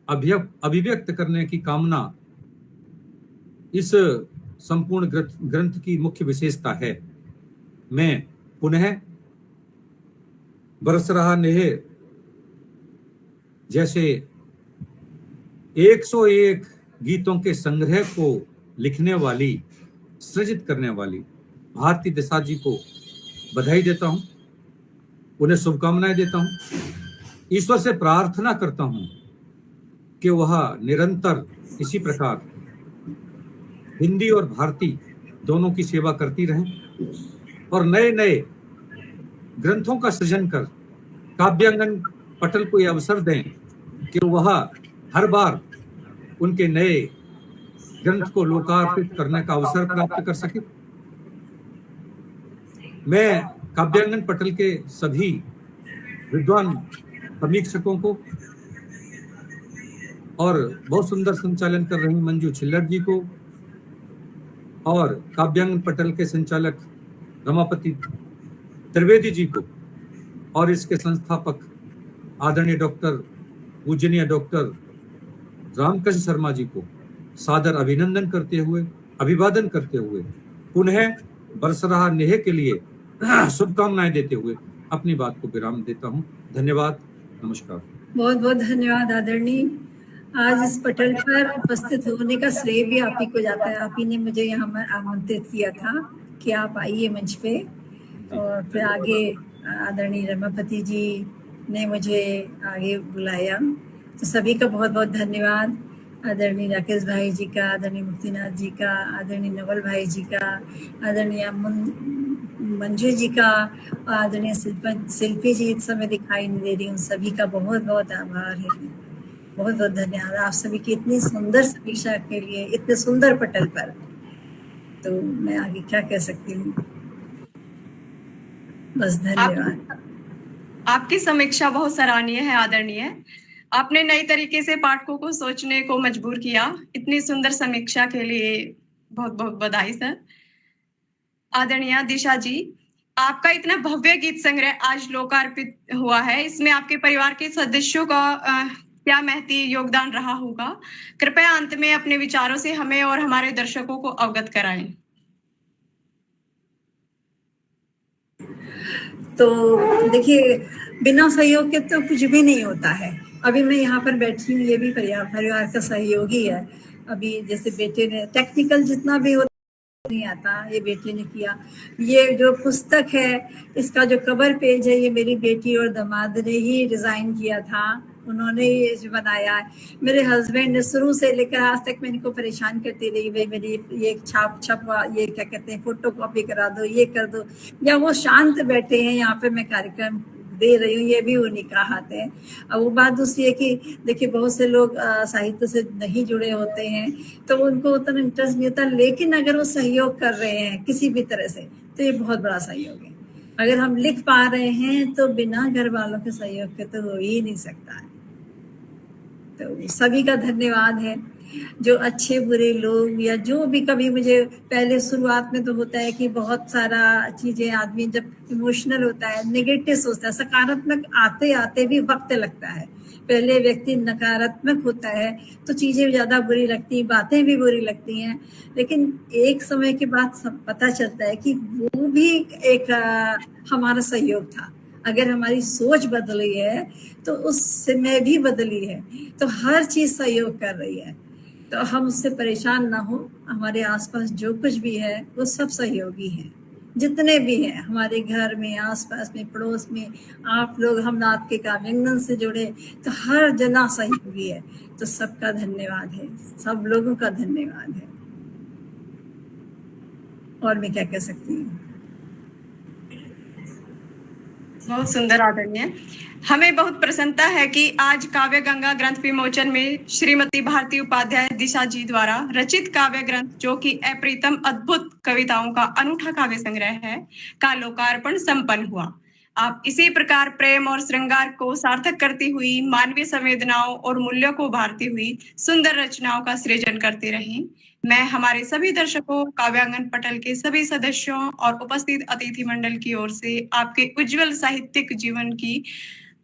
अभिव्यक्त करने की कामना इस संपूर्ण ग्रंथ की मुख्य विशेषता है। मैं पुनः बरस रहा नेह जैसे 101 गीतों के संग्रह को लिखने वाली, सृजित करने वाली भारती दिशा जी को बधाई देता हूं, उन्हें शुभकामनाएं देता हूं। ईश्वर से प्रार्थना करता हूं कि वह निरंतर इसी प्रकार हिंदी और भारती दोनों की सेवा करती रहें और नए नए ग्रंथों का सृजन कर काव्यांगन पटल को यह अवसर दें कि वह हर बार उनके नए ग्रंथ को लोकार्पित करने का अवसर प्राप्त कर सके। मैं काव्यांगन पटल के सभी विद्वान समीक्षकों को और बहुत सुंदर संचालन कर रही मंजू छिल्लर जी को और काव्यांगन पटल के संचालक रमापति त्रिवेदी जी को और इसके संस्थापक आदरणीय डॉक्टर पूजनीय डॉक्टर रामकृष्ण शर्मा जी को सादर अभिनंदन करते हुए, अभिवादन करते हुए, पुनः बरस रहा नेह के लिए शुभकामनाएं देते हुए अपनी बात को विराम देता हूं। धन्यवाद, नमस्कार। बहुत बहुत धन्यवाद आदरणीय। आज इस पटल पर उपस्थित होने का श्रेय भी आप ही को जाता है। आप ही ने मुझे यहाँ आमंत्रित किया था कि आप आइए मंच पे, और फिर आगे आदरणीय रमापति जी ने मुझे आगे बुलाया। तो सभी का बहुत बहुत धन्यवाद। आदरणीय राकेश भाई जी का, आदरणीय मुक्तिनाथ जी का, आदरणीय नवल भाई जी का, आदरणीय मंजू जी का, आदरणीय शिल्पी जी इस समय दिखाई नहीं दे रही, उन सभी का बहुत बहुत आभार है। बहुत बहुत धन्यवाद आप सभी की इतनी सुंदर समीक्षा के लिए, इतने सुंदर पटल पर। तो मैं आगे क्या कह सकती हूँ, बस धन्यवाद। आपकी समीक्षा बहुत सराहनीय है आदरणीय। आपने नई तरीके से पाठकों को सोचने को मजबूर किया। इतनी सुंदर समीक्षा के लिए बहुत बहुत बधाई सर। आदरणीय दिशा जी, आपका इतना भव्य गीत संग्रह आज लोकार्पित हुआ है, इसमें आपके परिवार के सदस्यों का क्या महती योगदान रहा होगा? कृपया अंत में अपने विचारों से हमें और हमारे दर्शकों को अवगत कराएं। तो देखिए, बिना सहयोग के तो कुछ भी नहीं होता है। अभी मैं यहाँ पर बैठी हूँ, ये भी परिवार का सहयोग ही है। अभी जैसे बेटे ने टेक्निकल जितना भी होता नहीं आता, ये बेटे ने किया। ये जो पुस्तक है, इसका जो कवर पेज है, ये मेरी बेटी और दामाद ने ही डिजाइन किया था, उन्होंने ये बनाया है। मेरे हस्बैंड ने शुरू से लेकर आज तक मैं इनको परेशान करती रही, भाई मेरी ये छपवा, ये क्या कहते हैं, फोटो कॉपी करा दो, ये कर दो। या वो शांत बैठे हैं यहाँ पे, मैं कार्यक्रम दे रही हूँ, ये भी उन्हीं का हाथ है। अब वो बात दूसरी है कि देखिए, बहुत से लोग साहित्य से नहीं जुड़े होते हैं, तो उनको उतना इंटरेस्ट नहीं होता, लेकिन अगर वो सहयोग कर रहे हैं किसी भी तरह से, तो ये बहुत बड़ा सहयोग है। अगर हम लिख पा रहे हैं तो बिना घर वालों के सहयोग के तो हो ही नहीं सकता है। तो सभी का धन्यवाद है। जो अच्छे बुरे लोग या जो भी, कभी मुझे पहले शुरुआत में तो होता है कि बहुत सारा चीजें, आदमी जब इमोशनल होता है, नेगेटिव सोचता है, सकारात्मक आते आते भी वक्त लगता है। पहले व्यक्ति नकारात्मक होता है तो चीजें ज्यादा बुरी लगती हैं, बातें भी बुरी लगती हैं, लेकिन एक समय के बाद सब पता चलता है कि वो भी एक हमारा सहयोग था। अगर हमारी सोच बदली है तो उस समय भी बदली है, तो हर चीज सहयोग कर रही है। तो हम उससे परेशान ना हो, हमारे आसपास जो कुछ भी है वो सब सहयोगी हैं, जितने भी हैं हमारे घर में, आसपास में, पड़ोस में। आप लोग, हम आपके काव्यांगन से जुड़े तो हर जना सहयोगी है। तो सबका धन्यवाद है, सब लोगों का धन्यवाद है। और मैं क्या कह सकती हूँ। बहुत सुंदर आदरणीय। हमें बहुत प्रसन्नता है कि आज काव्य गंगा ग्रंथ विमोचन में श्रीमती भारती उपाध्याय दिशा जी द्वारा रचित काव्य ग्रंथ, जो कि अप्रीतम अद्भुत कविताओं का अनूठा काव्य संग्रह है, का लोकार्पण संपन्न हुआ। आप इसी प्रकार प्रेम और श्रृंगार को सार्थक करती हुई, मानवीय संवेदनाओं और मूल्यों को उभारती हुई सुंदर रचनाओं का सृजन करते रहें। मैं हमारे सभी दर्शकों, काव्यांगन पटल के सभी सदस्यों और उपस्थित अतिथि मंडल की ओर से आपके उज्जवल साहित्यिक जीवन की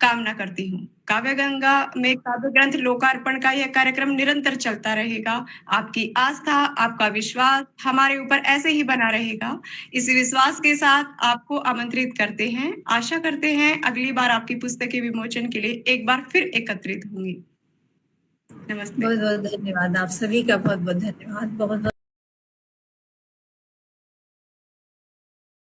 कामना करती हूँ। काव्य गंगा में काव्य ग्रंथ लोकार्पण का यह कार्यक्रम निरंतर चलता रहेगा। आपकी आस्था, आपका विश्वास हमारे ऊपर ऐसे ही बना रहेगा। इस विश्वास के साथ आपको आमंत्रित करते हैं। आशा करते हैं अगली बार आपकी पुस्तक के विमोचन के लिए एक बार फिर एकत्रित होंगी। नमस्ते। बहुत बहुत धन्यवाद, आप सभी का बहुत बहुत धन्यवाद। बहुत